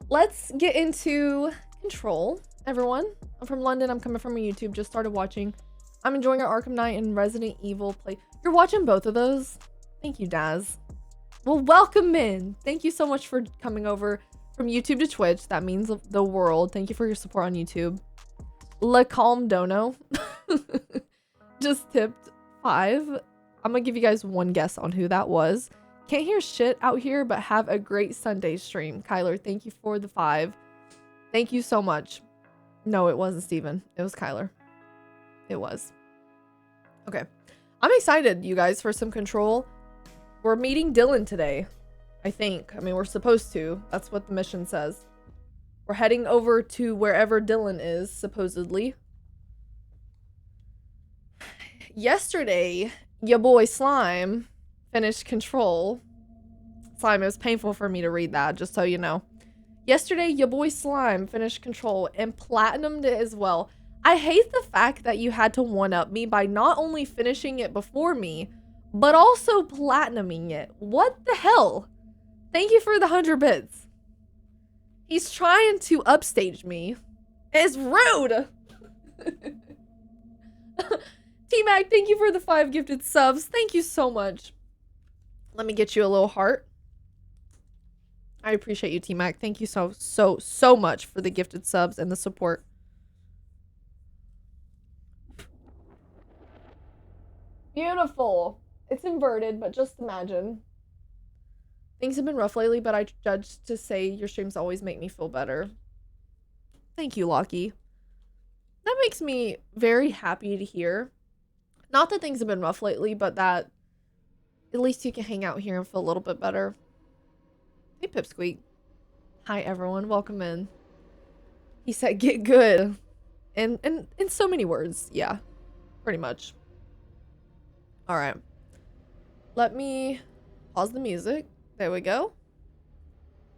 let's get into Control, everyone. I'm from London. I'm coming from YouTube. Just started watching. I'm enjoying our Arkham Knight and Resident Evil play. You're watching both of those? Thank you, Daz. Well, welcome in. Thank you so much for coming over from YouTube to Twitch. That means the world. Thank you for your support on YouTube. La Calm Dono just tipped 5. I'm gonna give you guys one guess on who that was. Can't hear shit out here, but have a great Sunday stream. Kyler, thank you for the 5. Thank you so much. No, it wasn't Steven. It was Kyler. It was. Okay. I'm excited, you guys, for some Control. We're meeting Dylan today, I think. I mean, we're supposed to. That's what the mission says. We're heading over to wherever Dylan is, supposedly. Yesterday, your boy Slime finished Control. Slime, it was painful for me to read that, just so you know. Yesterday, your boy Slime finished Control and platinumed it as well. I hate the fact that you had to one-up me by not only finishing it before me, but also platinuming it. What the hell? Thank you for the 100 bits. He's trying to upstage me. It's rude. T-Mac, thank you for the 5 gifted subs. Thank you so much. Let me get you a little heart. I appreciate you, T-Mac. Thank you so much for the gifted subs and the support. Beautiful. It's inverted, but just imagine. Things have been rough lately, but I judge to say your streams always make me feel better. Thank you, Lockie. That makes me very happy to hear. Not that things have been rough lately, but that at least you can hang out here and feel a little bit better. Hey, Pipsqueak. Hi, everyone. Welcome in. He said, get good. And in so many words. Yeah, pretty much. All right. Let me pause the music. There we go.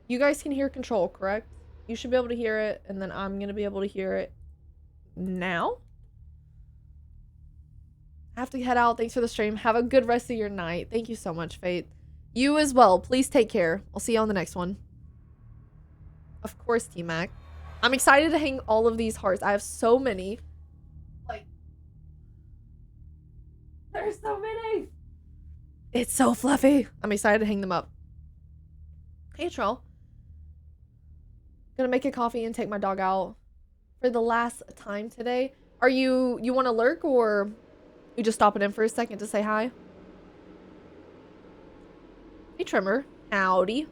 You guys can hear Control, correct? You should be able to hear it, and then I'm going to be able to hear it now. I have to head out. Thanks for the stream. Have a good rest of your night. Thank you so much, Fate. You as well. Please take care. I'll see you on the next one. Of course, T-Mac. I'm excited to hang all of these hearts. I have so many. Like, there's so many. It's so fluffy. I'm excited to hang them up. Hey, Troll. Gonna make a coffee and take my dog out for the last time today. Are you want to lurk, or you just stopping in for a second to say hi? Hey, Trimmer. Howdy.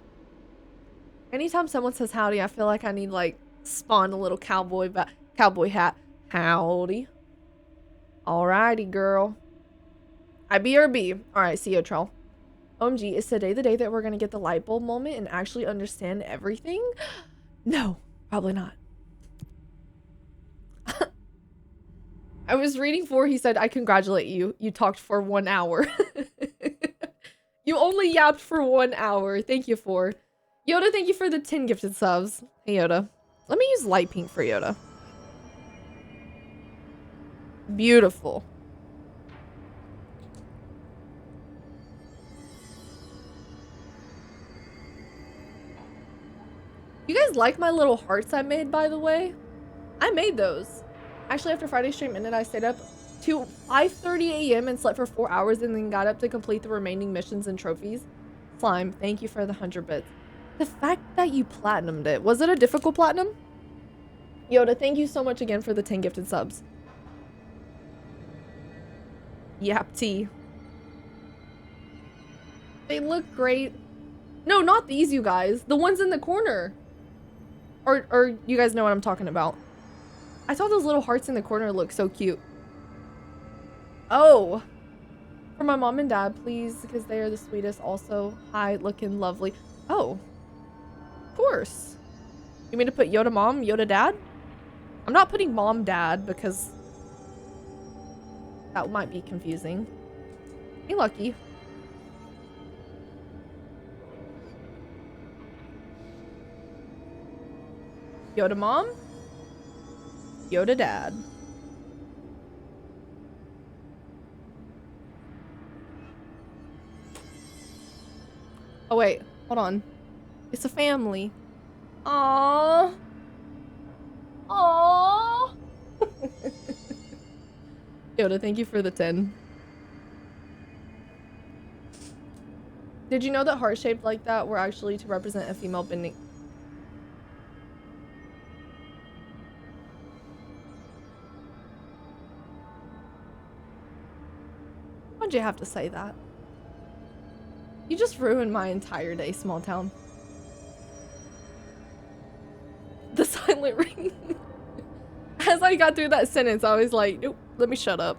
Anytime someone says howdy, I feel like I need, like, spawn a little cowboy hat. Howdy. Alrighty, girl. IBRB. Alright, see you, Troll. OMG, is today the day that we're gonna get the light bulb moment and actually understand everything? No, probably not. I was reading for, he said, I congratulate you. You talked for 1 hour. You only yapped for 1 hour. Thank you for. Yoda, thank you for the 10 gifted subs. Hey, Yoda. Let me use light pink for Yoda. Beautiful. You guys like my little hearts I made, by the way? I made those. Actually, after Friday's stream ended, I stayed up to 5:30 a.m. and slept for 4 hours and then got up to complete the remaining missions and trophies. Slime, thank you for the 100 bits. The fact that you platinumed it, was it a difficult platinum? Yoda, thank you so much again for the 10 gifted subs. Yap tea. They look great. No, not these, you guys. The ones in the corner. Or you guys know what I'm talking about. I saw those little hearts in the corner look so cute. Oh. For my mom and dad, please, because they are the sweetest. Also, hi, looking lovely. Oh. Of course. You mean to put Yoda mom, Yoda dad? I'm not putting mom dad because that might be confusing. Hey, Lucky. Yoda mom, Yoda dad. Oh wait, hold on. It's a family. Aww. Aww. Yoda, thank you for the 10. Did you know that heart shaped like that were actually to represent a female bending? Why'd you have to say that? You just ruined my entire day, small town. The silent ring. As I got through that sentence, I was like, nope, let me shut up.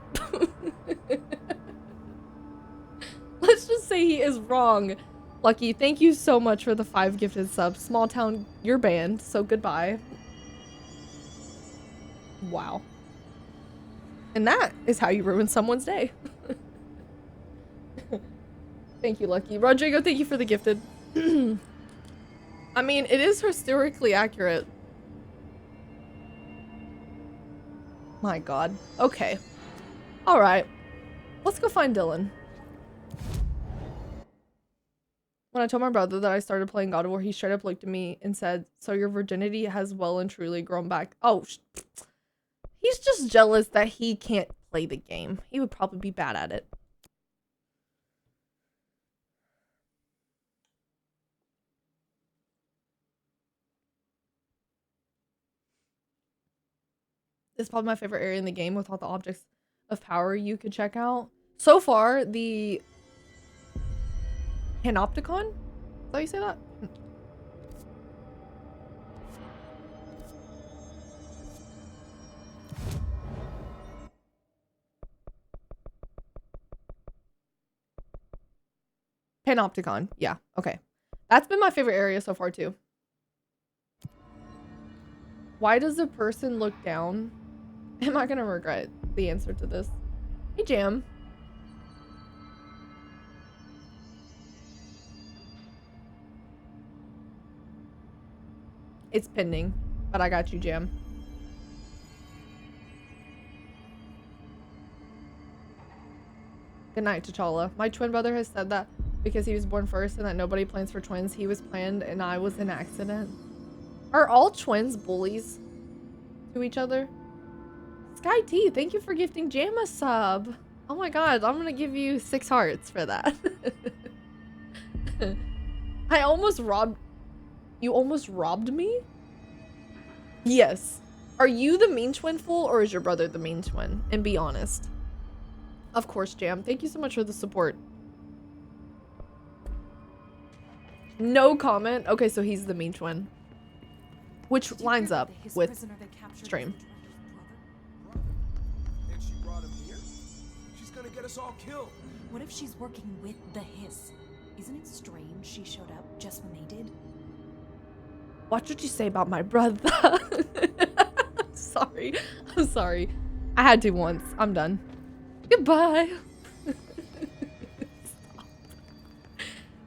Let's just say he is wrong. Lucky, thank you so much for the 5 gifted subs. Small town, you're banned, so goodbye. Wow. And that is how you ruin someone's day. Thank you, Lucky. Rodrigo, thank you for the gifted. I mean, it is historically accurate. My god. Okay. Alright. Let's go find Dylan. When I told my brother that I started playing God of War, he straight up looked at me and said, so your virginity has well and truly grown back. Oh, he's just jealous that he can't play the game. He would probably be bad at it. This is probably my favorite area in the game with all the objects of power you could check out. So far, the Panopticon? Is that how you say that? Panopticon. Yeah, okay. That's been my favorite area so far too. Why does a person look down? Am I gonna regret the answer to this? Hey, Jam. It's pending, but I got you, Jam. Good night, T'Challa. My twin brother has said that because he was born first and that nobody plans for twins. He was planned and I was an accident. Are all twins bullies to each other? Skyytea, thank you for gifting Jam a sub. Oh my god, I'm gonna give you 6 hearts for that. I almost robbed... You almost robbed me? Yes. Are you the mean twin fool or is your brother the mean twin? And be honest. Of course, Jam. Thank you so much for the support. No comment. Okay, so he's the mean twin. Which lines up with stream. And she brought him here? She's gonna get us all killed. What if she's working with the Hiss? Isn't it strange she showed up just when they did? Watch what you say about my brother. Sorry. I'm sorry. I had to once. I'm done. Goodbye.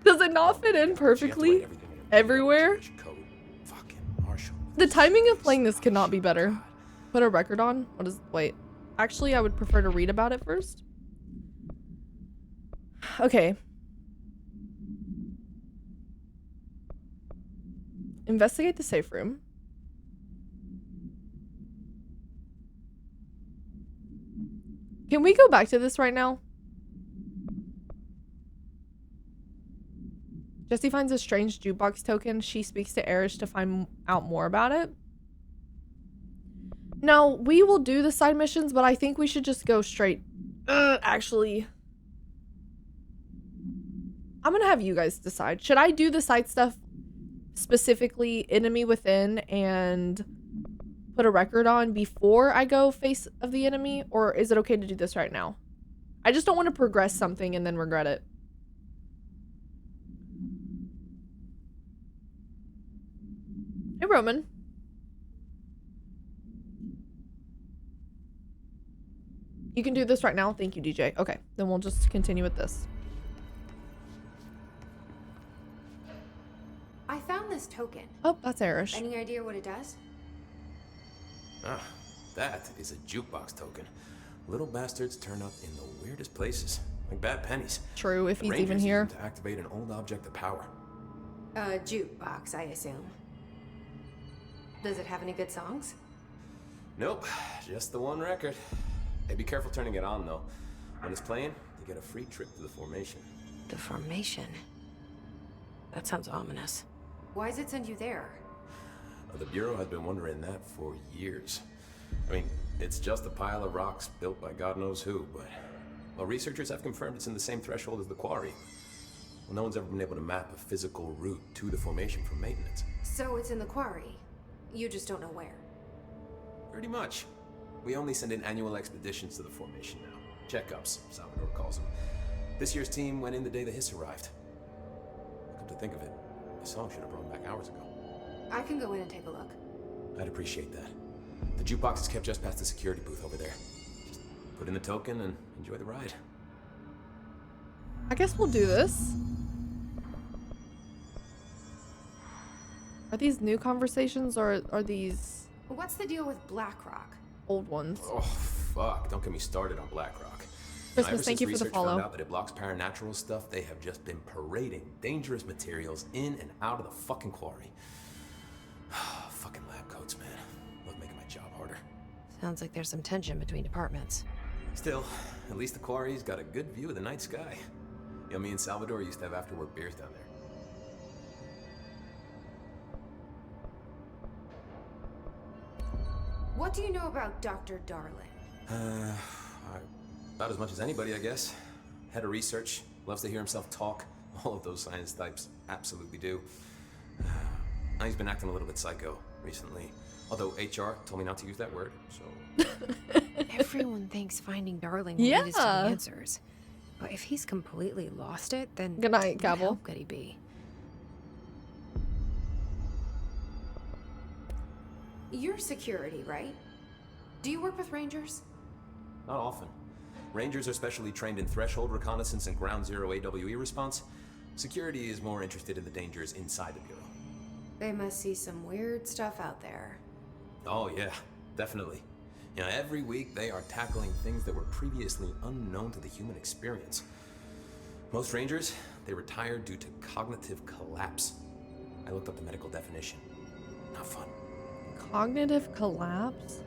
Does it not fit in perfectly everywhere? The timing of playing this could not be better. Put a record on? What is... Wait. Actually, I would prefer to read about it first. Okay. Investigate the safe room. Can we go back to this right now? Jessie finds a strange jukebox token. She speaks to Erish to find out more about it. No, we will do the side missions, but I think we should just go straight. Actually, I'm gonna have you guys decide. Should I do the side stuff specifically enemy within and put a record on before I go face of the enemy, or is it okay to do this right now? I just don't want to progress something and then regret it. Hey, Roman. You can do this right now. Thank you, DJ. Okay, then we'll just continue with this. I found this token. Oh, that's Erish. Any idea what it does? Ah, that is a jukebox token. Little bastards turn up in the weirdest places, like bad pennies. True, if The he's even Rangers here. use them to activate an old object of power. A jukebox, I assume. Does it have any good songs? Nope, just the one record. Hey, be careful turning it on, though. When it's playing, you get a free trip to the formation. The formation? That sounds ominous. Why does it send you there? The Bureau has been wondering that for years. I mean, it's just a pile of rocks built by God knows who, but... Well, researchers have confirmed it's in the same threshold as the quarry. Well, no one's ever been able to map a physical route to the formation from maintenance. So it's in the quarry. You just don't know where. Pretty much. We only send in annual expeditions to the formation now. Checkups, Salvador calls them. This year's team went in the day the hiss arrived. Come to think of it, the song should have brought back hours ago. I can go in and take a look. I'd appreciate that. The jukebox is kept just past the security booth over there. Just put in the token and enjoy the ride. I guess we'll do this. Are these new conversations or are these What's the deal with BlackRock? old ones? Oh, fuck. Don't get me started on BlackRock. Christmas, thank you for the Research follow. found out that it blocks paranatural stuff. They have just been parading dangerous materials in and out of the fucking quarry. Fucking lab coats, man. Both making my job harder. Sounds like there's some tension between departments. Still, at least the quarry's got a good view of the night sky. You know, me and Salvador used to have after-work beers down there. What do you know about Dr. Darling? About as much as anybody, I guess. Head of research, loves to hear himself talk. All of those science types absolutely do. Now he's been acting a little bit psycho recently. Although HR told me not to use that word, so... Everyone thinks finding Darling will lead us to the Yeah. answers. But if he's completely lost it, then Good night, what Gavel. help could he be? You're security, right? Do you work with Rangers? Not often. Rangers are specially trained in threshold reconnaissance and ground zero AWE response. Security is more interested in the dangers inside the Bureau. They must see some weird stuff out there. Oh yeah, definitely. You know, every week they are tackling things that were previously unknown to the human experience. Most Rangers, they retire due to cognitive collapse. I looked up the medical definition. Not fun. Cognitive collapse?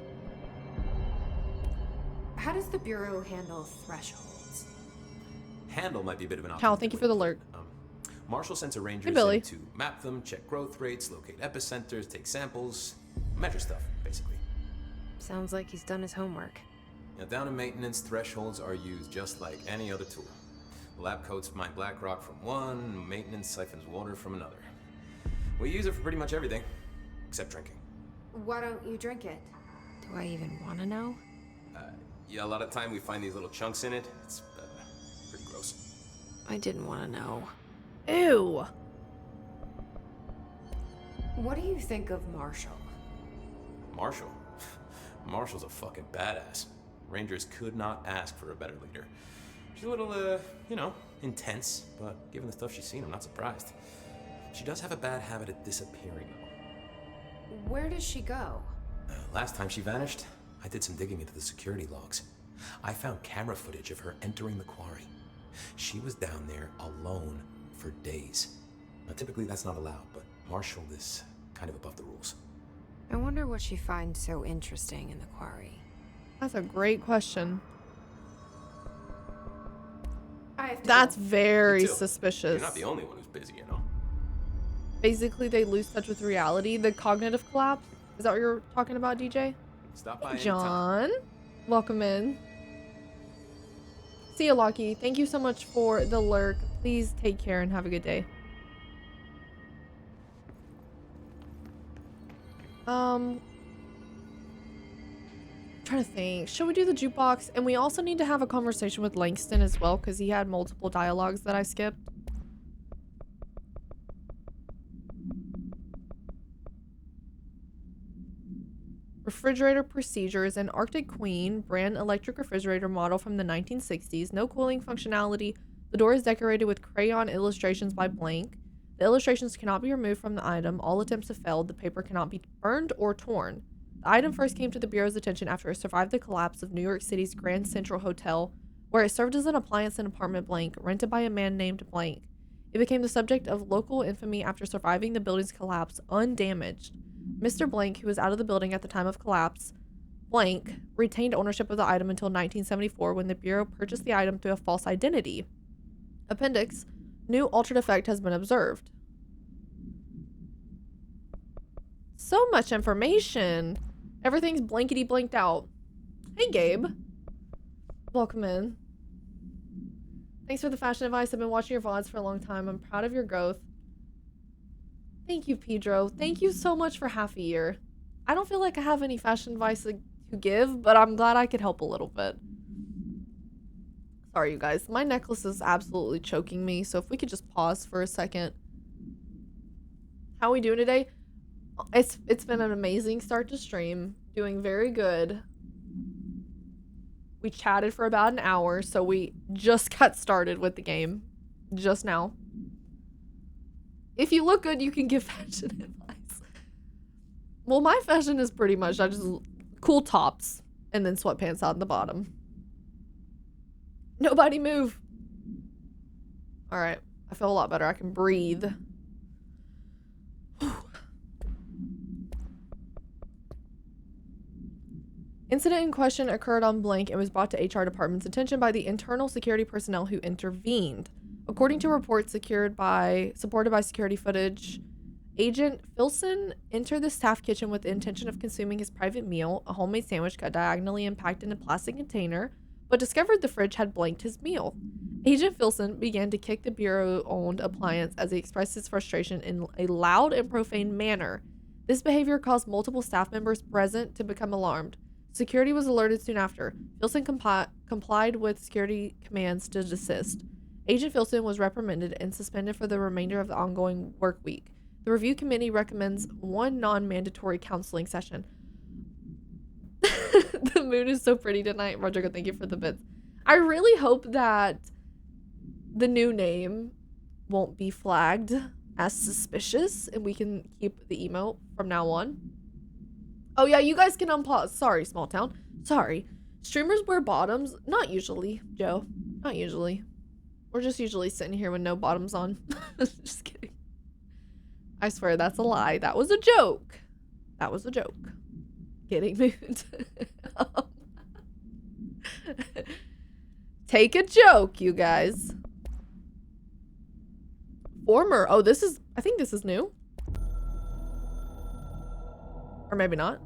How does the Bureau handle thresholds? Handle might be a bit of an Cal, thank you for the alert. Marshall sends a Hey, rangers Billy. in to map them, check growth rates, locate epicenters, take samples, measure stuff, basically. Sounds like he's done his homework. Now, down in maintenance, thresholds are used just like any other tool. The lab coats mine black rock from one, maintenance siphons water from another. We use it for pretty much everything, except drinking. Why don't you drink it? Do I even want to know? Yeah, a lot of time we find these little chunks in it. It's pretty gross. I didn't want to know. Ew. What do you think of Marshall? Marshall? Marshall's a fucking badass. Rangers could not ask for a better leader. She's a little, you know, intense, but given the stuff she's seen, I'm not surprised. She does have a bad habit of disappearing, though. Where does she go? Last time she vanished, I did some digging into the security logs. I found camera footage of her entering the quarry. She was down there alone for days. Now, typically that's not allowed, but Marshall is kind of above the rules. I wonder what she finds so interesting in the quarry. That's a great question. I have to That's go. very Me too. suspicious. You're not the only one who's busy, you know. Basically, they lose touch with reality. The cognitive collapse. Is that what you're talking about, DJ? Stop by anytime. John, welcome in. See you, Lucky. Thank you so much for the lurk. Please take care and have a good day. Trying to think. Should we do the jukebox? And we also need to have a conversation with Langston as well, because he had multiple dialogues that I skipped. Refrigerator procedures: an Arctic Queen brand electric refrigerator model from the 1960s. No cooling functionality. The door is decorated with crayon illustrations by Blank. The illustrations cannot be removed from the item. All attempts have failed. The paper cannot be burned or torn. The item first came to the Bureau's attention after it survived the collapse of New York City's Grand Central Hotel, where it served as an appliance in apartment Blank, rented by a man named Blank. It became the subject of local infamy after surviving the building's collapse undamaged. Mr. Blank, who was out of the building at the time of collapse, Blank retained ownership of the item until 1974 when the Bureau purchased the item through a false identity. Appendix, new altered effect has been observed. So much information. Everything's blankety blanked out. Hey, Gabe. Welcome in. Thanks for the fashion advice. I've been watching your VODs for a long time. I'm proud of your growth. Thank you, Pedro. Thank you so much for half a year. I don't feel like I have any fashion advice to give, but I'm glad I could help a little bit. Sorry, you guys. My necklace is absolutely choking me, so if we could just pause for a second. How are we doing today? It's been an amazing start to stream. Doing very good. We chatted for about an hour, so we just got started with the game. Just now. If you look good, you can give fashion advice. Well, my fashion is pretty much, I just cool tops and then sweatpants out in the bottom. Nobody move. All right. I feel a lot better. I can breathe. Incident in question occurred on blank and was brought to HR department's attention by the internal security personnel who intervened. According to reports supported by security footage, Agent Filson entered the staff kitchen with the intention of consuming his private meal, a homemade sandwich cut diagonally and packed in a plastic container, but discovered the fridge had blanked his meal. Agent Filson began to kick the Bureau-owned appliance as he expressed his frustration in a loud and profane manner. This behavior caused multiple staff members present to become alarmed. Security was alerted soon after. Filson complied with security commands to desist. Agent Filson was reprimanded and suspended for the remainder of the ongoing work week. The review committee recommends one non-mandatory counseling session. The moon is so pretty tonight. Rodrigo, thank you for the bits. I really hope that the new name won't be flagged as suspicious and we can keep the emote from now on. Oh yeah, you guys can unpause. Sorry, small town. Sorry. Streamers wear bottoms? Not usually, Joe. Not usually. We're just usually sitting here with no bottoms on. Just kidding. I swear that's a lie. That was a joke. That was a joke. Kidding, mood. Take a joke, you guys. Former. Oh, this is, I think this is new. Or maybe not.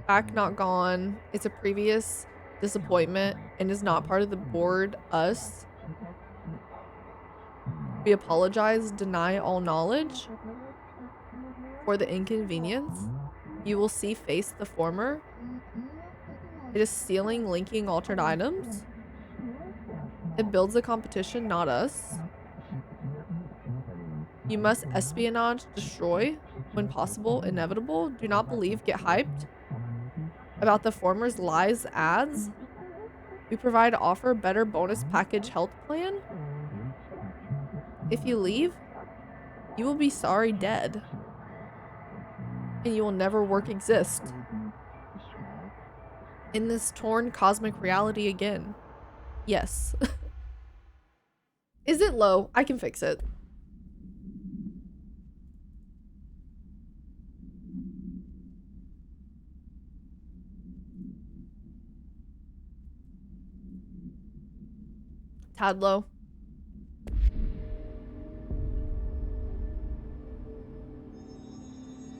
Back, not gone. It's a previous disappointment and is not part of the board. Us. We apologize. Deny all knowledge for the inconvenience. You will see face the former. It is stealing, linking altered items. It builds a competition, not us. You must espionage, destroy, when possible, inevitable. Do not believe, get hyped. About the former's lies, ads. We provide offer better bonus package health plan. If you leave, you will be sorry dead. And you will never work exist. In this torn cosmic reality again. Yes. Is it low? I can fix it. Tad low.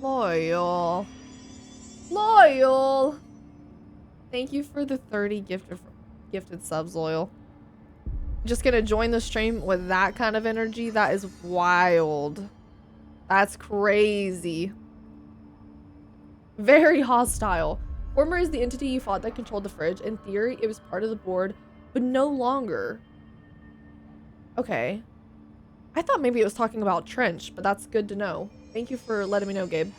Loyal. Loyal. Thank you for the 30 gifted subs, Loyal. Just gonna join the stream with that kind of energy? That is wild. That's crazy. Very hostile. Former is the entity you fought that controlled the fridge. In theory, it was part of the board, but no longer. Okay. I thought maybe it was talking about Trench, but that's good to know. Thank you for letting me know, Gabe.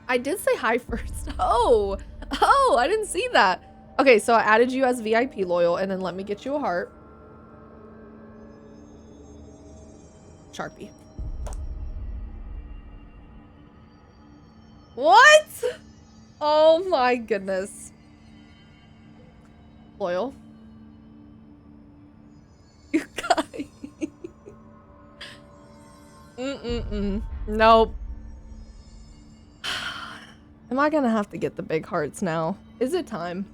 I did say hi first. Oh, I didn't see that. Okay, so I added you as VIP, Loyal, and then let me get you a heart. Sharpie. What? Oh my goodness. Loyal. You guys. Nope. Am I gonna have to get the big hearts now? Is it time?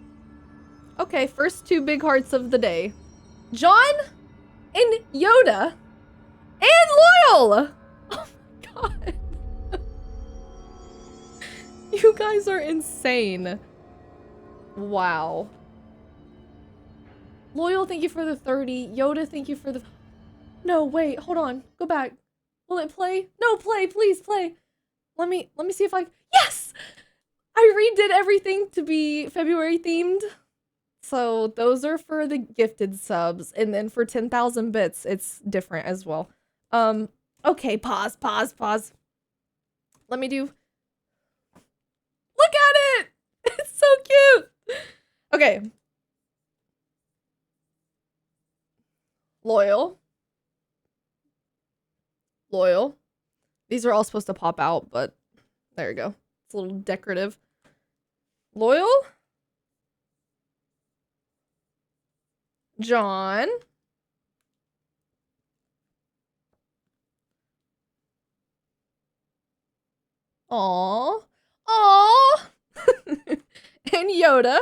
Okay, first 2 big hearts of the day. John and Yoda and Loyal! Oh my god. You guys are insane. Wow. Loyal, thank you for the 30. Yoda, thank you for the... No, wait, hold on. Go back. Will it play? No, play, please play. Let me see if I... Yes! I redid everything to be February themed. So those are for the gifted subs. And then for 10,000 bits, it's different as well. Okay, pause. Let me do... Look at it! It's so cute! Okay. Loyal. These are all supposed to pop out, but there you go. It's a little decorative. Loyal. John. Aww. And Yoda.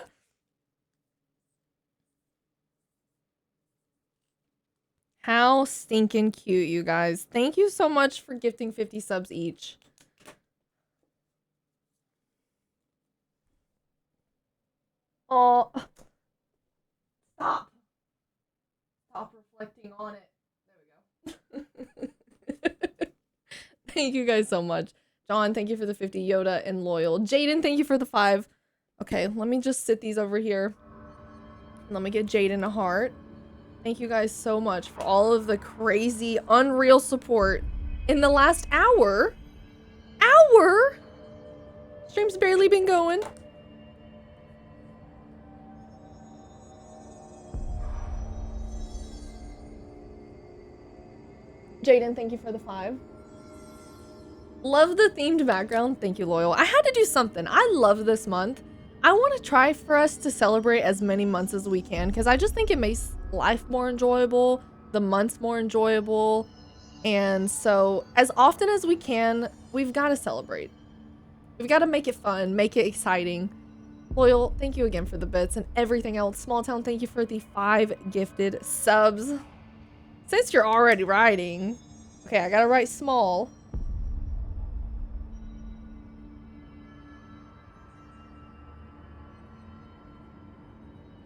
How stinking cute, you guys. Thank you so much for gifting 50 subs each. Oh. Stop reflecting on it. There we go. Thank you guys so much. John, thank you for the 50. Yoda and Loyal. Jaden, thank you for the 5. Okay, let me just sit these over here. Let me get Jaden a heart. Thank you guys so much for all of the crazy, unreal support in the last hour. Stream's barely been going. Jaden, thank you for the 5. Love the themed background. Thank you, Loyal. I had to do something. I love this month. I want to try for us to celebrate as many months as we can because I just think it makes life more enjoyable, the months more enjoyable. And so as often as we can, we've got to celebrate. We've got to make it fun, make it exciting. Loyal, thank you again for the bits and everything else. Small Town, thank you for the 5 gifted subs. Since you're already writing. Okay, I gotta write small.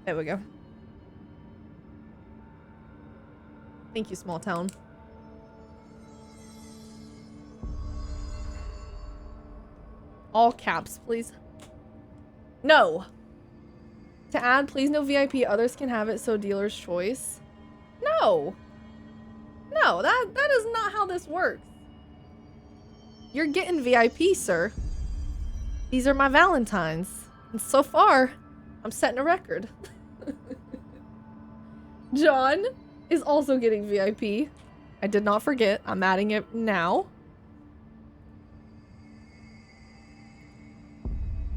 There we go. Thank you, Small Town. All caps, please. No. To add, please no VIP. Others can have it, so dealer's choice. No. No, that is not how this works. You're getting VIP, sir. These are my Valentines. And so far, I'm setting a record. John is also getting VIP. I did not forget. I'm adding it now.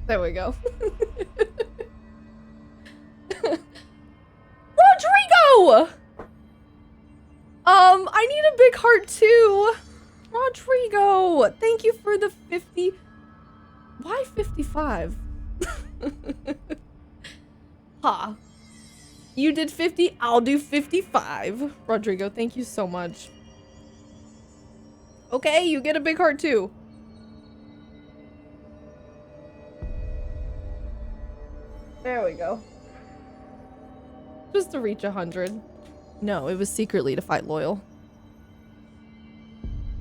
There we go. Rodrigo! I need a big heart too. Rodrigo, thank you for the 50. Why 55? Ha. You did 50, I'll do 55. Rodrigo, thank you so much. Okay, you get a big heart too. There we go. Just to reach 100. No, it was secretly to fight Loyal.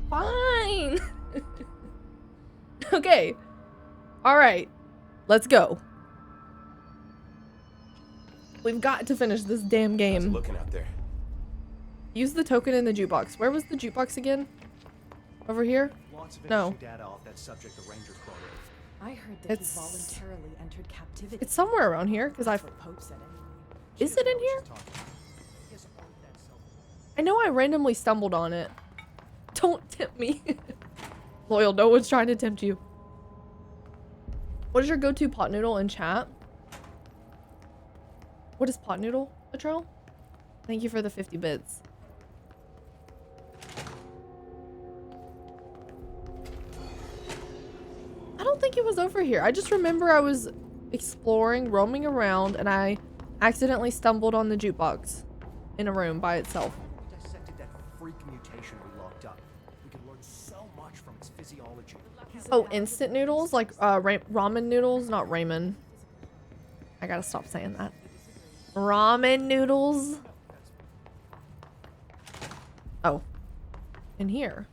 Fine. Okay. All right. Let's go. We've got to finish this damn game. Looking out there. Use the token in the jukebox. Where was the jukebox again? Over here? No. Data off that subject the Rangers brought in. I heard that It's- he voluntarily entered captivity. It's somewhere around here, because That's I've... what Pope said anyway. Is it in here? He hasn't ordered that cell phone. I know I randomly stumbled on it. Don't tempt me. Loyal, no one's trying to tempt you. What is your go-to pot noodle in chat? What is pot noodle, Latrell? Thank you for the 50 bits. I don't think it was over here. I just remember I was exploring, roaming around, and I accidentally stumbled on the jukebox in a room by itself. We dissected that freak mutation we locked up. We could learn so much from its physiology. Oh, instant noodles? Like ramen noodles? Not ramen. I gotta stop saying that. Ramen noodles? Oh. In here.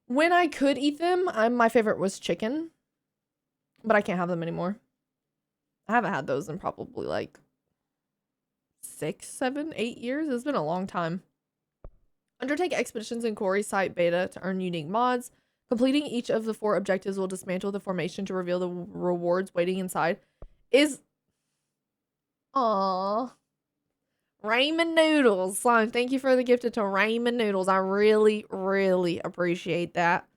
When I could eat them, my favorite was chicken. But I can't have them anymore. I haven't had those in probably like 6, 7, 8 years. It's been a long time. Undertake expeditions in Corey site beta to earn unique mods. Completing each of the 4 objectives will dismantle the formation to reveal the rewards waiting inside. Aww. Ramen noodles. Slime, thank you for the gifted to ramen noodles. I really, really appreciate that.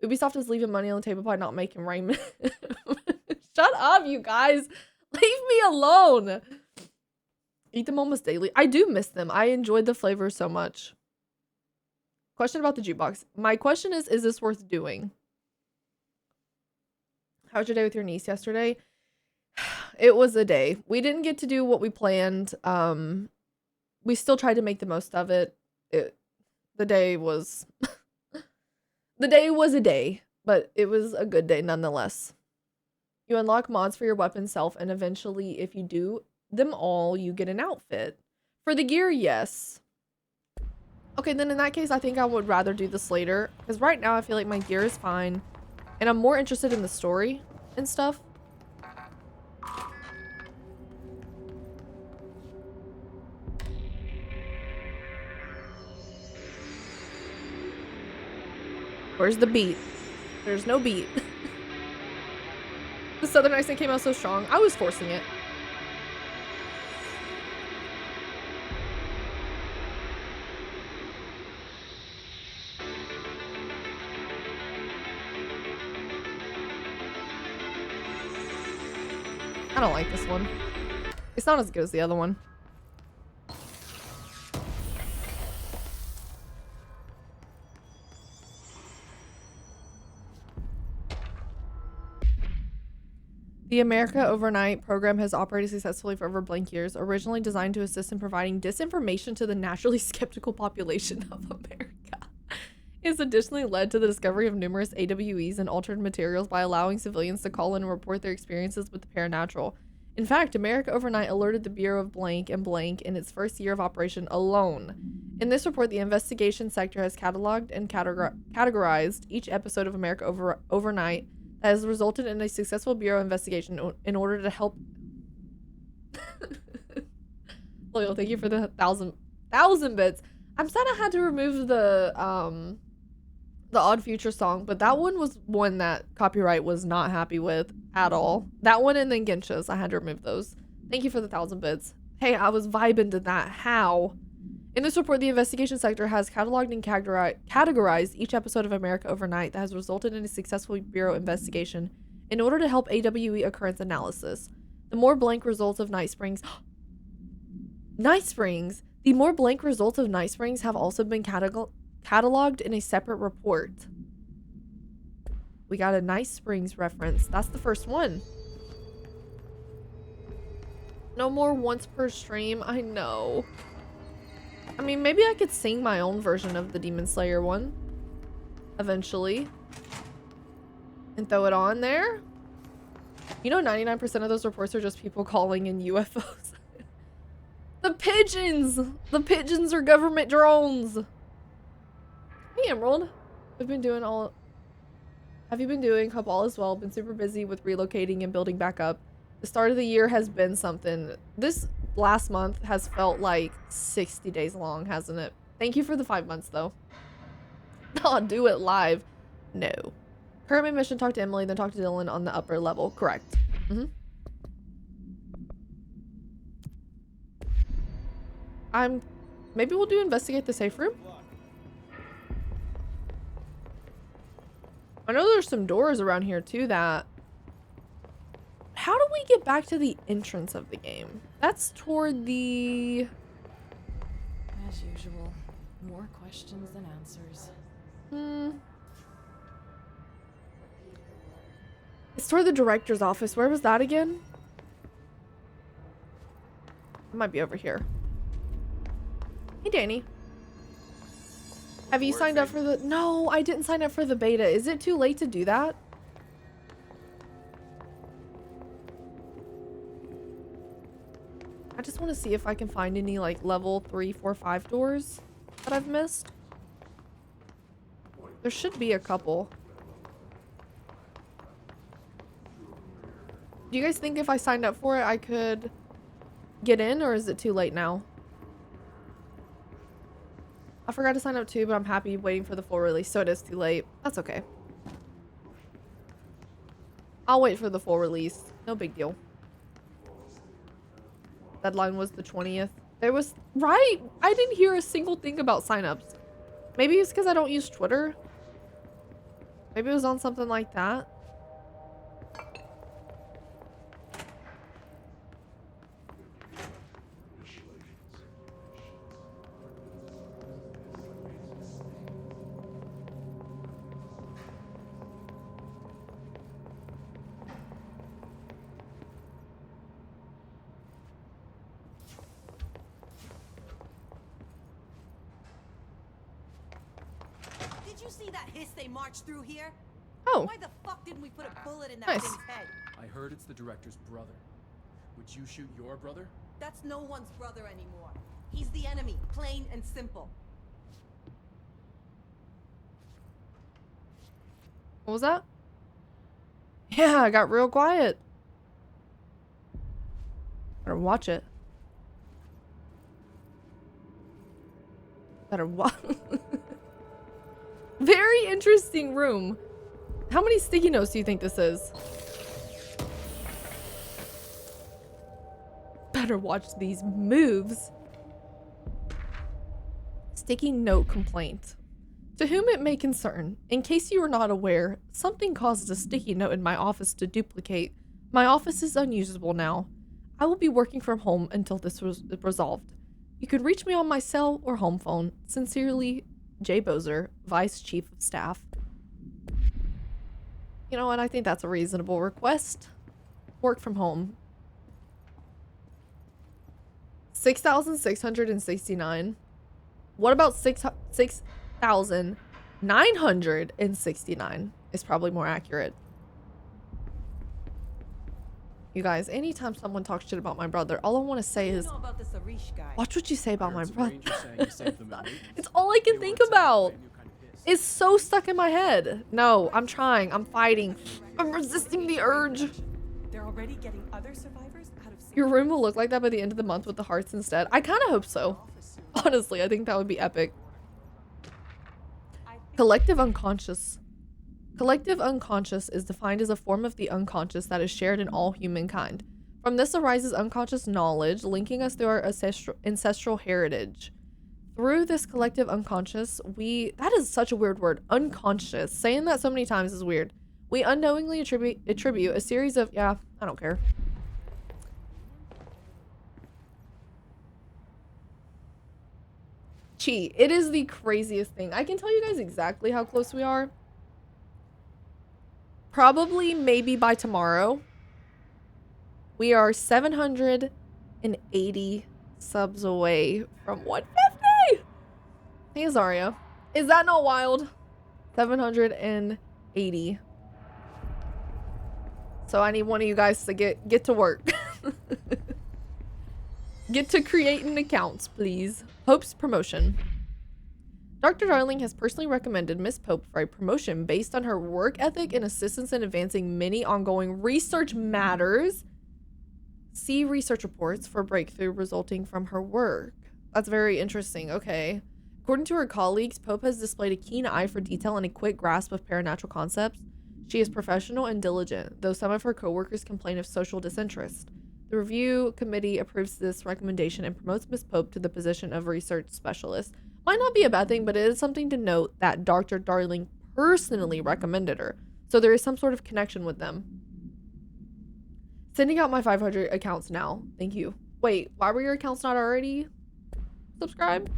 Ubisoft is leaving money on the table by not making ramen. Shut up, you guys. Leave me alone. Eat them almost daily. I do miss them. I enjoyed the flavor so much. Question about the jukebox. My question is this worth doing? How was your day with your niece yesterday? It was a day. We didn't get to do what we planned. We still tried to make the most of it. The day was the day was a day, but it was a good day nonetheless. You unlock mods for your weapon self, and eventually, if you do them all, you get an outfit. For the gear, yes. Okay, then in that case, I think I would rather do this later, because right now I feel like my gear is fine, and I'm more interested in the story and stuff. Where's the beat? There's no beat. The Southern accent came out so strong. I was forcing it. I don't like this one. It's not as good as the other one. The America Overnight program has operated successfully for over blank years, originally designed to assist in providing disinformation to the naturally skeptical population of America. It has additionally led to the discovery of numerous AWEs and altered materials by allowing civilians to call in and report their experiences with the paranormal. In fact, America Overnight alerted the Bureau of blank and blank in its first year of operation alone. In this report, the investigation sector has cataloged and categorized each episode of America Overnight that has resulted in a successful Bureau investigation in order to help. Loyal, thank you for the thousand bits. I'm sad I had to remove the Odd Future song, but that one was one that copyright was not happy with at all. That one and then Gensha's, I had to remove those. Thank you for the 1,000 bits. Hey, I was vibing to that. How? In this report, the investigation sector has cataloged and categorized each episode of America Overnight that has resulted in a successful Bureau investigation in order to help AWE occurrence analysis. The more blank results of Night Springs... Night Springs! The more blank results of Night Springs have also been cataloged in a separate report. We got a Night Springs reference. That's the first one. No more once per stream. I know. I mean, maybe I could sing my own version of the Demon Slayer one. Eventually. And throw it on there. You know 99% of those reports are just people calling in UFOs. The pigeons! The pigeons are government drones! Hey, Emerald. Have you been doing? Hope all is well. Been super busy with relocating and building back up. The start of the year has been something. This last month has felt like 60 days long, hasn't it? Thank you for the 5 months, though. I'll do it live. No. Current mission, talk to Emily, then talk to Dylan on the upper level. Correct. Maybe we'll do investigate the safe room. I know there's some doors around here too that... How do we get back to the entrance of the game? That's toward the... As usual, more questions than answers. It's toward the director's office. Where was that again? It might be over here. Hey, Danny. Have you signed up for the... No, I didn't sign up for the beta. Is it too late to do that? I just want to see if I can find any, like, level 3, 4, 5 doors that I've missed. There should be a couple. Do you guys think if I signed up for it, I could get in, or is it too late now? I forgot to sign up too, but I'm happy waiting for the full release, so it is too late. That's okay. I'll wait for the full release. No big deal. Deadline was the 20th. There was... Right! I didn't hear a single thing about signups. Maybe it's because I don't use Twitter. Maybe it was on something like that. Did you see that hiss they marched through here? Oh. Why the fuck didn't we put a bullet in that Nice. thing's head? I heard it's the director's brother. Would you shoot your brother? That's no one's brother anymore. He's the enemy, plain and simple. What was that? Yeah, I got real quiet. Better watch it. Better watch. Very interesting room. How many sticky notes do you think this is? Better watch these moves. Sticky note complaint. To whom it may concern, in case you are not aware, something caused a sticky note in my office to duplicate. My office is unusable now. I will be working from home until this was resolved. You could reach me on my cell or home phone. Sincerely, Jay Bozer, Vice Chief of Staff. You know what? I think that's a reasonable request. Work from home. 6,669. What about 6,969 is probably more accurate. You guys, anytime someone talks shit about my brother, all I want to say is, You know about this Arish guy. watch what you say about my brother. It's It's all I can think about. It's so stuck in my head. No, I'm trying. I'm fighting. I'm resisting the urge. They're already getting other survivors out of Your room will look like that by the end of the month with the hearts instead. I kind of hope so. Honestly, I think that would be epic. Collective unconscious. Collective unconscious is defined as a form of the unconscious that is shared in all humankind. From this arises unconscious knowledge, linking us through our ancestral heritage. Through this collective unconscious, that is such a weird word, unconscious. Saying that so many times is weird. We unknowingly attribute a series of, yeah, I don't care. Cheat. It is the craziest thing. I can tell you guys exactly how close we are. Probably maybe by tomorrow. We are 780 subs away from 150. Hey, Zarya. Is that not wild? 780. So I need one of you guys to get to work. Get to creating accounts, please. Pope's promotion. Dr. Darling has personally recommended Miss Pope for a promotion based on her work ethic and assistance in advancing many ongoing research matters. See research reports for breakthrough resulting from her work. That's very interesting. Okay. According to her colleagues, Pope has displayed a keen eye for detail and a quick grasp of paranatural concepts. She is professional and diligent, though some of her coworkers complain of social disinterest. The review committee approves this recommendation and promotes Miss Pope to the position of research specialist. Might not be a bad thing, but it is something to note that Dr. Darling personally recommended her. So there is some sort of connection with them. Sending out my 500 accounts now. Thank you. Wait, why were your accounts not already subscribed?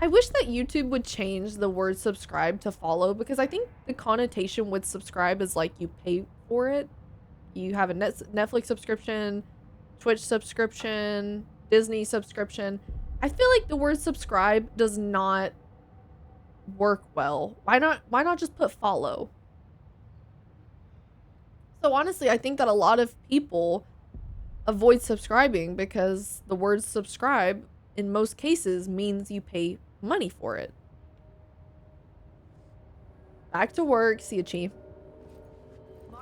I wish that YouTube would change the word subscribe to follow, because I think the connotation with subscribe is like you pay for it. You have a Netflix subscription, Twitch subscription, Disney subscription. I feel like the word subscribe does not work well. Why not just put follow? So honestly, I think that a lot of people avoid subscribing because the word subscribe in most cases means you pay money for it. Back to work, Skyytea.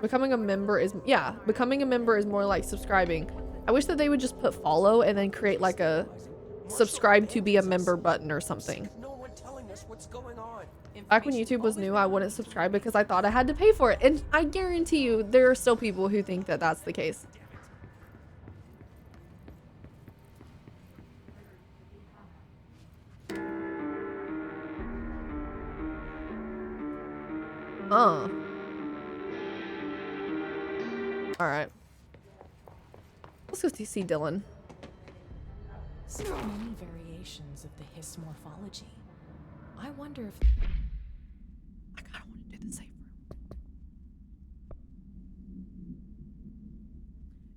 Becoming a member is, yeah, becoming a member is more like subscribing. I wish that they would just put follow and then create like a subscribe to be a member button or something. No one telling us what's going on. Back when YouTube was new, I wouldn't subscribe because I thought I had to pay for it. And I guarantee you, there are still people who think that that's the case. Alright. Let's go see Dylan. So many variations of the Hiss morphology. I wonder if... I kinda want to do the safe room.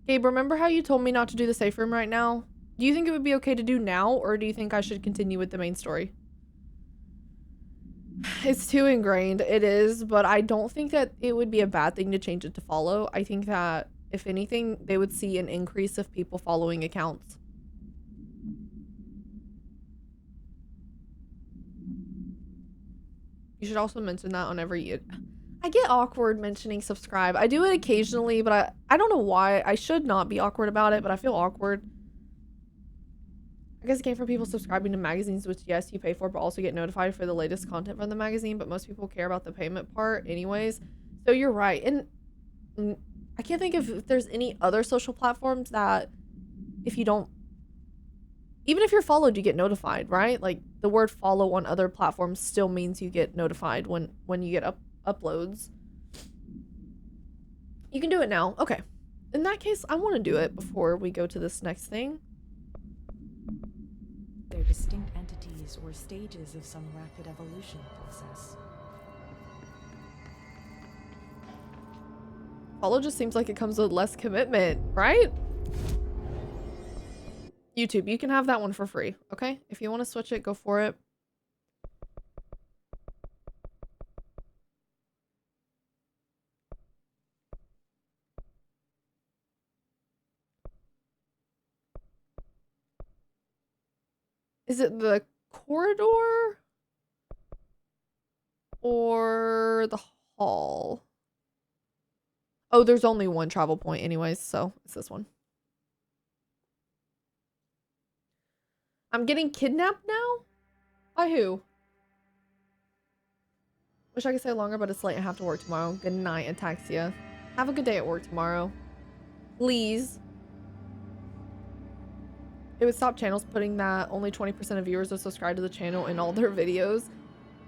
Gabe, remember how you told me not to do the safe room right now? Do you think it would be okay to do now, or do you think I should continue with the main story? It's too ingrained. It is, but I don't think that it would be a bad thing to change it to follow. I think that, if anything, they would see an increase of people following accounts. You should also mention that on every... I get awkward mentioning subscribe. I do it occasionally, but I don't know why. I should not be awkward about it, but I feel awkward. I guess it came from people subscribing to magazines, which yes, you pay for, but also get notified for the latest content from the magazine. But most people care about the payment part anyways. So you're right. And I can't think if there's any other social platforms that if you don't, even if you're followed, you get notified, right? Like the word follow on other platforms still means you get notified when you get uploads. You can do it now. Okay. In that case, I want to do it before we go to this next thing. they're distinct entities or stages of some rapid evolution process. Follow just seems like it comes with less commitment, right? YouTube, you can have that one for free, okay? If you want to switch it, go for it. Is it the corridor or the hall? Oh, there's only one travel point anyways, so it's this one. I'm getting kidnapped now? By who? Wish I could stay longer, but it's late. I have to work tomorrow. Good night, Ataxia. Have a good day at work tomorrow. Please. It would stop channels putting that only 20% of viewers are subscribed to the channel in all their videos.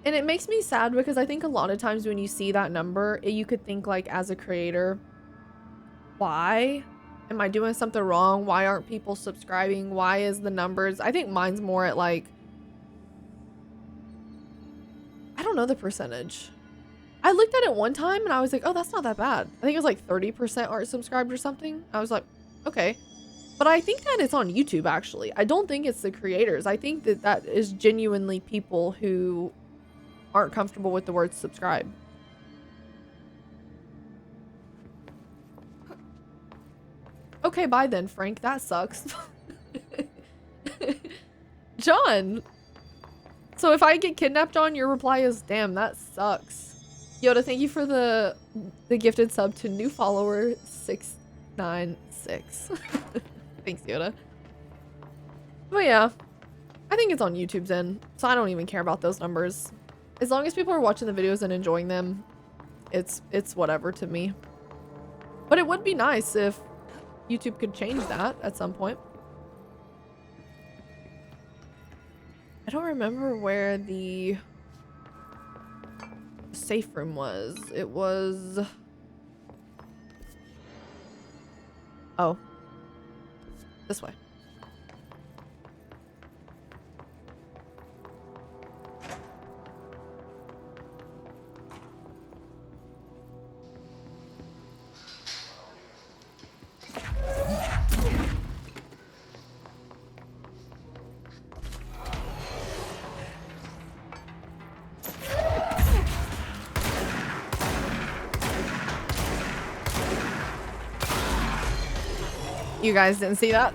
And it makes me sad because I think a lot of times when you see that number, you could think like as a creator, why? Am I doing something wrong? Why aren't people subscribing? Why is the numbers? I think mine's more at like, I don't know the percentage. I looked at it one time and I was like, oh, that's not that bad. I think it was like 30% aren't subscribed or something. I was like, okay. But I think that it's on YouTube actually. I don't think it's the creators. I think that that is genuinely people who aren't comfortable with the word subscribe. Okay, bye then, Frank. That sucks. John! So if I get kidnapped, John, your reply is, damn, that sucks. Yoda, thank you for the gifted sub to new follower 696. Thanks, Yoda. But yeah, I think it's on YouTube's end, so I don't even care about those numbers. As long as people are watching the videos and enjoying them, it's whatever to me. But it would be nice if YouTube could change that at some point. I don't remember where the safe room was. It was... Oh. This way. You guys didn't see that?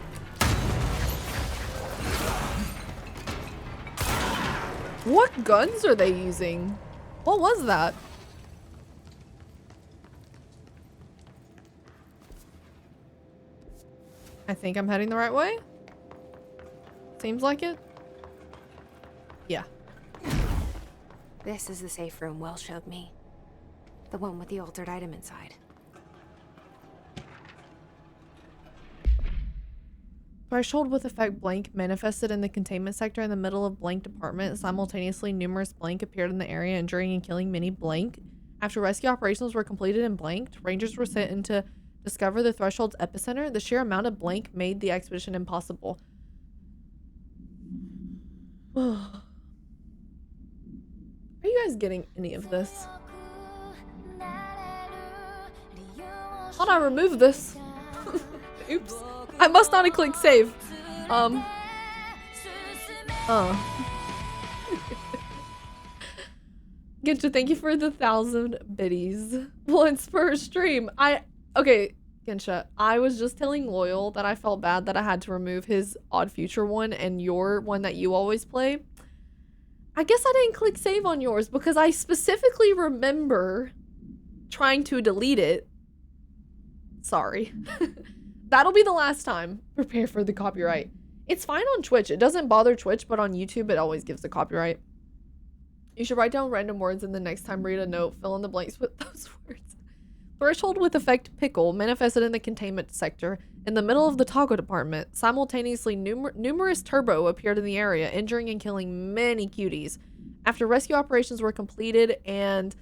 What guns are they using? What was that? I think I'm heading the right way. Seems like it. Yeah. This is the safe room Will showed me. The one with the altered item inside. Threshold with effect blank manifested in the containment sector in the middle of blank department. Simultaneously, numerous blank appeared in the area, injuring and killing many blank. After rescue operations were completed and blanked, Rangers were sent in to discover the threshold's epicenter. The sheer amount of blank made the expedition impossible. Are you guys getting any of this? How'd I remove this? Oops. I must not have clicked save. Gensha, thank you for the 1,000 biddies. Once per stream. Okay, Gensha, I was just telling Loyal that I felt bad that I had to remove his Odd Future one and your one that you always play. I guess I didn't click save on yours because I specifically remember trying to delete it. Sorry. That'll be the last time. Prepare for the copyright. It's fine on Twitch. It doesn't bother Twitch, but on YouTube, it always gives the copyright. You should write down random words and the next time read a note, fill in the blanks with those words. Threshold with effect pickle manifested in the containment sector in the middle of the taco department. Simultaneously, numerous turbo appeared in the area, injuring and killing many cuties. After rescue operations were completed and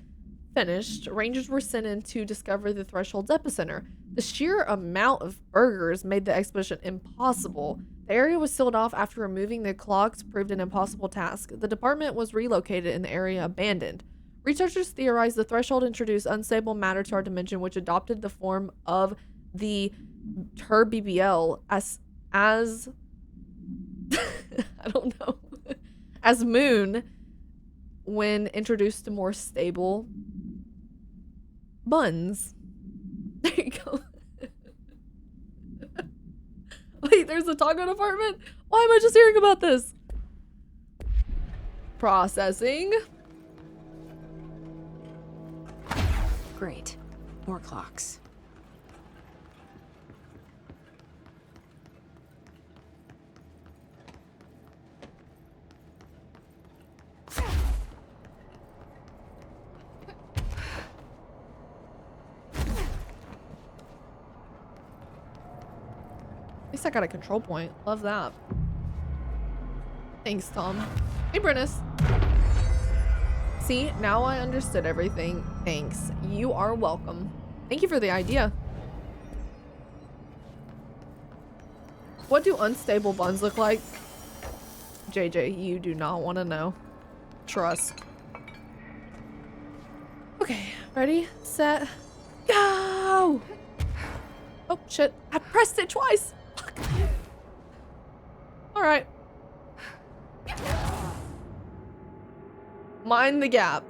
finished, Rangers were sent in to discover the threshold's epicenter. The sheer amount of burgers made the expedition impossible. The area was sealed off after removing the clogs proved an impossible task. The department was relocated and the area abandoned. Researchers theorized the threshold introduced unstable matter to our dimension, which adopted the form of the BBL as I don't know, as moon when introduced to more stable buns. There you go. Wait, there's a taco department? Why am I just hearing about this? Processing. Great. More clocks. At least I got a control point. Love that. Thanks, Tom. Hey, Brennis. See, now I understood everything. Thanks. You are welcome. Thank you for the idea. What do unstable buns look like? JJ, you do not want to know. Trust. Okay, ready, set, go! Oh, shit. I pressed it twice. Fuck. All right. Mind the gap.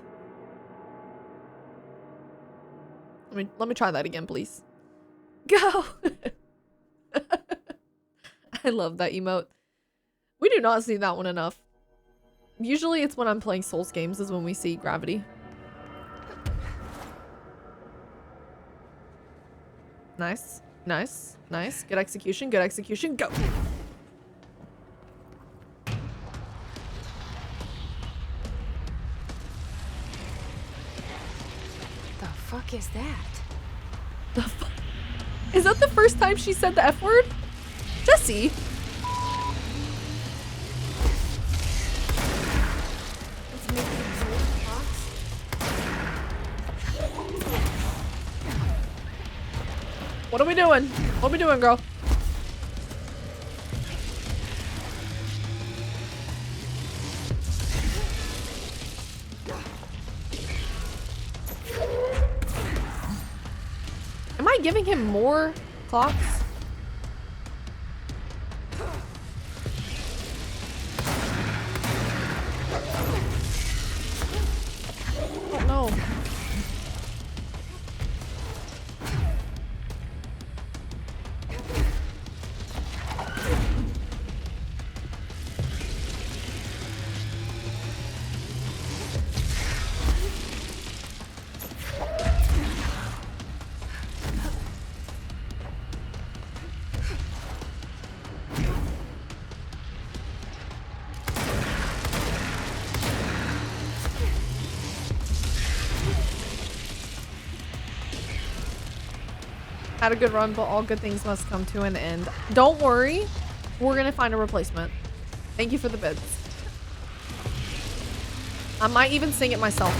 Let me try that again, please. Go. I love that emote. We do not see that one enough. Usually it's when I'm playing Souls games is when we see gravity. Nice. Nice. Nice. Good execution. Good execution. Go. The fuck is that? The fuck? Is that the first time she said the F word? Jesse. What are we doing? What are we doing, girl? Am I giving him more clocks? Oh no. Had a good run, but all good things must come to an end. Don't worry. We're gonna find a replacement. Thank you for the bits. I might even sing it myself.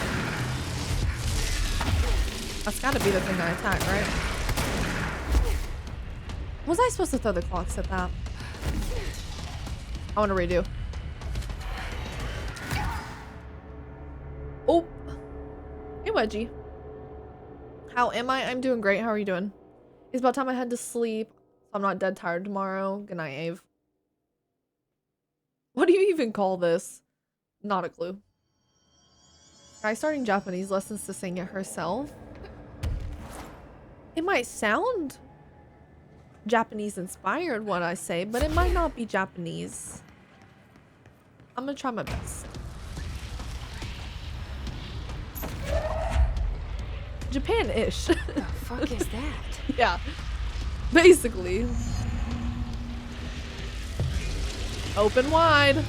That's gotta be the thing I attack, right? Was I supposed to throw the clocks at that? I want to redo. Oh. Hey, Wedgie. How am I? I'm doing great. How are you doing? It's about time I head to sleep. I'm not dead tired tomorrow. Good night, Ave. What do you even call this? Not a clue. Guy starting Japanese lessons to sing it herself. It might sound Japanese inspired what I say, but it might not be Japanese. I'm gonna try my best. Japan-ish. The fuck is that? Yeah. Basically. Open wide.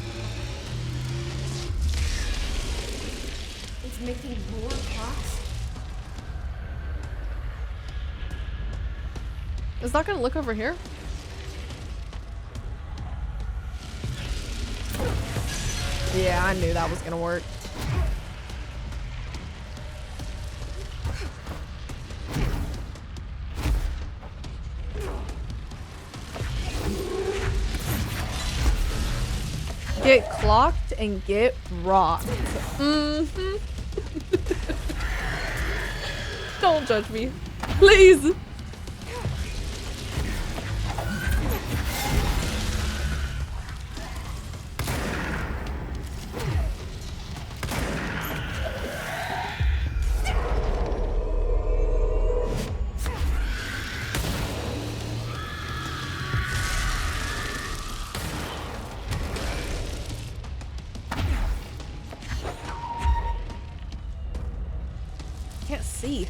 It's making more clocks? It's not gonna look over here. Yeah, I knew that was gonna work. Get clocked and get rocked. Mm-hmm. Don't judge me. Please. Can't see.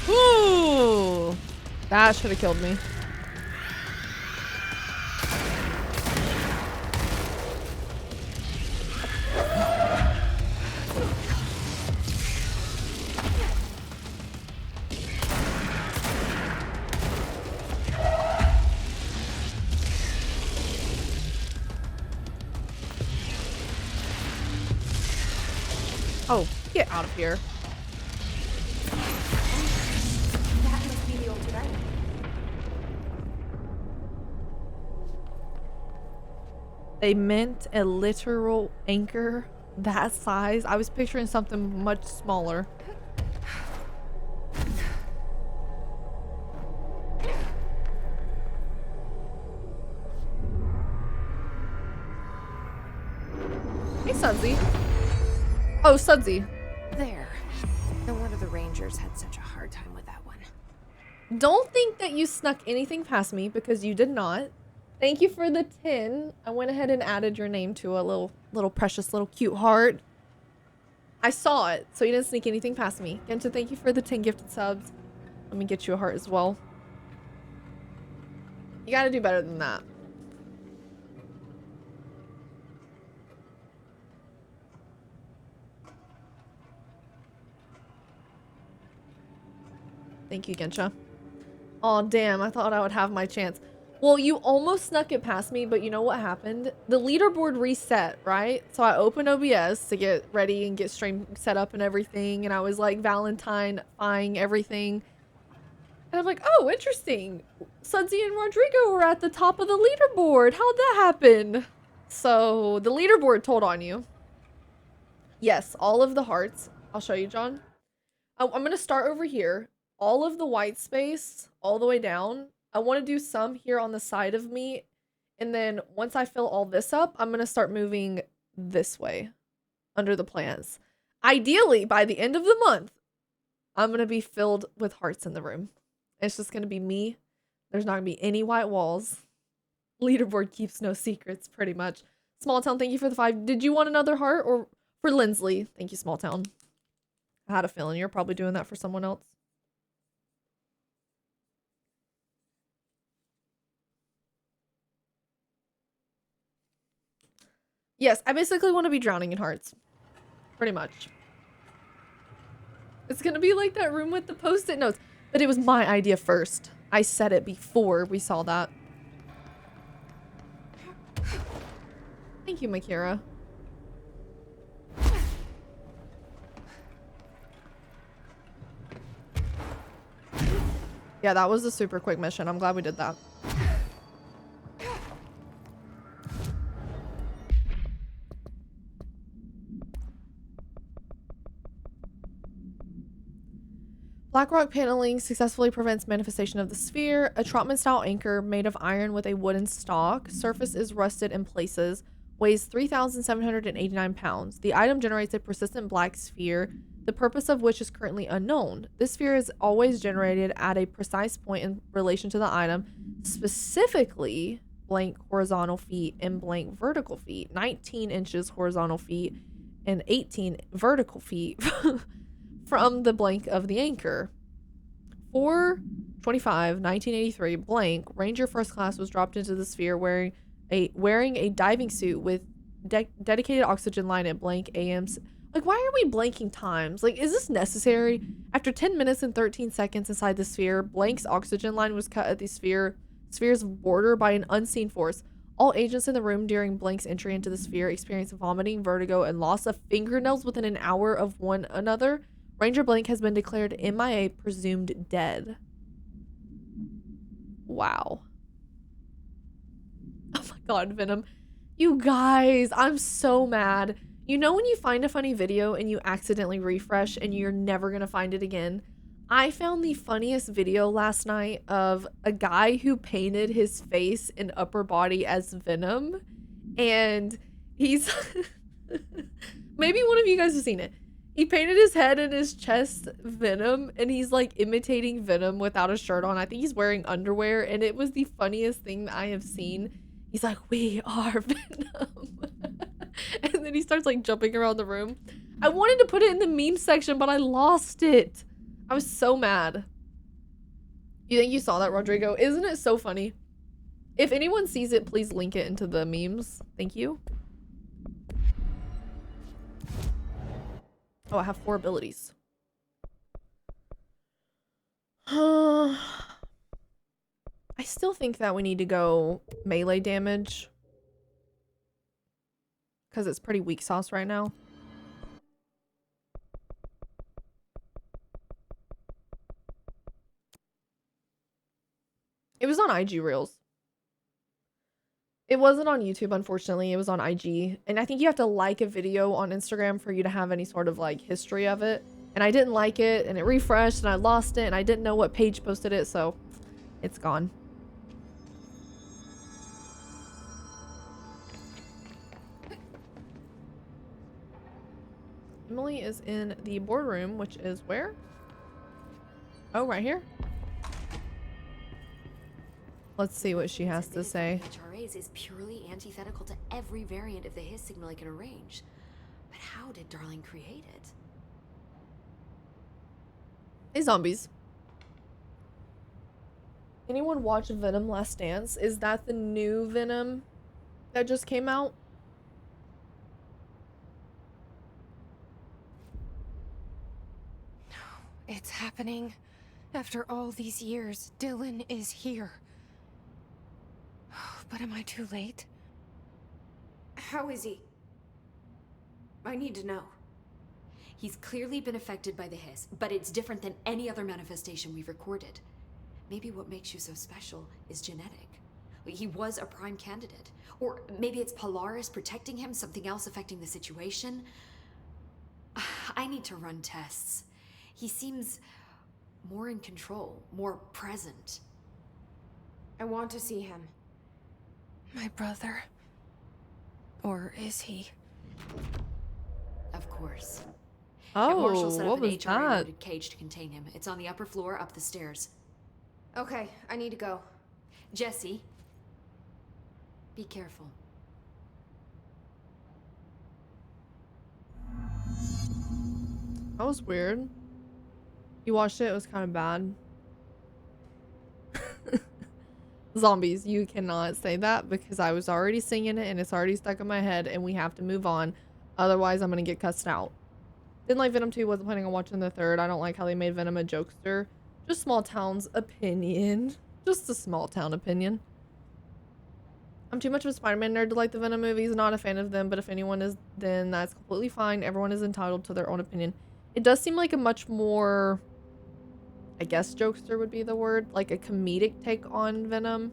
Ooh, that should have killed me. Oh, get out of here. That must be the old dragon. They meant a literal anchor that size. I was picturing something much smaller. Hey, Sudsy. Oh, Sudsy. There. No wonder the Rangers had such a hard time with that one. Don't think that you snuck anything past me because you did not. Thank you for the 10. I went ahead and added your name to a little precious little cute heart. I saw it, so you didn't sneak anything past me. Genta, thank you for the 10 gifted subs. Let me get you a heart as well. You gotta do better than that. Thank you, Gensha. Oh, damn. I thought I would have my chance. Well, you almost snuck it past me, but you know what happened? The leaderboard reset, right? So I opened OBS to get ready and get stream set up and everything. And I was like Valentine-fying everything. And I'm like, oh, interesting. Sudsy and Rodrigo were at the top of the leaderboard. How'd that happen? So the leaderboard told on you. Yes, all of the hearts. I'll show you, John. I'm gonna start over here. All of the white space, all the way down. I want to do some here on the side of me. And then once I fill all this up, I'm gonna start moving this way under the plants. Ideally, by the end of the month, I'm gonna be filled with hearts in the room. It's just gonna be me. There's not gonna be any white walls. Leaderboard keeps no secrets, pretty much. Small Town, thank you for the 5. Did you want another heart? Or for Lindsley? Thank you, Small Town. I had a feeling you're probably doing that for someone else. Yes, I basically want to be drowning in hearts. Pretty much. It's gonna be like that room with the post-it notes. But it was my idea first. I said it before we saw that. Thank you, Makira. Yeah, that was a super quick mission. I'm glad we did that. Blackrock paneling successfully prevents manifestation of the sphere. A Trotman-style anchor made of iron with a wooden stalk. Surface is rusted in places. Weighs 3,789 pounds. The item generates a persistent black sphere, the purpose of which is currently unknown. This sphere is always generated at a precise point in relation to the item, specifically blank horizontal feet and blank vertical feet. 19 inches horizontal feet and 18 vertical feet from the blank of the anchor. 4/25, 1983, blank, Ranger First Class was dropped into the sphere wearing a diving suit with dedicated oxygen line at blank AMs. Like, why are we blanking times? Like, is this necessary? After 10 minutes and 13 seconds inside the sphere, blank's oxygen line was cut at the sphere's border by an unseen force. All agents in the room during blank's entry into the sphere experienced vomiting, vertigo, and loss of fingernails within an hour of one another. Ranger Blank has been declared MIA, presumed dead. Wow. Oh my god, Venom. You guys, I'm so mad. You know when you find a funny video and you accidentally refresh and you're never gonna find it again? I found the funniest video last night of a guy who painted his face and upper body as Venom. And he's... Maybe one of you guys have seen it. He painted his head and his chest Venom, and he's like imitating Venom without a shirt on. I think he's wearing underwear, and it was the funniest thing that I have seen. He's like, "We are Venom." And then he starts like jumping around the room. I wanted to put it in the meme section, but I lost it. I was so mad. You think you saw that, Rodrigo? Isn't it so funny? If anyone sees it, please link it into the memes. Thank you. Oh, I have 4 abilities. I still think that we need to go melee damage. Because it's pretty weak sauce right now. It was on IG Reels. It wasn't on YouTube, unfortunately. It was on IG. And I think you have to like a video on Instagram for you to have any sort of like history of it. And I didn't like it, and it refreshed, and I lost it, and I didn't know what page posted it, so it's gone. Emily is in the boardroom, which is where? Oh, right here. Let's see what she has to say. HRAs is purely antithetical to every variant of the Hiss signal I can arrange. But how did Darling create it? Hey, zombies. Anyone watch Venom Last Dance? Is that the new Venom that just came out? It's happening. After all these years, Dylan is here. But am I too late? How is he? I need to know. He's clearly been affected by the Hiss, but it's different than any other manifestation we've recorded. Maybe what makes you so special is genetic. He was a prime candidate. Or maybe it's Polaris protecting him, something else affecting the situation. I need to run tests. He seems more in control, more present. I want to see him. My brother. Or is he? Of course. And Marshall set what up an was HRA that? loaded cage to contain him. It's on the upper floor, up the stairs. Okay, I need to go. Jesse, be careful. That was weird. You watched it, it was kind of bad. Zombies, you cannot say that because I was already singing it and it's already stuck in my head and we have to move on. Otherwise, I'm gonna get cussed out. Didn't like Venom 2, wasn't planning on watching the third. I don't like how they made Venom a jokester. Just small town's opinion. Just a small town opinion. I'm too much of a Spider-Man nerd to like the Venom movies. Not a fan of them, but if anyone is, then that's completely fine. Everyone is entitled to their own opinion. It does seem like a much more, I guess jokester would be the word, like a comedic take on Venom.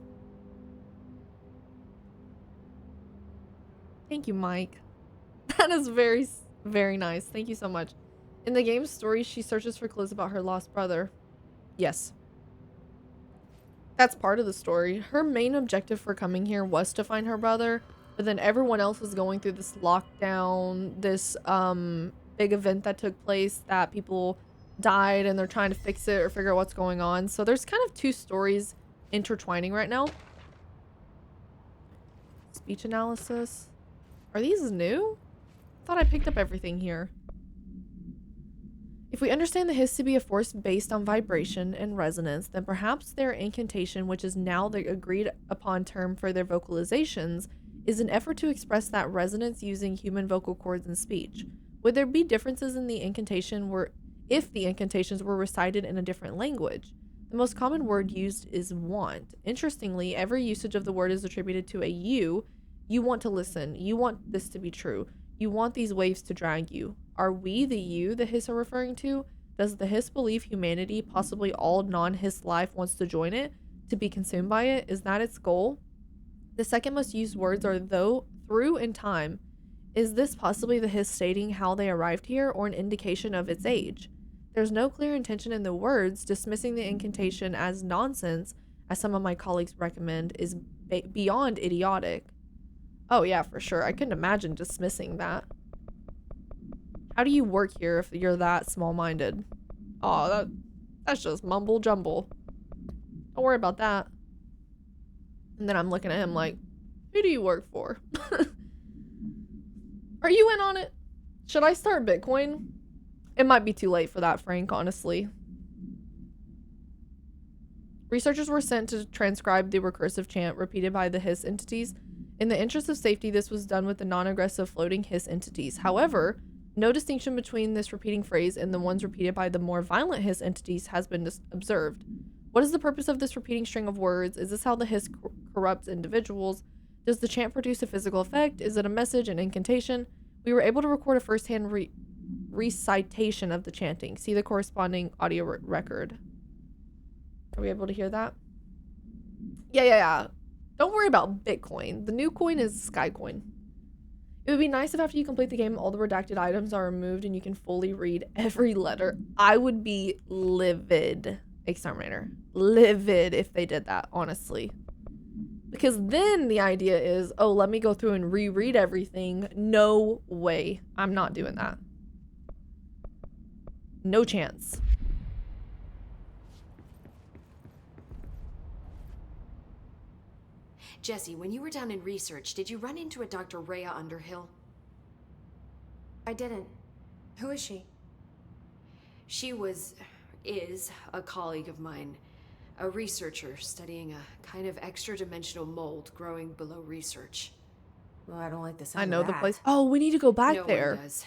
Thank you, Mike. That is very, very nice. Thank you so much. In the game's story, she searches for clues about her lost brother. Yes. That's part of the story. Her main objective for coming here was to find her brother, but then everyone else was going through this lockdown, this big event that took place that people died and they're trying to fix it or figure out what's going on. So there's kind of two stories intertwining right now. Speech analysis. Are these new? I thought I picked up everything here. If we understand the hiss to be a force based on vibration and resonance, then perhaps their incantation, which is now the agreed upon term for their vocalizations, is an effort to express that resonance using human vocal cords and speech. Would there be differences in the incantation if the incantations were recited in a different language? The most common word used is want. Interestingly, every usage of the word is attributed to a you. You want to listen. You want this to be true. You want these waves to drag you. Are we the you the hiss are referring to? Does the hiss believe humanity, possibly all non-hiss life, wants to join it, to be consumed by it? Is that its goal? The second most used words are though, through, and time. Is this possibly the hiss stating how they arrived here, or an indication of its age? There's no clear intention in the words. Dismissing the incantation as nonsense, as some of my colleagues recommend, is beyond idiotic. Oh yeah, for sure. I couldn't imagine dismissing that. How do you work here if you're that small-minded? Oh, that's just mumble jumble. Don't worry about that. And then I'm looking at him like, who do you work for? Are you in on it? Should I start Bitcoin? It might be too late for that, Frank, honestly. Researchers were sent to transcribe the recursive chant repeated by the hiss entities. In the interest of safety, this was done with the non-aggressive floating hiss entities. However, no distinction between this repeating phrase and the ones repeated by the more violent hiss entities has been observed. What is the purpose of this repeating string of words? Is this how the hiss corrupts individuals? Does the chant produce a physical effect? Is it a message, an incantation? We were able to record a first-hand recitation of the chanting. See the corresponding audio record. Are we able to hear that? Yeah. Don't worry about Bitcoin. The new coin is Skyytea. It would be nice if after you complete the game, all the redacted items are removed and you can fully read every letter. I would be livid, Exterminator. Livid if they did that, honestly. Because then the idea is, oh, let me go through and reread everything. No way. I'm not doing that. No chance. Jesse, when you were down in research, did you run into a Dr. Rhea Underhill? I didn't. Who is she? She is a colleague of mine, a researcher studying a kind of extra-dimensional mold growing below research. Well, I don't like the sound I know of the that. place. Oh, we need to go back No there. one does.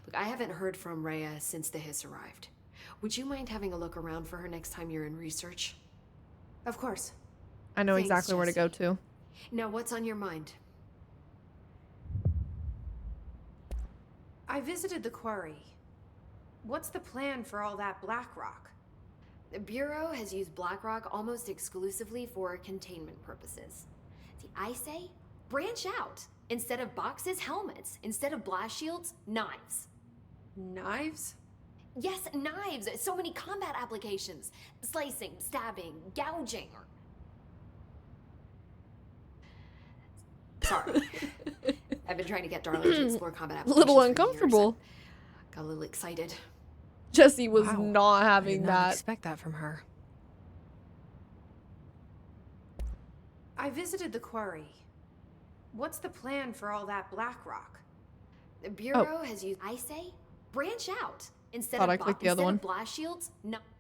Look, I haven't heard from Rhea since the hiss arrived. Would you mind having a look around for her next time you're in research? Of course. I know Thanks, exactly where to go to. Now, what's on your mind? I visited the quarry. What's the plan for all that black rock? The Bureau has used Blackrock almost exclusively for containment purposes. See, I say, branch out. Instead of boxes, helmets. Instead of blast shields, knives. Knives? Yes, knives. So many combat applications. Slicing, stabbing, gouging. Sorry. I've been trying to get Darling to explore combat A applications little for years. uncomfortable. Got a little excited. Jesse was Wow. not I having did not that. expect that from her. I visited the quarry. What's the plan for all that black rock? The Bureau has used, I say, branch out. Instead Thought of I clicked the other instead one. of blast shields,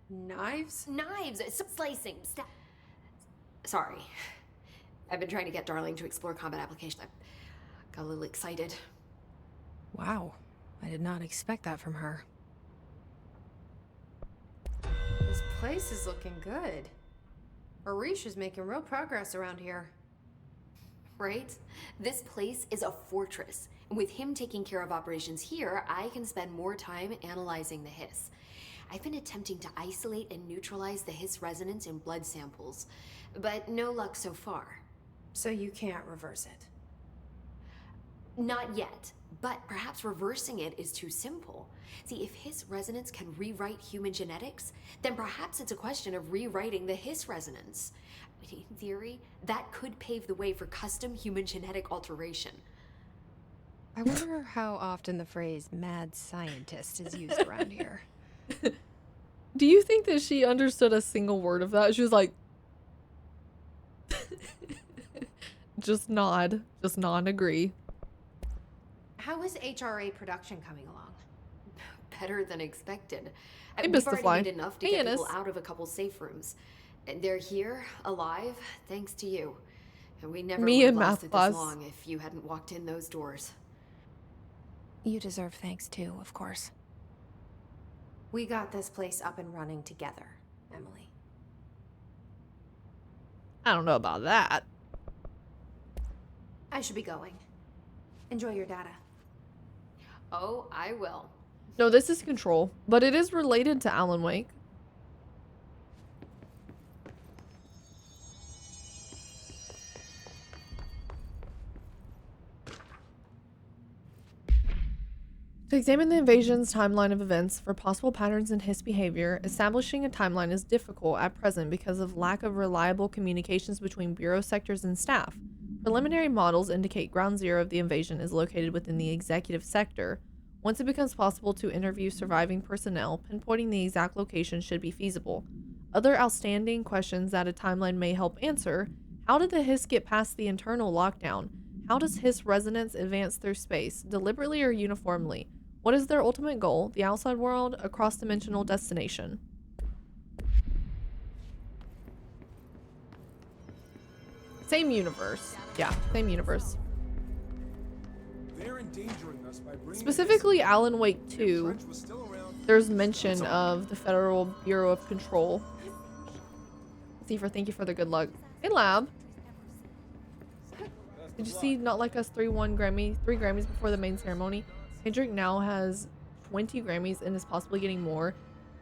Knives? knives, slicing, Sorry. I've been trying to get Darling to explore combat applications. I got a little excited. Wow. I did not expect that from her. This place is looking good. Arish is making real progress around here. Right? This place is a fortress. And with him taking care of operations here, I can spend more time analyzing the hiss. I've been attempting to isolate and neutralize the hiss resonance in blood samples, but no luck so far. So you can't reverse it. Not yet, but perhaps reversing it is too simple. See, if hiss resonance can rewrite human genetics, then perhaps it's a question of rewriting the hiss resonance. In theory, that could pave the way for custom human genetic alteration. I wonder how often the phrase mad scientist is used around here. Do you think that she understood a single word of that? She was like, just nod and agree. How is HRA production coming along? Better than expected. Hey, We've Mr. already Fly. made enough to Hey, get people Ennis. out of a couple safe rooms. And they're here, alive, thanks to you. And we never Me would have in math lasted class. this long if you hadn't walked in those doors. You deserve thanks too, of course. We got this place up and running together, Emily. I don't know about that. I should be going. Enjoy your data. Oh, I will. No, this is Control, but it is related to Alan Wake. To examine the invasion's timeline of events for possible patterns in his behavior, establishing a timeline is difficult at present because of lack of reliable communications between Bureau sectors and staff. Preliminary models indicate ground zero of the invasion is located within the executive sector. Once it becomes possible to interview surviving personnel, pinpointing the exact location should be feasible. Other outstanding questions that a timeline may help answer: how did the hiss get past the internal lockdown? How does hiss resonance advance through space, deliberately or uniformly? What is their ultimate goal? The outside world, a cross-dimensional destination. Same universe. Yeah, same universe. They're endangering us by bringing Specifically, Alan Wake 2, French was still around. there's mention of the Federal Bureau of Control. Zephyr, thank you for the good luck. Hey, Lab. Did you see Not Like Us 3 won three Grammys before the main ceremony? Kendrick now has 20 Grammys and is possibly getting more.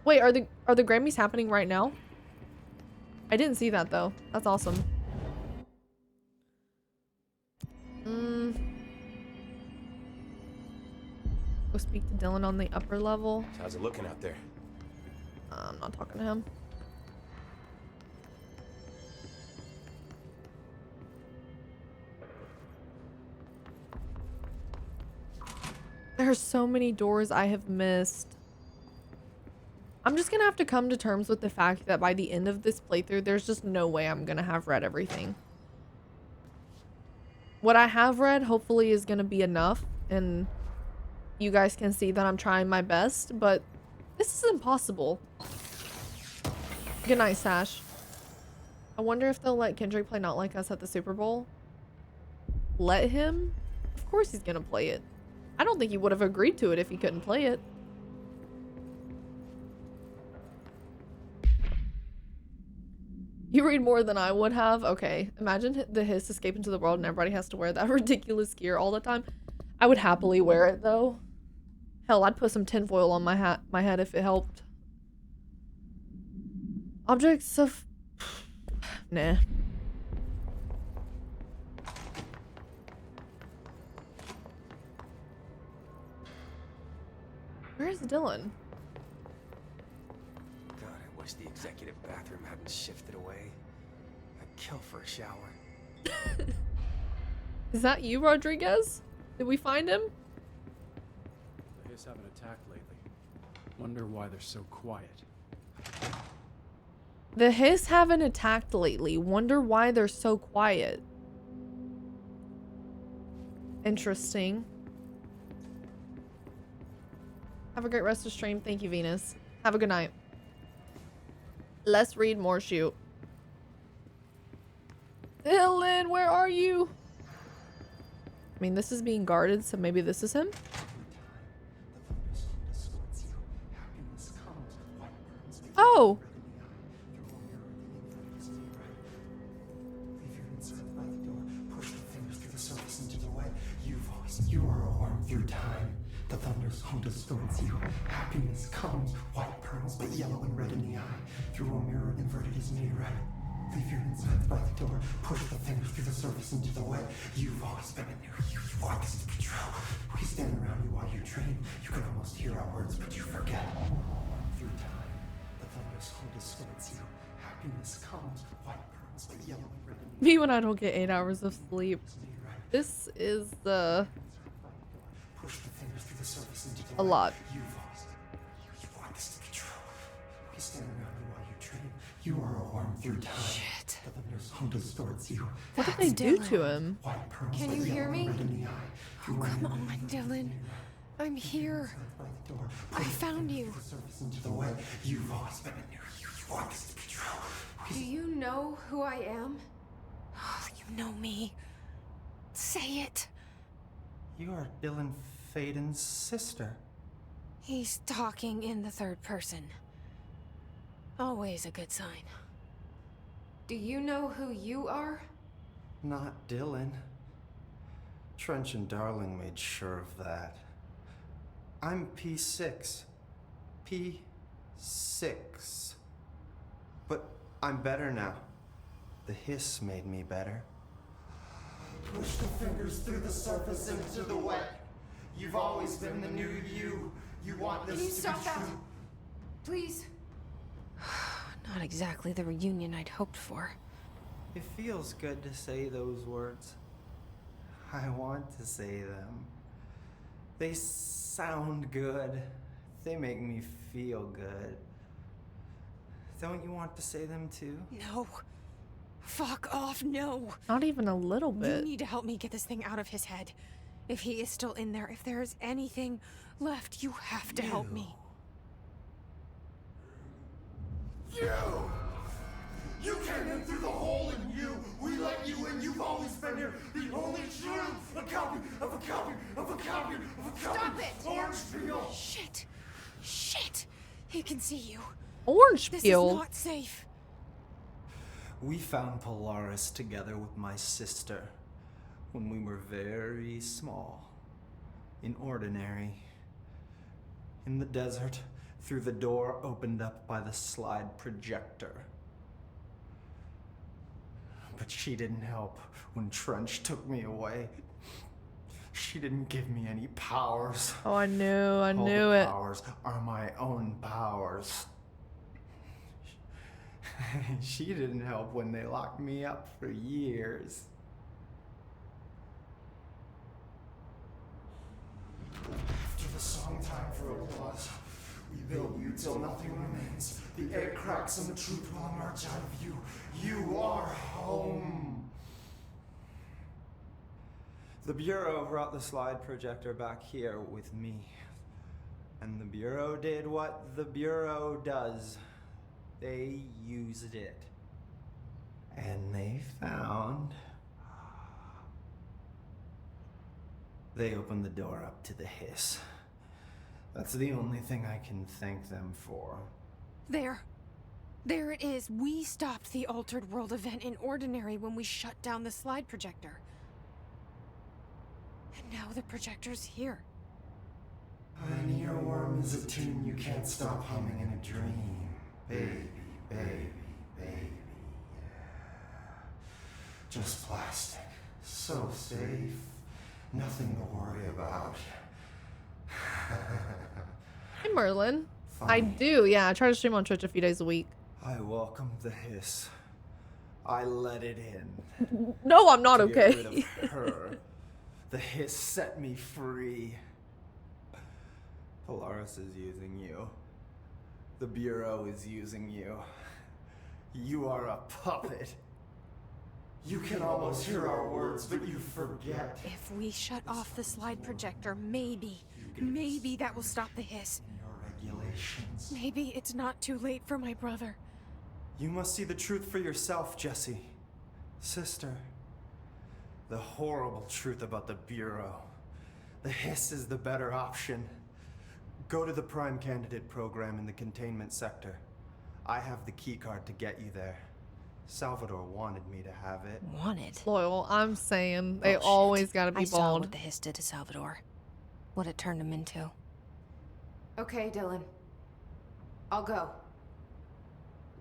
Wait, are the Grammys happening right now? I didn't see that though. That's awesome. Go speak to Dylan on the upper level. So how's it looking out there? I'm not talking to him. There are so many doors I have missed. I'm just gonna have to come to terms with the fact that by the end of this playthrough, there's just no way I'm gonna have read everything. What I have read, hopefully, is gonna be enough, and you guys can see that I'm trying my best, but this is impossible. Good night, Sash. I wonder if they'll let Kendrick play Not Like Us at the Super Bowl. Let him? Of course he's gonna play it. I don't think he would have agreed to it if he couldn't play it. You read more than I would have? Okay. Imagine the hiss escape into the world and everybody has to wear that ridiculous gear all the time. I would happily wear it though. Hell, I'd put some tinfoil on my head if it helped. Objects of... Nah. Where is Dylan? executive bathroom hadn't shifted away, I'd kill for a shower. Is that you, Rodriguez? Did we find him? The Hiss haven't attacked lately. Wonder why they're so quiet. The Hiss haven't attacked lately. Wonder why they're so quiet. Interesting. Have a great rest of stream. Thank you, Venus. Have a good night. Let's read more. Shoot. Dylan, where are you? I mean, this is being guarded, so maybe this is him. Oh. You are a worm through time. The thunder's home distorts you. Happiness comes, white pearls, but yellow and red in the eye. Through a mirror inverted is me right. Leave your insides by the door. Push the fingers through the surface into the wet. You've always been in there. You want this to be true. We stand around you while you dream. You can almost hear our words, but you forget. Through time, the thunder's home distorts you. Happiness comes, white pearls, but yellow and red in the eye. Me when I don't get 8 hours of sleep. This is the... a lot. You are a worm through time. Shit. The thunder's home distorts you. What did they do to him? Can you hear me? Oh, come on, Dylan. I'm here. I found you. You've always been in there. You want this to be true. Do you know who I am? You know me. Say it. You are Dylan Faden's sister. He's talking in the third person. Always a good sign. Do you know who you are? Not Dylan. Trench and Darling made sure of that. I'm P6. P6. But I'm better now. The Hiss made me better. Push the fingers through the surface into the wet. You've always been the new you. You want this Can you to stop be that? true. Please? Not exactly the reunion I'd hoped for. It feels good to say those words. I want to say them. They sound good. They make me feel good. Don't you want to say them too? No. Fuck off, no. Not even a little bit. You need to help me get this thing out of his head. If he is still in there, if there is anything left, you have to help me. You came in through the hole in you. We let you in. You've always been here. The only true. A copy of a copy of a copy of a copy. Stop it! Orange peel. Shit. Shit. He can see you. Orange This peel. is not safe. We found Polaris together with my sister when we were very small, in Ordinary, in the desert, through the door opened up by the slide projector. But she didn't help when Trench took me away. She didn't give me any powers. Oh, I knew All it. the powers are my own powers. She didn't help when they locked me up for years. After the song time for applause, we build you till nothing remains. The air cracks and the truth will emerge out of you. You are home. The Bureau brought the slide projector back here with me. And the Bureau did what the Bureau does. They used it. And they found... They opened the door up to the Hiss. That's the only thing I can thank them for. There. There it is. We stopped the Altered World event in Ordinary when we shut down the slide projector. And now the projector's here. An earworm is a tune you can't stop humming in a dream. Baby, baby, baby, yeah. Just plastic. So safe. Nothing to worry about. Hey, Merlin. I Funny. do, yeah. I try to stream on Twitch a few days a week. I welcomed the hiss. I let it in. No, I'm not To okay. get rid of her. The hiss set me free. Polaris is using you. The Bureau is using you. You are a puppet. You can almost hear our words, but you forget. If we shut off the slide projector, maybe that will stop the hiss. Your regulations. Maybe it's not too late for my brother. You must see the truth for yourself, Jessie. Sister. The horrible truth about the Bureau. The hiss is the better option. Go to the Prime Candidate program in the containment sector. I have the keycard to get you there. Salvador wanted me to have it. Wanted? Loyal, I'm saying they Oh, shit. always gotta be I saw bald. what the hiss did to Salvador. What it turned him into. Okay, Dylan. I'll go.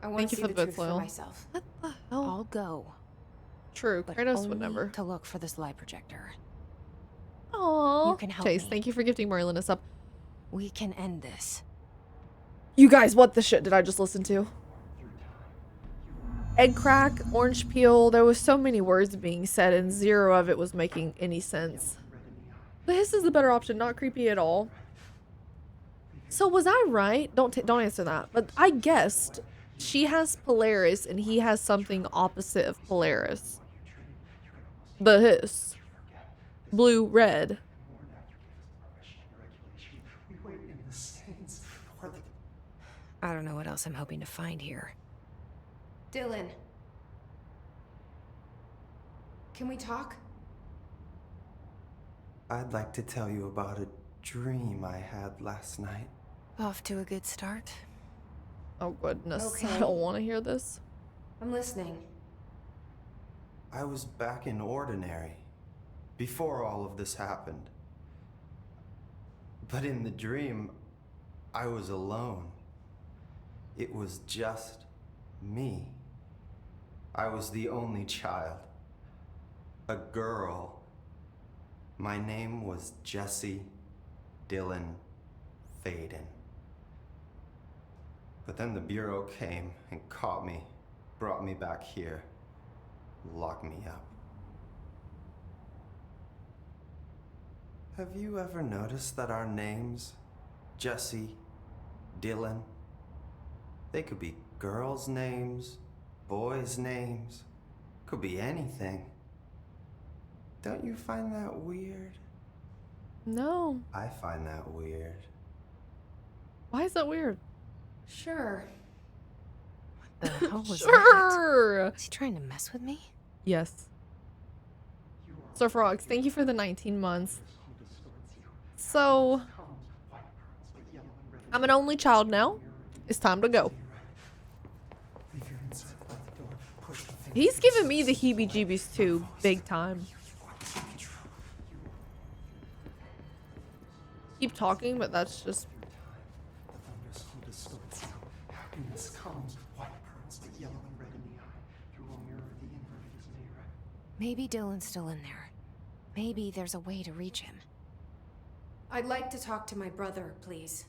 I want Thank to you see for the the truth bits, for Loyal. myself. What the hell? I'll go. True, But Kratos only would never. to look for the slide projector. Aww. You can help Chase, me. thank you for gifting Merlin a sub. We can end this. You guys, what the shit did I just listen to? Egg crack, orange peel, there was so many words being said and zero of it was making any sense. The hiss is the better option, not creepy at all. So was I right? Don't answer that. But I guessed she has Polaris and he has something opposite of Polaris. The hiss. Blue, red. I don't know what else I'm hoping to find here. Dylan. Can we talk? I'd like to tell you about a dream I had last night. Off to a good start. Oh goodness, Okay. I don't want to hear this. I'm listening. I was back in Ordinary, before all of this happened. But in the dream, I was alone. It was just me. I was the only child. A girl. My name was Jesse Dylan Faden. But then the Bureau came and caught me, brought me back here, locked me up. Have you ever noticed that our names, Jesse, Dylan, they could be girls' names, boys' names, could be anything. Don't you find that weird? No. I find that weird. Why is that weird? Sure. The hell was that? Sure. Is he trying to mess with me? Yes. Sir Frogs, thank you for the 19 months. So, I'm an only child now. It's time to go. He's giving me the heebie-jeebies too, big time. Keep talking, but that's just... Happiness comes, white pearls, but yellow and red in the eye. Through a mirror, the inverted is mirror. Maybe Dylan's still in there. Maybe there's a way to reach him. I'd like to talk to my brother, please.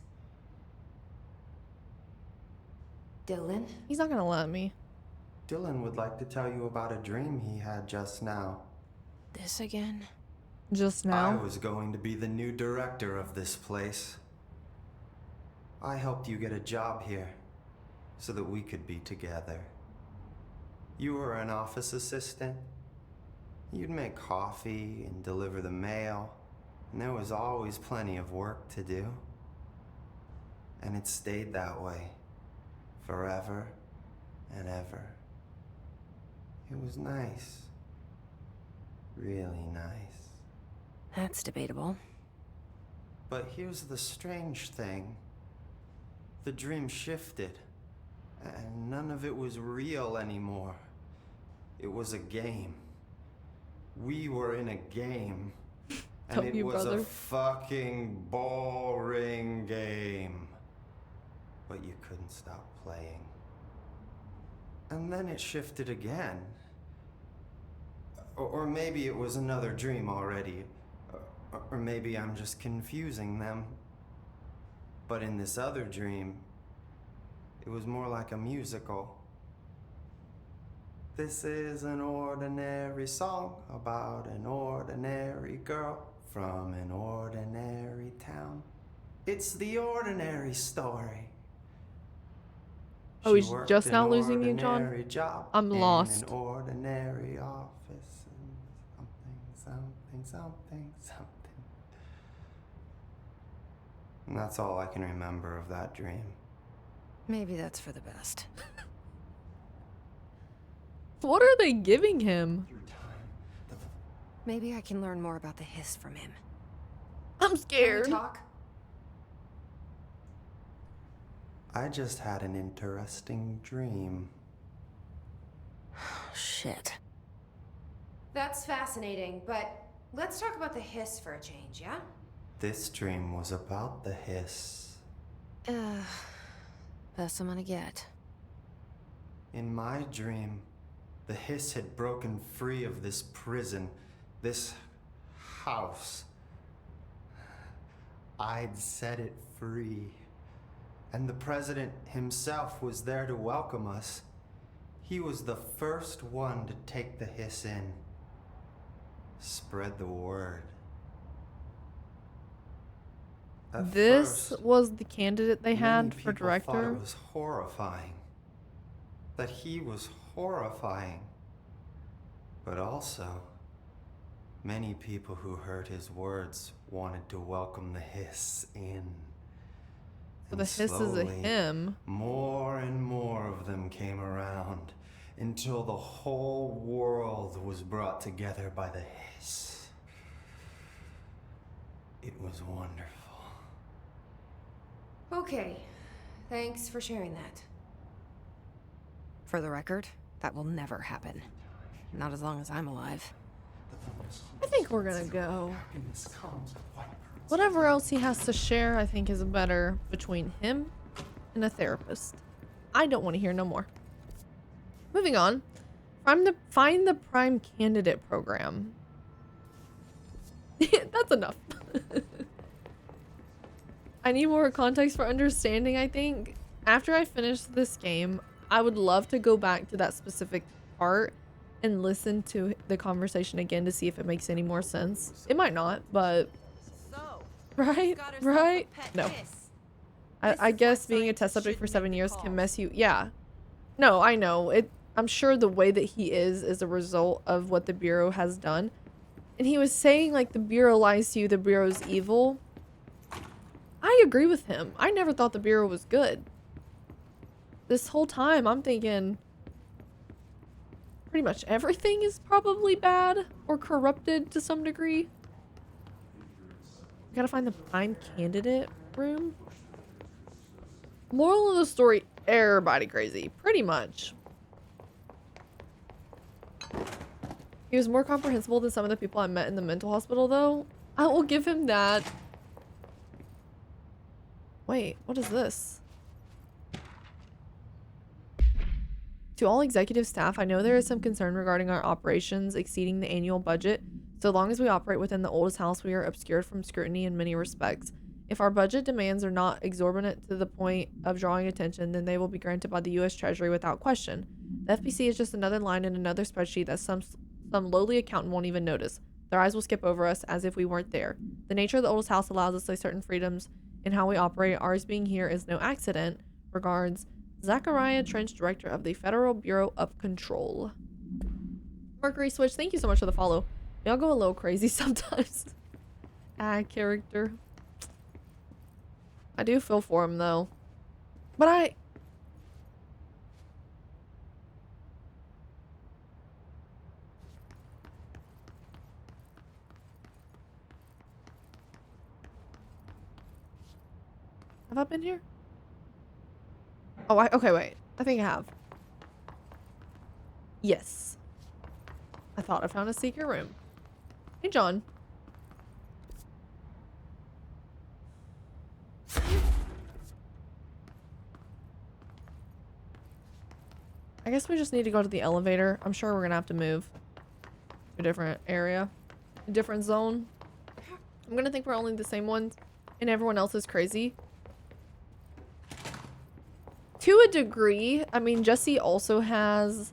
Dylan? He's not gonna let me. Dylan would like to tell you about a dream he had just now. This again? Just I now. was going to be the new director of this place. I helped you get a job here so that we could be together. You were an office assistant. You'd make coffee and deliver the mail, and there was always plenty of work to do. And it stayed that way, forever and ever. It was nice. Really nice. That's debatable. But here's the strange thing. The dream shifted, and none of it was real anymore. It was a game. We were in a game, and it was a fucking boring game. But you couldn't stop playing. And then it shifted again. Or maybe it was another dream already. Or maybe I'm just confusing them. But in this other dream, It was more like a musical. This is an ordinary song about an ordinary girl from an ordinary town. It's the ordinary story. Oh, She he's worked just an now losing you, ordinary John? job I'm in lost. an ordinary office and something. And that's all I can remember of that dream. Maybe that's for the best. What are they giving him? Maybe I can learn more about the hiss from him. I'm scared. Can we talk? I just had an interesting dream. Shit. That's fascinating, but let's talk about the hiss for a change, yeah? This dream was about the hiss. Best I'm gonna get. In my dream, the hiss had broken free of this prison, this house. I'd set it free. And the president himself was there to welcome us. He was the first one to take the hiss in. Spread the word. At This first, was the candidate they many had for people thought director. it was horrifying. That he was horrifying. But also, many people who heard his words wanted to welcome the hiss in. So And the hiss is a slowly, him. more and more of them came around until the whole world was brought together by the hiss. It was wonderful. Okay. Thanks for sharing that. For the record, that will never happen. Not as long as I'm alive. I think we're gonna go. Whatever else he has to share, I think is better between him and a therapist. I don't want to hear no more. Moving on. Find the prime candidate program. That's enough. I need more context for understanding, I think. After I finish this game, I would love to go back to that specific part and listen to the conversation again to see if it makes any more sense. It might not, but... Right? Right? No. I guess being a test subject for 7 years can mess you... Yeah. No, I know. I'm sure the way that he is a result of what the Bureau has done. And he was saying, like, the Bureau lies to you, the Bureau's evil. I agree with him. I never thought the Bureau was good. This whole time, I'm thinking... pretty much everything is probably bad or corrupted to some degree. Gotta find the prime candidate room. Moral of the story, everybody crazy. Pretty much. He was more comprehensible than some of the people I met in the mental hospital, though. I will give him that. Wait, what is this? To all executive staff, I know there is some concern regarding our operations exceeding the annual budget. So long as we operate within the oldest house, we are obscured from scrutiny in many respects. If our budget demands are not exorbitant to the point of drawing attention, then they will be granted by the U.S. Treasury without question. The FBC is just another line in another spreadsheet that some lowly accountant won't even notice. Their eyes will skip over us as if we weren't there. The nature of the oldest house allows us certain freedoms in how we operate. Ours being here is no accident. Regards, Zachariah Trench, Director of the Federal Bureau of Control. Mercury Switch, thank you so much for the follow. Y'all go a little crazy sometimes. Character. I do feel for him, though. But have I been here? Oh, okay, wait. I think I have. Yes. I thought I found a secret room. Hey, John. I guess we just need to go to the elevator. I'm sure we're gonna have to move to a different area, a different zone. I'm gonna think we're only the same ones and everyone else is crazy. To a degree. I mean, Jessie also has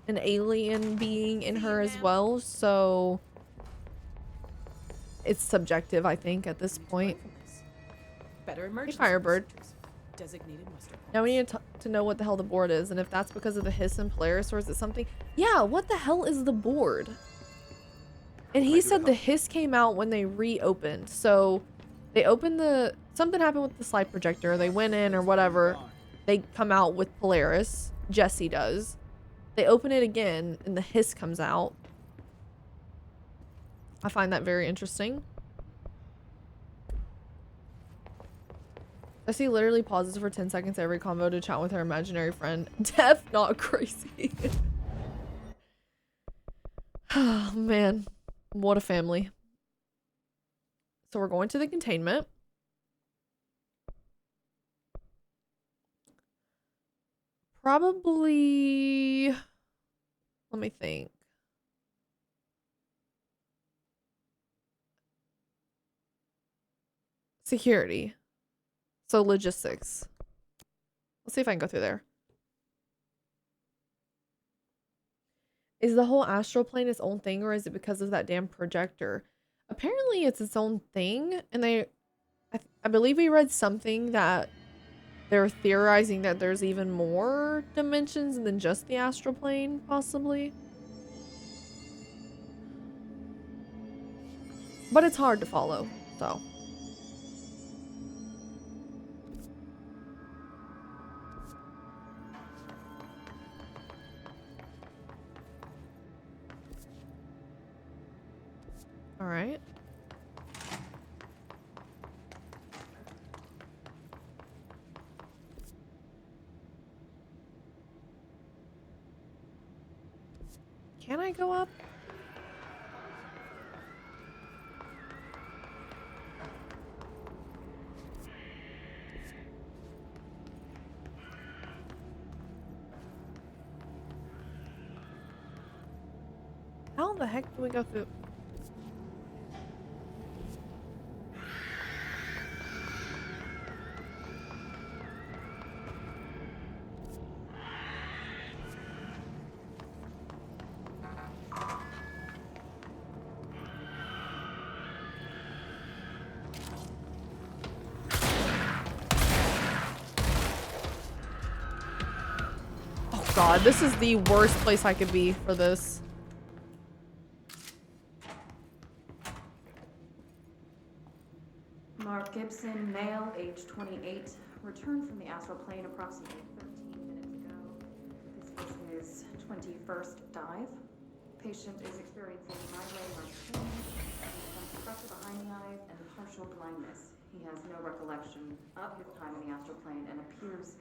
an alien being in her as well, so it's subjective, I think, at this point. Better Hey, emergency Firebird. procedures. Designated muster Now we need to know what the hell the board is, and if that's because of the hiss and Polaris, or is it something? Yeah, what the hell is the board? And he said the hiss came out when they reopened. So they opened the... Something happened with the slide projector. They went in or whatever. They come out with Polaris. Jessie does. They open it again, and the hiss comes out. I find that very interesting. Jessie literally pauses for 10 seconds every convo to chat with her imaginary friend. Deaf, not crazy. Oh, man. What a family. So we're going to the containment. Probably... Let me think. Security. So logistics. Let's see if I can go through there. Is the whole astral plane its own thing, or is it because of that damn projector? Apparently it's its own thing, and I believe we read something that they're theorizing that there's even more dimensions than just the astral plane, possibly. But it's hard to follow, so. All right. Can I go up? How the heck do we go through? God, this is the worst place I could be for this. Mark Gibson, male, age 28, returned from the astral plane approximately 13 minutes ago. This is his 21st dive. Patient is experiencing migraine-like pain, some pressure behind the eyes, and partial blindness. He has no recollection of his time in the astral plane and appears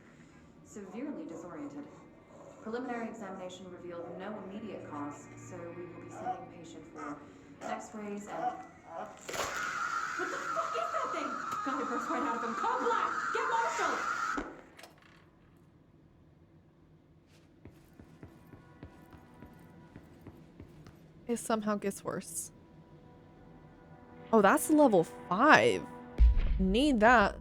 severely disoriented. Preliminary examination revealed no immediate cause, so we will be sending the patient for x-rays and... What the fuck is that thing? Got it burst right out of him. Call Black! Get Marshall! It somehow gets worse. Oh, that's level 5. Need that.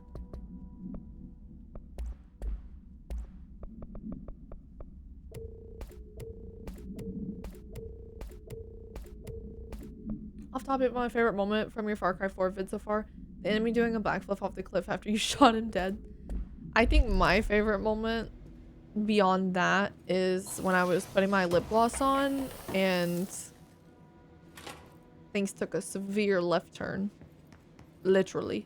Off topic, my favorite moment from your Far Cry 4 vid so far, the enemy doing a backflip off the cliff after you shot him dead. I think my favorite moment beyond that is when I was putting my lip gloss on and things took a severe left turn. Literally.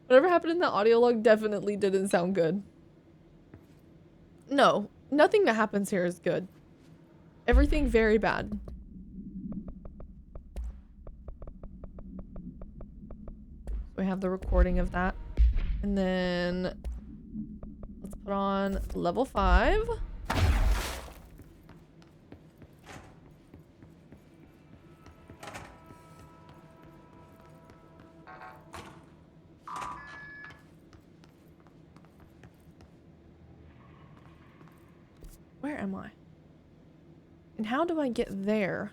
Whatever happened in that audio log definitely didn't sound good. No, nothing that happens here is good. Everything very bad. We have the recording of that. And then let's put on level 5. Where am I? And how do I get there?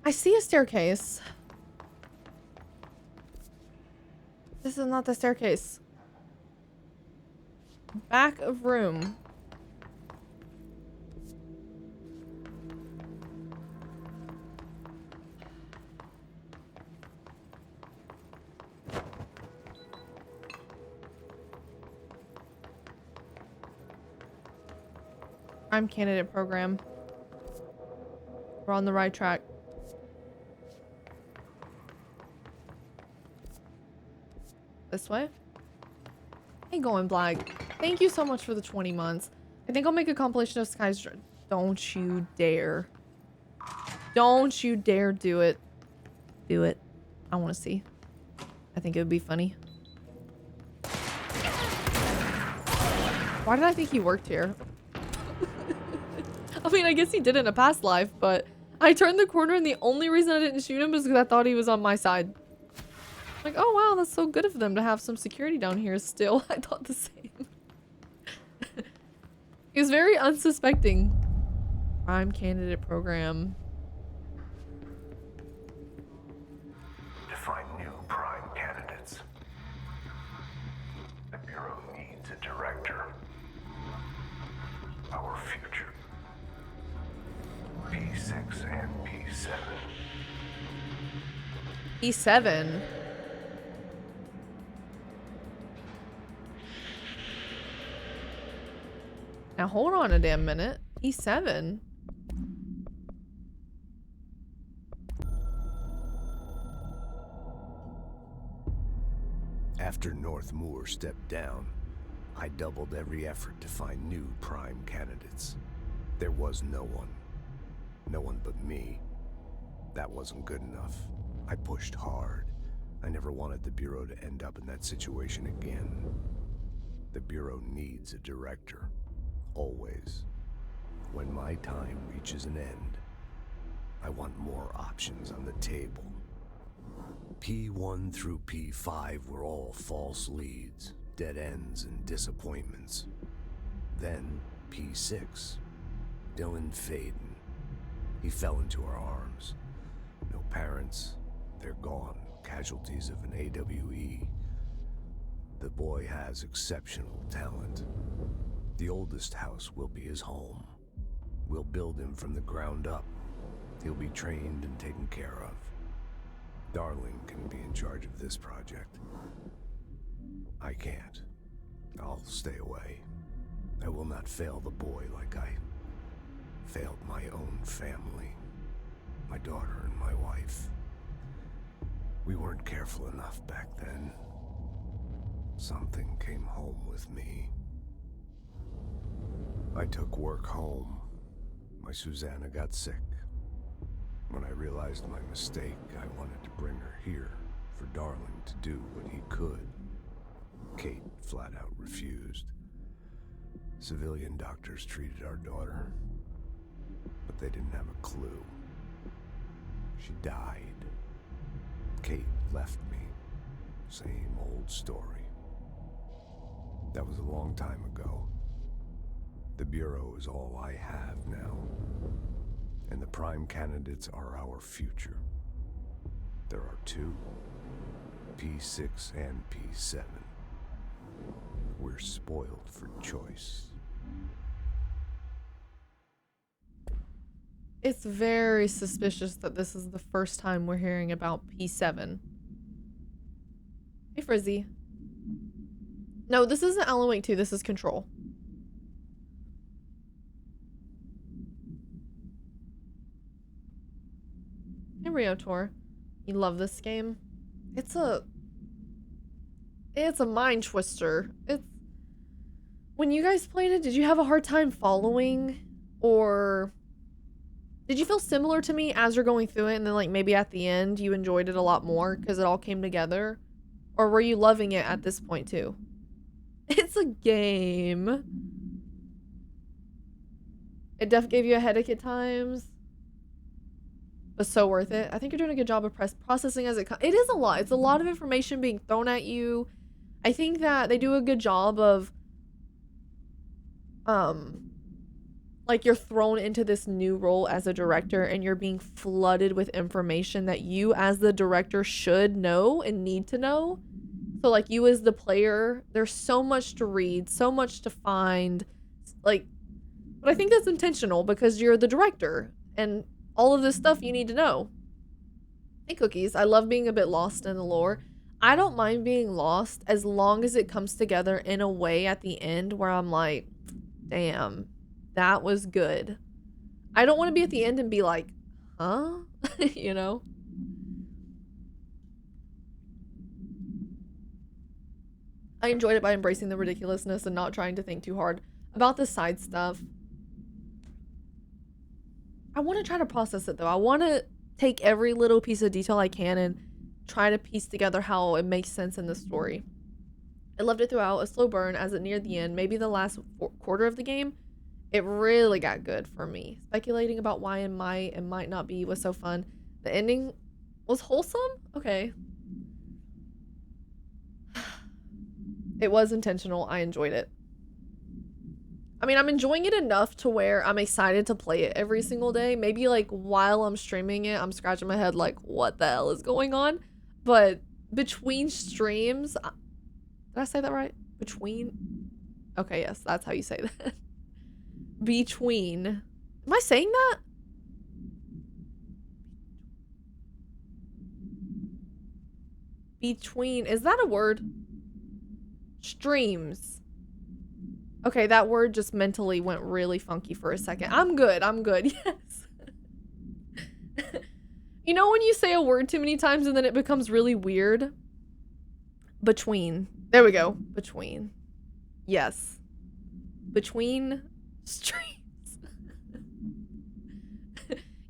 I see a staircase. This is not the staircase. Back of room. Prime candidate program. We're on the right track. This way? Hey, Going Black. Thank you so much for the 20 months. I think I'll make a compilation of Sky's... Don't you dare. Don't you dare do it. Do it. I want to see. I think it would be funny. Why did I think he worked here? I mean, I guess he did in a past life, but I turned the corner and the only reason I didn't shoot him is because I thought he was on my side. Like, oh wow, that's so good of them to have some security down here still. I thought the same. He was very unsuspecting. Prime candidate program. To find new prime candidates, the Bureau needs a director. Our future. P6 and P7. P7? Now hold on a damn minute. P7? After North Moore stepped down, I doubled every effort to find new prime candidates. There was no one. No one but me. That wasn't good enough. I pushed hard. I never wanted the Bureau to end up in that situation again. The Bureau needs a director. Always. When my time reaches an end, I want more options on the table. P1 through P5 were all false leads, dead ends, and disappointments. Then P6. Dylan Faden. He fell into our arms. No parents. They're gone. Casualties of an AWE. The boy has exceptional talent. The oldest house will be his home. We'll build him from the ground up. He'll be trained and taken care of. Darling can be in charge of this project. I can't. I'll stay away. I will not fail the boy like I failed my own family. My daughter and my wife. We weren't careful enough back then. Something came home with me. I took work home. My Susanna got sick. When I realized my mistake, I wanted to bring her here for Darling to do what he could. Kate flat out refused. Civilian doctors treated our daughter, but they didn't have a clue. She died. Kate left me. Same old story. That was a long time ago. The Bureau is all I have now. And the prime candidates are our future. There are two, P6 and P7. We're spoiled for choice. It's very suspicious that this is the first time we're hearing about P7. Hey, Frizzy. No, this isn't Alan Wake 2. This is Control. Hey, Riotor. You love this game? It's a mind twister. It's... When you guys played it, did you have a hard time following? Or... did you feel similar to me as you're going through it and then like maybe at the end you enjoyed it a lot more because it all came together? Or were you loving it at this point too? It's a game. It def gave you a headache at times. But so worth it. I think you're doing a good job of processing as it comes. It is a lot. It's a lot of information being thrown at you. I think that they do a good job of like you're thrown into this new role as a director and you're being flooded with information that you as the director should know and need to know. So like you as the player, there's so much to read, so much to find, like, but I think that's intentional because you're the director and all of this stuff you need to know. Hey Cookies, I love being a bit lost in the lore. I don't mind being lost as long as it comes together in a way at the end where I'm like, damn, that was good. I don't want to be at the end and be like, huh? You know? I enjoyed it by embracing the ridiculousness and not trying to think too hard about the side stuff. I want to try to process it though. I want to take every little piece of detail I can and try to piece together how it makes sense in the story. I loved it throughout, a slow burn as it neared the end, maybe the last quarter of the game. It really got good for me. Speculating about why it might and might not be was so fun. The ending was wholesome? Okay. It was intentional. I enjoyed it. I mean, I'm enjoying it enough to where I'm excited to play it every single day. Maybe like while I'm streaming it, I'm scratching my head like, what the hell is going on? But between streams, did I say that right? Between? Okay, yes, that's how you say that. Between. Am I saying that? Between. Is that a word? Streams. Okay, that word just mentally went really funky for a second. I'm good. I'm good. Yes. You know when you say a word too many times and then it becomes really weird? Between. There we go. Between. Yes. Between streams.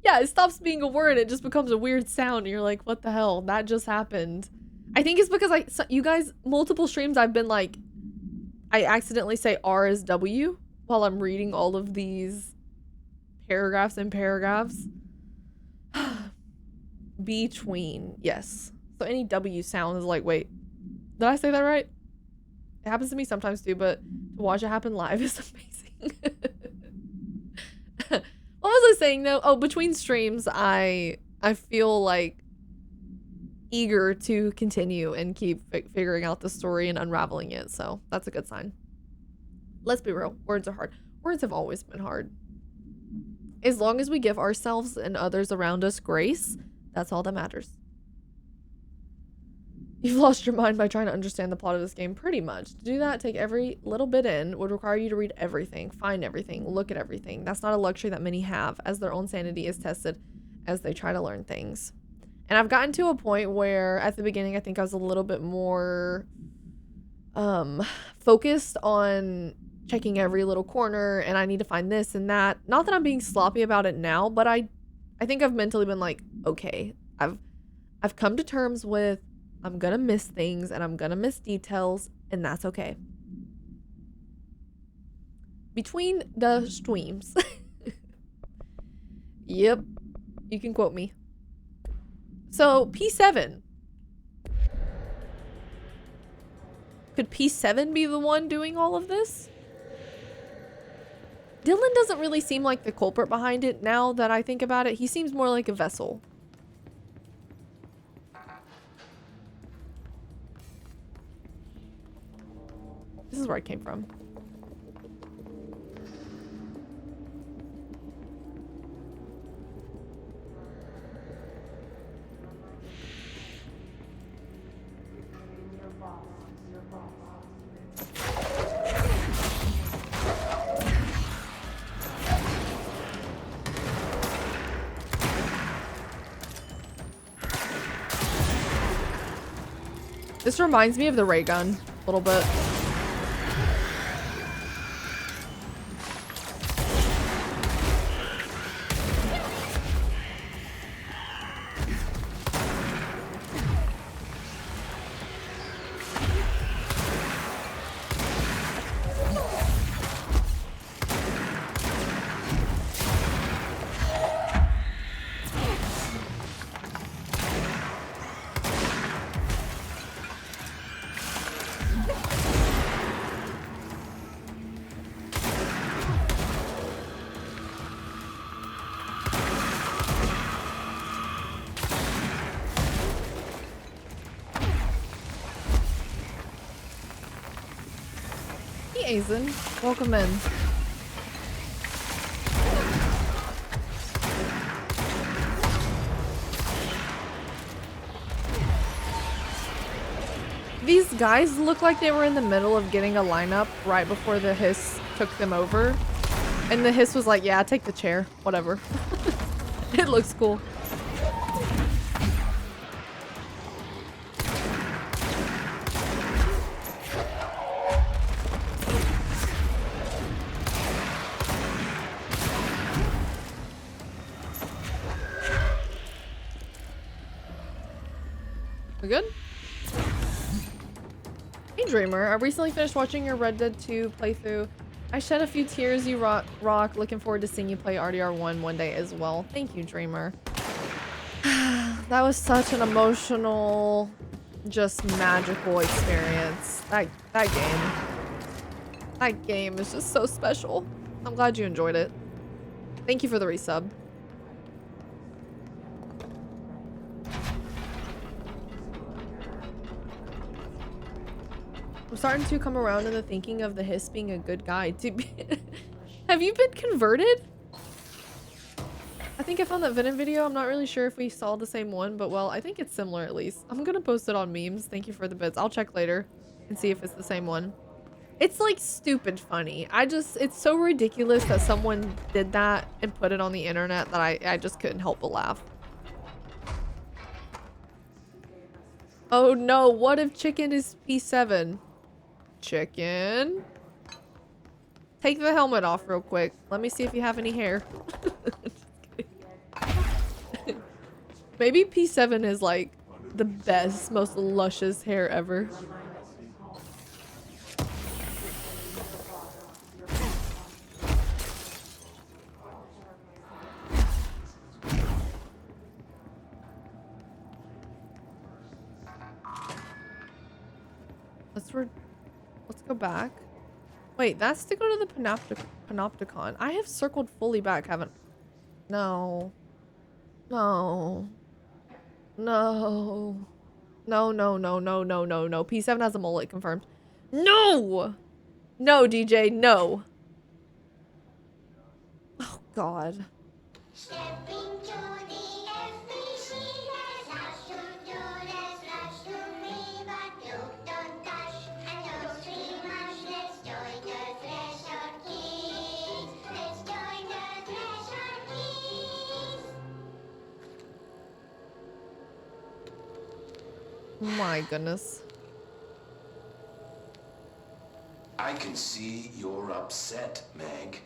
Yeah, it stops being a word. It just becomes a weird sound. And you're like, what the hell? That just happened. I think it's because you guys, multiple streams I've been like, I accidentally say R as W while I'm reading all of these paragraphs and paragraphs. Between. Yes. So any W sound is like, wait, did I say that right? It happens to me sometimes too, but to watch it happen live is amazing. What was I saying though? Oh, between streams, I feel like eager to continue and keep figuring out the story and unraveling it. So that's a good sign. Let's be real. Words are hard. Words have always been hard. As long as we give ourselves and others around us grace, that's all that matters. You've lost your mind by trying to understand the plot of this game pretty much. To do that, take every little bit in would require you to read everything, find everything, look at everything. That's not a luxury that many have, as their own sanity is tested as they try to learn things. And I've gotten to a point where at the beginning, I think I was a little bit more focused on checking every little corner and I need to find this and that. Not that I'm being sloppy about it now, but I think I've mentally been like, okay, I've come to terms with I'm gonna miss things and I'm gonna miss details and that's okay. Between the streams. Yep, you can quote me. So, P7. Could P7 be the one doing all of this? Dylan doesn't really seem like the culprit behind it now that I think about it. He seems more like a vessel. This is where I came from. This reminds me of the ray gun a little bit. Hey, Aizen. Welcome in. These guys look like they were in the middle of getting a lineup right before the hiss took them over. And the hiss was like, yeah, take the chair. Whatever. It looks cool. We good? Hey Dreamer, I recently finished watching your Red Dead 2 playthrough. I shed a few tears, you rock. Looking forward to seeing you play RDR1 one day as well. Thank you, Dreamer. That was such an emotional, just magical experience. That game is just so special. I'm glad you enjoyed it. Thank you for the resub. I'm starting to come around in the thinking of the hiss being a good guy. Have you been converted? I think I found that Venom video. I'm not really sure if we saw the same one, but well, I think it's similar at least. I'm gonna post it on memes. Thank you for the bits. I'll check later and see if it's the same one. It's like stupid funny. It's so ridiculous that someone did that and put it on the internet that I just couldn't help but laugh. Oh no, what if chicken is P7? Chicken. Take the helmet off real quick. Let me see if you have any hair. Maybe P7 is like the best, most luscious hair ever. Let's go back. Wait, that's to go to the Panopticon. I have circled fully back, haven't? No. No. No. No, no, no, no, no, no, no. P7 has a mullet confirmed. No! No, DJ, no. Oh, God. My goodness. I can see you're upset, Meg.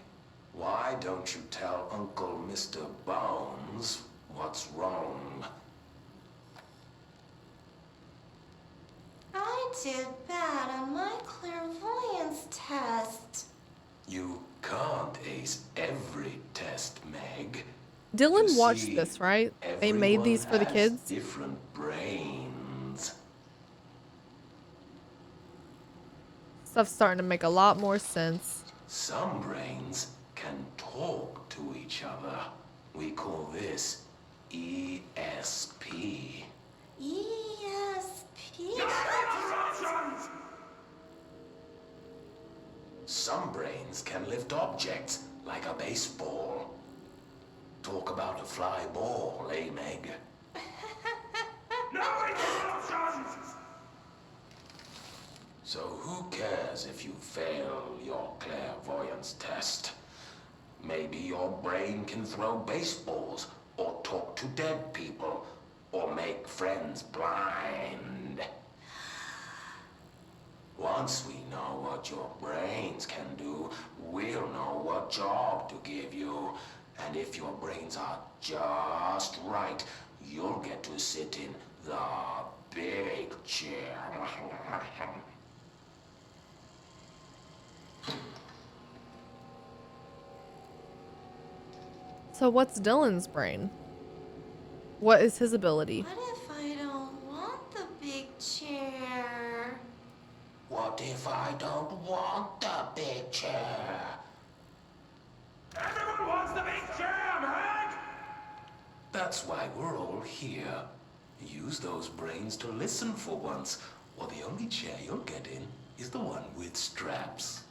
Why don't you tell Uncle Mr. Bones what's wrong? I did bad on my clairvoyance test. You can't ace every test, Meg. Dylan watched this, right? They made these for the kids. Different brains. Stuff's starting to make a lot more sense. Some brains can talk to each other. We call this ESP. ESP? Some brains can lift objects like a baseball. Talk about a fly ball, eh, Meg? So who cares if you fail your clairvoyance test? Maybe your brain can throw baseballs, or talk to dead people, or make friends blind. Once we know what your brains can do, we'll know what job to give you. And if your brains are just right, you'll get to sit in the big chair. So what's Dylan's brain? What is his ability? What if I don't want the big chair? What if I don't want the big chair? Everyone wants the big chair, Meg! That's why we're all here. Use those brains to listen for once, or the only chair you'll get in is the one with straps.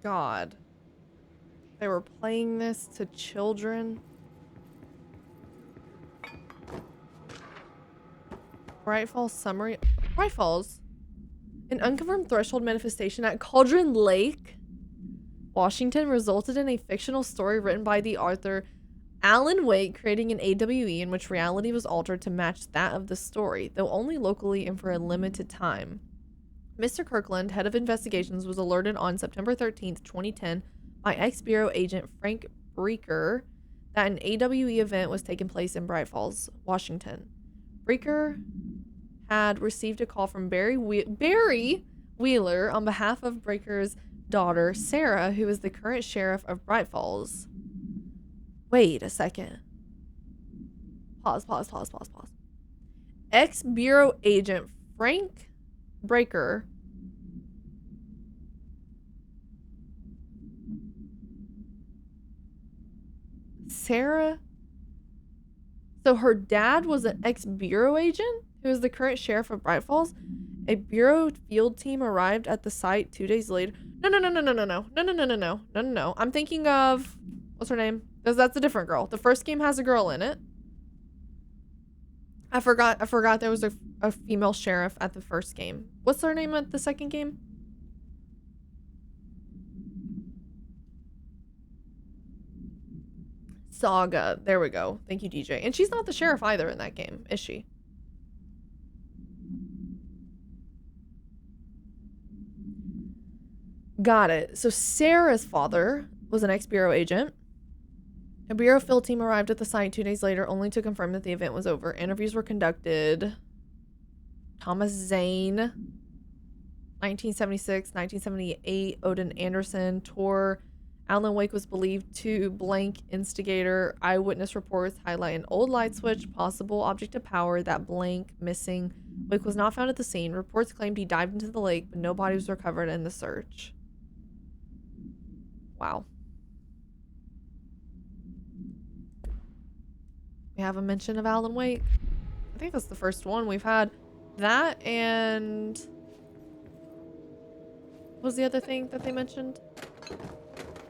God. They were playing this to children. Bright Falls summary. Bright Falls. An unconfirmed threshold manifestation at Cauldron Lake, Washington, resulted in a fictional story written by the author Alan Wake, creating an AWE in which reality was altered to match that of the story, though only locally and for a limited time. Mr. Kirkland, head of investigations, was alerted on September 13th, 2010 by ex-Bureau agent Frank Breaker that an AWE event was taking place in Bright Falls, Washington. Breaker had received a call from Barry Wheeler on behalf of Breaker's daughter, Sarah, who is the current sheriff of Bright Falls. Wait a second. Pause. Ex-Bureau agent Frank Breaker Sarah. So her dad was an ex-Bureau agent who is the current sheriff of Bright Falls. A Bureau field team arrived at the site 2 days later. No. I'm thinking of, what's her name? Because that's a different girl. The first game has a girl in it. I forgot there was a female sheriff at the first game. What's her name at the second game? Saga. There we go. Thank you, DJ. And she's not the sheriff either in that game, is she? Got it. So Sarah's father was an ex-Bureau agent. A Bureau field team arrived at the site 2 days later, only to confirm that the event was over. Interviews were conducted. Thomas Zane, 1976, 1978. Odin Anderson, Tor. Alan Wake was believed to blank instigator. Eyewitness reports highlight an old light switch, possible object of power, that blank, missing. Wake was not found at the scene. Reports claimed he dived into the lake, but no body was recovered in the search. Wow. We have a mention of Alan Wake. I think that's the first one we've had. That and... what was the other thing that they mentioned?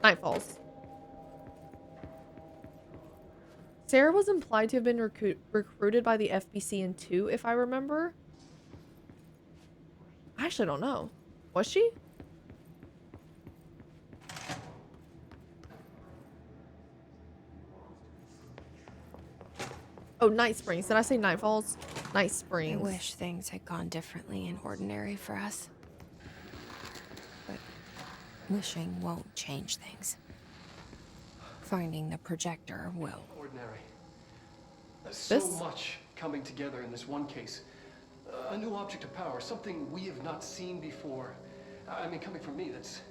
Night Falls. Sarah was implied to have been recruited by the FBC in 2, if I remember. I actually don't know. Was she? Oh, Night Springs. Did I say Night Falls? Night Springs. I wish things had gone differently in Ordinary for us. But wishing won't change things. Finding the projector will. Ordinary. There's so much coming together in this one case. A new object of power, something we have not seen before. I mean, coming from me, that's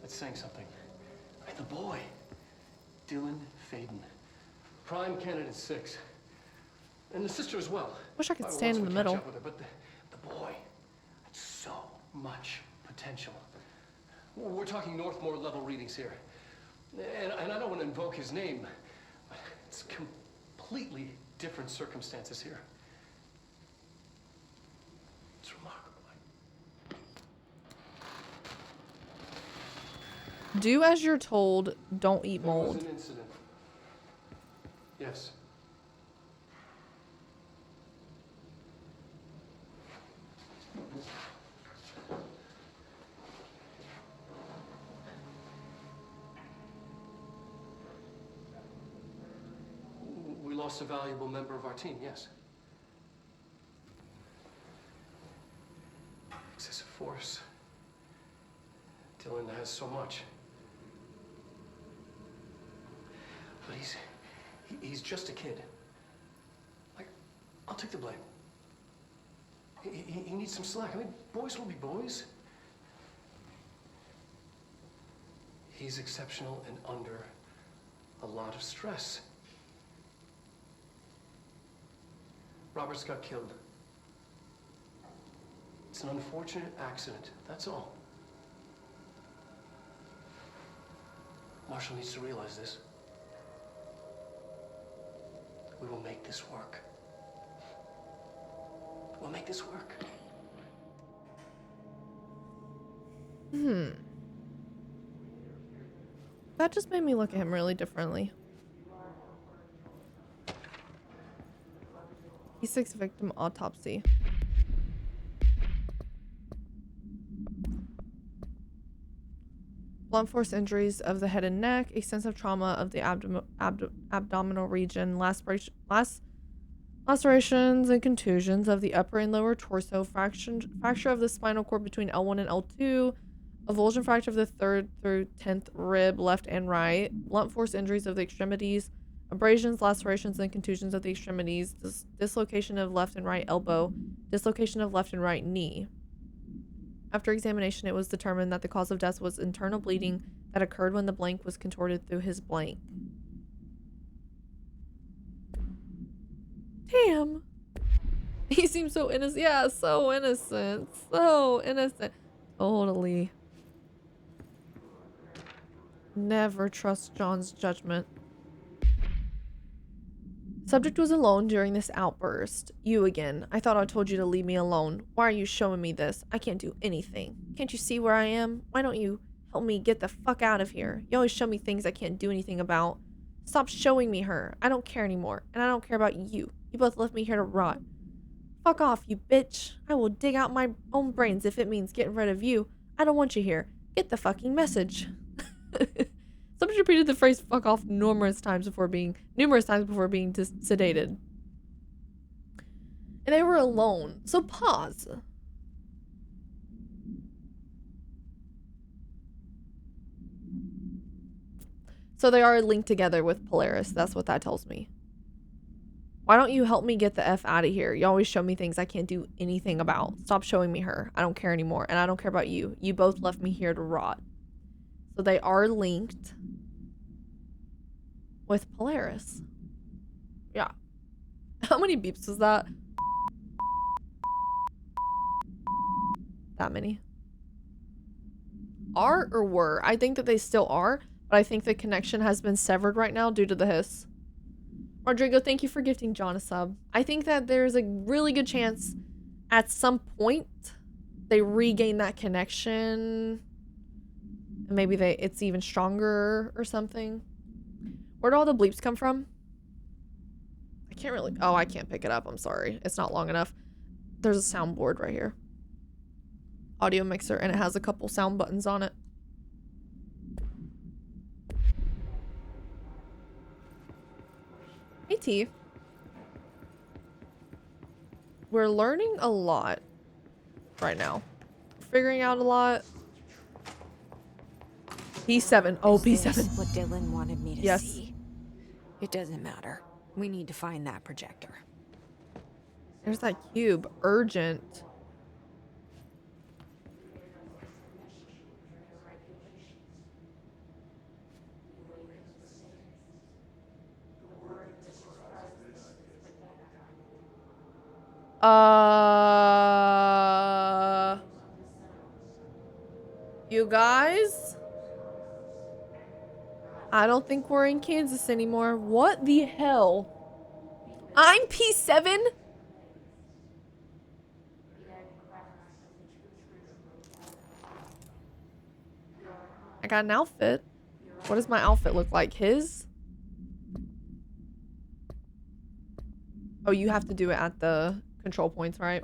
saying something. And the boy, Dylan Faden, prime candidate 6. And the sister as well. Wish I could stand in the middle. With her, but the boy had so much potential. We're talking Northmore level readings here. And I don't want to invoke his name, but it's completely different circumstances here. It's remarkable. Do as you're told, don't eat mold. There was an incident. Yes. We lost a valuable member of our team, yes. Excessive force. Dylan has so much. But he's just a kid. Like, I'll take the blame. He needs some slack. I mean, boys will be boys. He's exceptional and under a lot of stress. Robert's got killed. It's an unfortunate accident, that's all. Marshall needs to realize this. We will make this work. We'll make this work. That just made me look at him really differently. P6 victim autopsy. Blunt force injuries of the head and neck, extensive trauma of the abdominal region, lacerations and contusions of the upper and lower torso, fracture of the spinal cord between L1 and L2, avulsion fracture of the 3rd through 10th rib, left and right, blunt force injuries of the extremities, abrasions, lacerations, and contusions of the extremities, dislocation of left and right elbow, dislocation of left and right knee. After examination, it was determined that the cause of death was internal bleeding that occurred when the blank was contorted through his blank. Damn. He seems so innocent. Yeah, so innocent. So innocent. Totally. Never trust John's judgment. Subject was alone during this outburst. You again. I thought I told you to leave me alone. Why are you showing me this? I can't do anything. Can't you see where I am? Why don't you help me get the fuck out of here? You always show me things I can't do anything about. Stop showing me her. I don't care anymore. And I don't care about you. You both left me here to rot. Fuck off, you bitch. I will dig out my own brains if it means getting rid of you. I don't want you here. Get the fucking message. Subject repeated the phrase "fuck off" numerous times before being sedated. And they were alone. So pause. So they are linked together with Polaris. That's what that tells me. Why don't you help me get the F out of here? You always show me things I can't do anything about. Stop showing me her. I don't care anymore. And I don't care about you. You both left me here to rot. So they are linked with Polaris. Yeah. How many beeps was that? That many. Are or were? I think that they still are, but I think the connection has been severed right now due to the hiss. Rodrigo, thank you for gifting John a sub. I think that there's a really good chance at some point they regain that connection. Maybe it's even stronger or something. Where'd all the bleeps come from? I can't really... Oh, I can't pick it up. I'm sorry. It's not long enough. There's a soundboard right here. Audio mixer, and it has a couple sound buttons on it. Hey, T. We're learning a lot right now. Figuring out a lot. P7. Oh, P7. What Dylan wanted me to see. It doesn't matter. We need to find that projector. There's that cube. Urgent. You guys? I don't think we're in Kansas anymore. What the hell? I'm P7? I got an outfit. What does my outfit look like? His? Oh, you have to do it at the control points, right?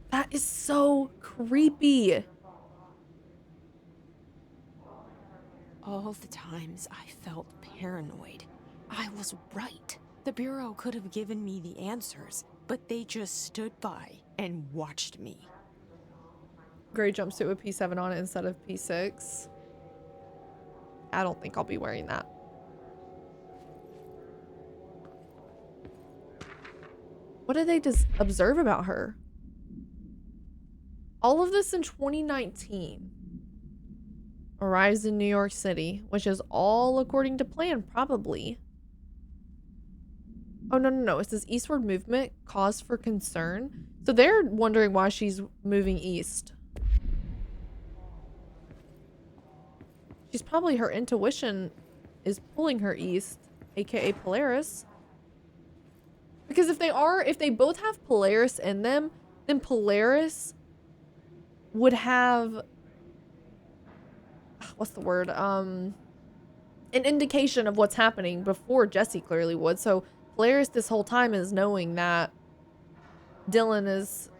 That is so creepy. All the times I felt paranoid, I was right. The Bureau could have given me the answers, but they just stood by and watched me. Gray jumpsuit with P7 on it instead of P6. I don't think I'll be wearing that. What did they just observe about her? All of this in 2019. Arrives in New York City, which is all according to plan, probably. Oh, no. It says eastward movement, cause for concern. So they're wondering why she's moving east. She's probably, her intuition is pulling her east, aka Polaris. Because if they both have Polaris in them, then Polaris would have... what's the word? An indication of what's happening before Jesse clearly would. So Polaris this whole time is knowing that Dylan is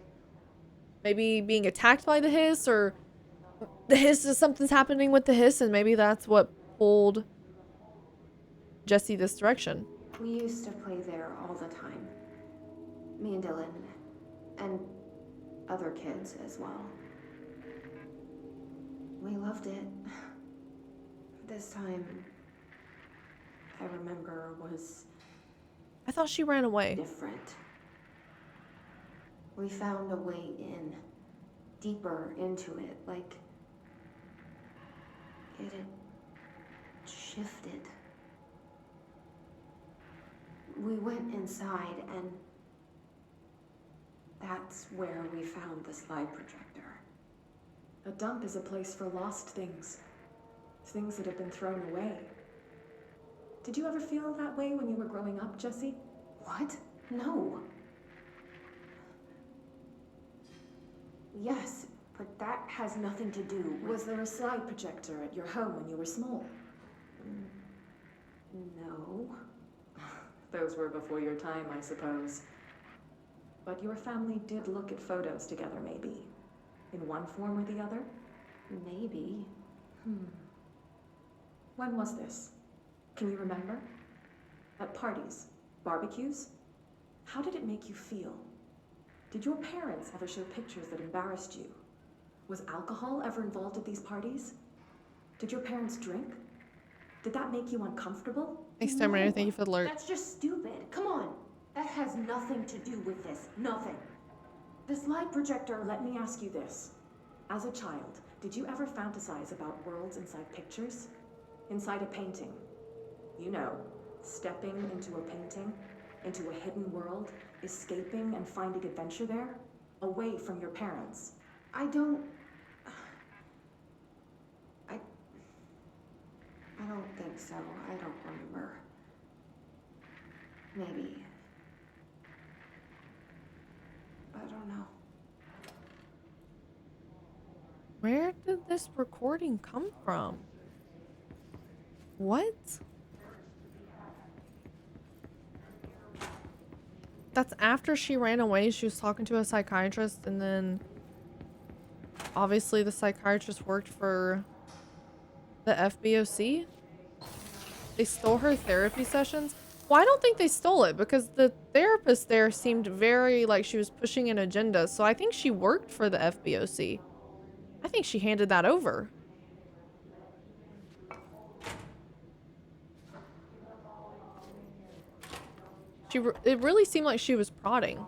maybe being attacked by the hiss, or the hiss is something's happening with the hiss, and maybe that's what pulled Jesse this direction. We used to play there all the time. Me and Dylan. And other kids as well. We loved it. This time, I remember, was... I thought she ran away. Different. We found a way in. Deeper into it, like... it had shifted. We went inside and... that's where we found the slide projector. A dump is a place for lost things. Things that have been thrown away. Did you ever feel that way when you were growing up, Jesse? What? No. Yes, but that has nothing to do with... Was there a slide projector at your home when you were small? No. Those were before your time, I suppose. But your family did look at photos together, maybe? In one form or the other? Maybe. When was this? Can you remember? At parties? Barbecues? How did it make you feel? Did your parents ever show pictures that embarrassed you? Was alcohol ever involved at these parties? Did your parents drink? Did that make you uncomfortable? Exterminator, thank you for the alert. That's just stupid. Come on. That has nothing to do with this. Nothing. The slide projector, let me ask you this. As a child, did you ever fantasize about worlds inside pictures? Inside a painting? You know, stepping into a painting, into a hidden world, escaping and finding adventure there, away from your parents. I don't think so. I don't remember. Maybe. I don't know. Where did this recording come from? What? That's after she ran away. She was talking to a psychiatrist, and then obviously the psychiatrist worked for the FBOC. They stole her therapy sessions. Well, I don't think they stole it, because the therapist there seemed very like she was pushing an agenda. So I think she worked for the FBOC. I think she handed that over. It really seemed like she was prodding.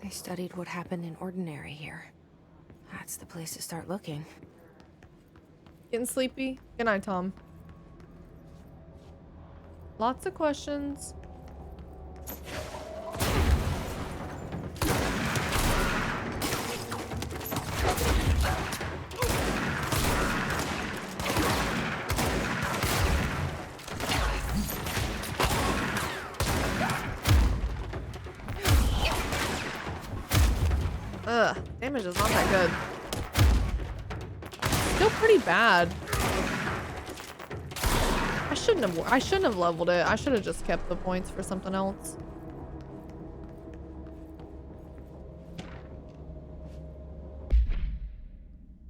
They studied what happened in Ordinary here. That's the place to start looking. Getting sleepy? Good night, Tom. Lots of questions. Ugh, damage is not that good. Still pretty bad. I shouldn't have leveled it. I should have just kept the points for something else.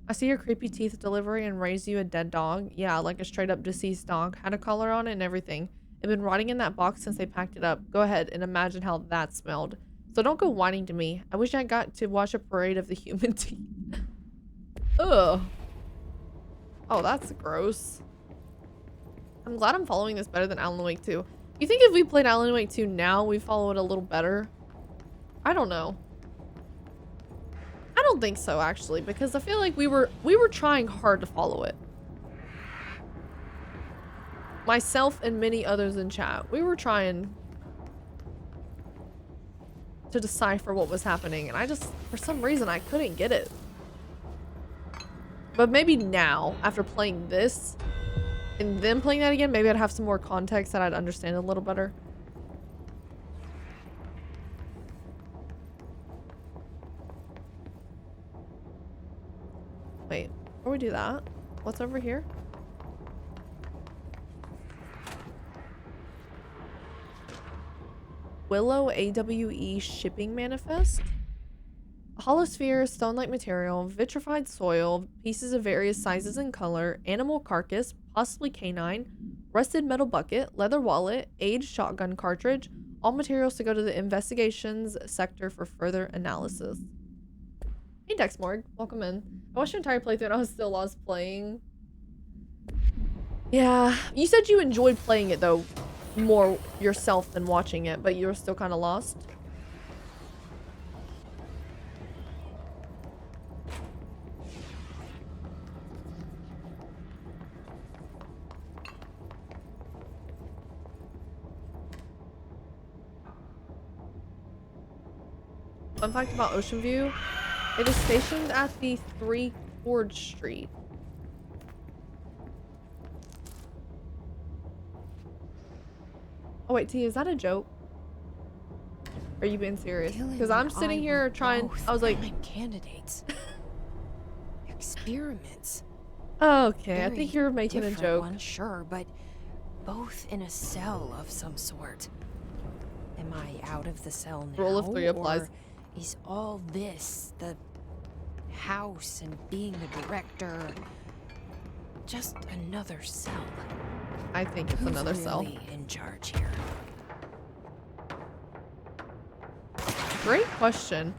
I see your creepy teeth delivery and raise you a dead dog. Yeah, like a straight up deceased dog. Had a collar on it and everything. It'd been rotting in that box since they packed it up. Go ahead and imagine how that smelled. So don't go whining to me. I wish I got to watch a parade of the human teeth. Ugh. Oh, that's gross. I'm glad I'm following this better than Alan Wake 2. You think if we played Alan Wake 2 now, we follow it a little better? I don't know. I don't think so, actually, because I feel like we were trying hard to follow it. Myself and many others in chat, we were trying to decipher what was happening, and I just, for some reason, I couldn't get it. But maybe now, after playing this, and then playing that again, maybe I'd have some more context that I'd understand a little better. Wait, before we do that, what's over here? Willow AWE shipping manifest. A hollow sphere, stone-like material, vitrified soil, pieces of various sizes and color, animal carcass, possibly canine, rusted metal bucket, leather wallet, aged shotgun cartridge. All materials to go to the investigations sector for further analysis. Hey Dexmorg, welcome in. I watched your entire playthrough and I was still lost playing. Yeah, you said you enjoyed playing it though, more yourself than watching it, but you were still kind of lost. Fun fact about Ocean View, it is stationed at the 3 Ford Street. Oh wait, T, is that a joke? Are you being serious? Because I'm sitting here trying, I was like... candidates. Experiments. Okay, I think you're making a joke. One, sure, but both in a cell of some sort. Am I out of the cell now? Rule of 3 applies. Or is all this, the house and being the director, just another cell? I think it's another cell. Who's really in charge here? Great question.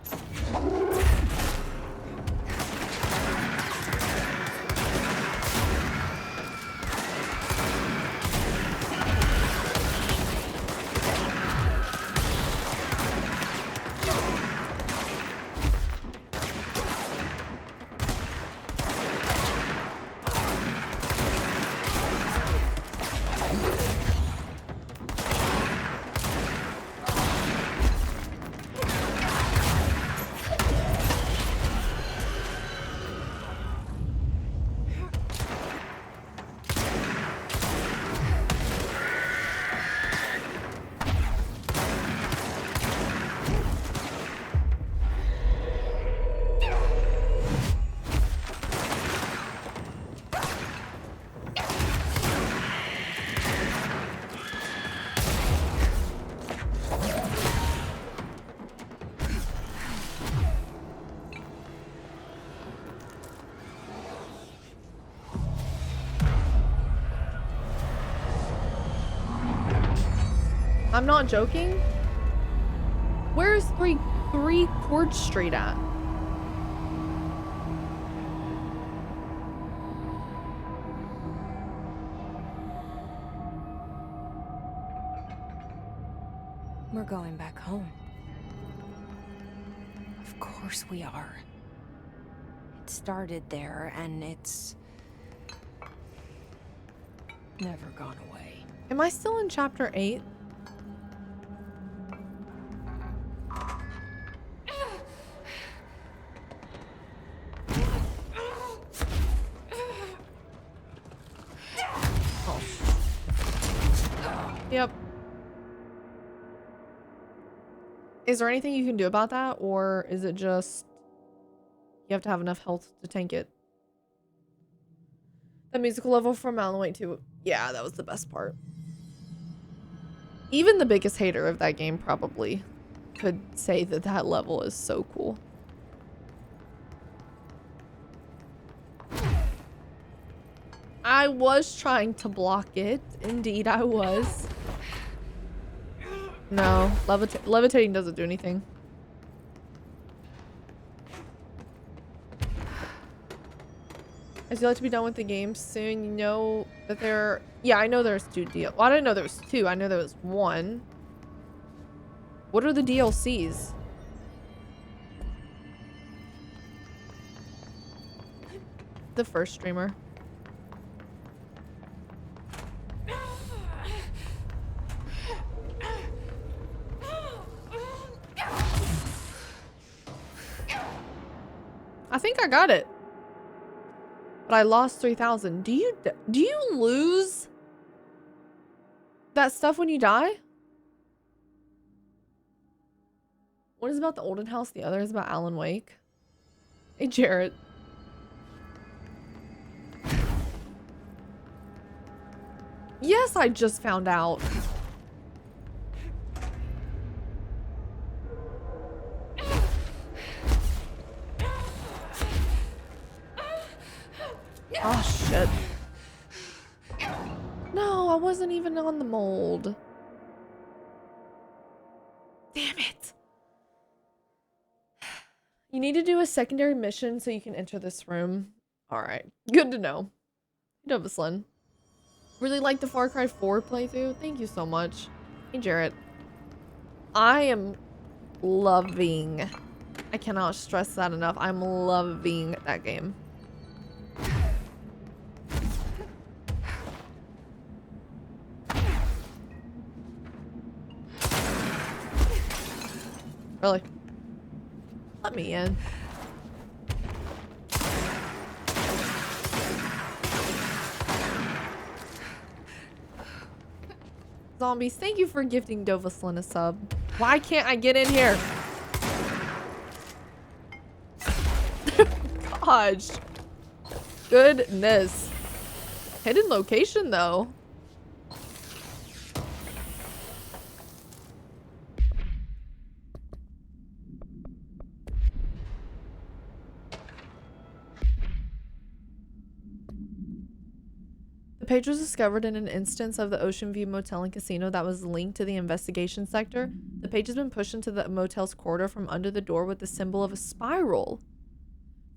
I'm not joking. Where's 3 Court Street at? We're going back home. Of course we are. It started there, and it's never gone away. Am I still in chapter 8? Yep. Is there anything you can do about that, or is it just you have to have enough health to tank it? The musical level from Alan Wake 2, yeah, that was the best part. Even the biggest hater of that game probably could say that that level is so cool. I was trying to block it. Indeed, I was. No, levitating doesn't do anything. I'd like to be done with the game soon. You know that there... Yeah, I know there's 2 DLC. Well, I didn't know there was 2. I know there was 1. What are the DLCs? The first streamer. I think I got it. But I lost 3,000. Do you lose that stuff when you die? One is about the Olden House, the other is about Alan Wake. Hey, Jarrett. Yes, I just found out. Oh, shit. No, I wasn't even on the mold. Damn it. You need to do a secondary mission so you can enter this room. Alright. Good to know. Dovaslin. Really like the Far Cry 4 playthrough. Thank you so much. Hey, Jarrett. I am loving. I cannot stress that enough. I'm loving that game. Really? Let me in. Zombies, thank you for gifting Dovaslin a sub. Why can't I get in here? Gosh. Goodness. Hidden location, though. The page was discovered in an instance of the Ocean View Motel and Casino that was linked to the investigation sector. The page has been pushed into the motel's corridor from under the door with the symbol of a spiral.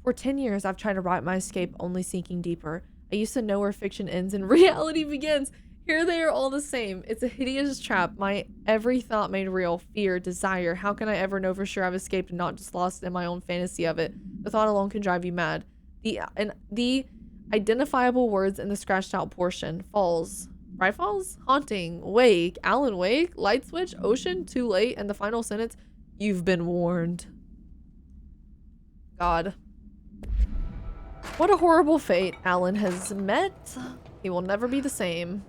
For 10 years, I've tried to write my escape, only sinking deeper. I used to know where fiction ends and reality begins. Here they are all the same. It's a hideous trap. My every thought made real. Fear, desire. How can I ever know for sure I've escaped and not just lost in my own fantasy of it? The thought alone can drive you mad. The identifiable words in the scratched out portion. Falls. Right falls? Haunting. Wake. Alan Wake. Light switch. Ocean. Too late. And the final sentence. You've been warned. God. What a horrible fate Alan has met. He will never be the same.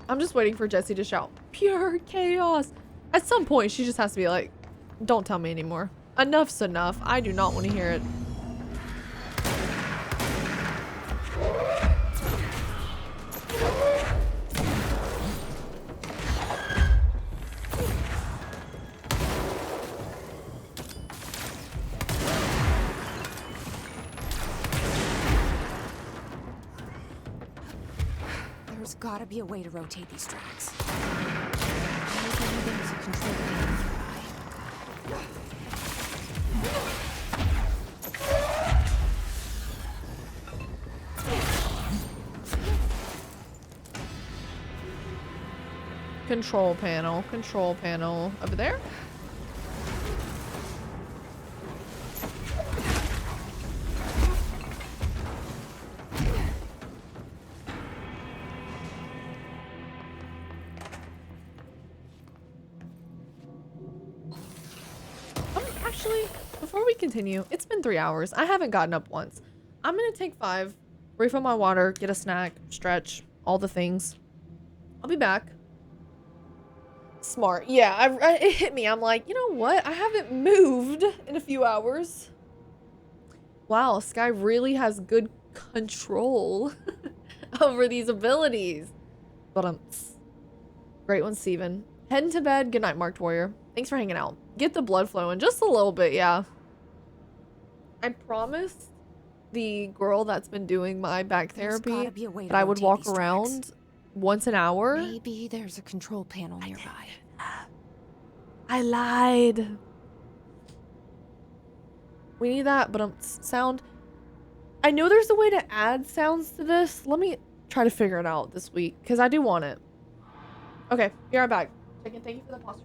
I'm just waiting for Jessie to shout, pure chaos. At some point, she just has to be like, don't tell me anymore. Enough's enough. I do not want to hear it. There's gotta be a way to rotate these tracks. Maybe there's a control panel nearby. Control panel. Over there? Actually, before we continue, it's been 3 hours. I haven't gotten up once. I'm gonna take 5, refill my water, get a snack, stretch, all the things. I'll be back. Smart. Yeah, it hit me. I'm like, you know what? I haven't moved in a few hours. Wow, Skye really has good control over these abilities. But great one, Steven. Heading to bed. Good night, Marked Warrior. Thanks for hanging out. Get the blood flowing just a little bit, yeah. I promised the girl that's been doing my back therapy that I would walk around once an hour. Maybe there's a control panel nearby. I lied. We need that, but sound. I know there's a way to add sounds to this. Let me try to figure it out this week because I do want it. Okay, be right back. Chicken, thank you for the posture.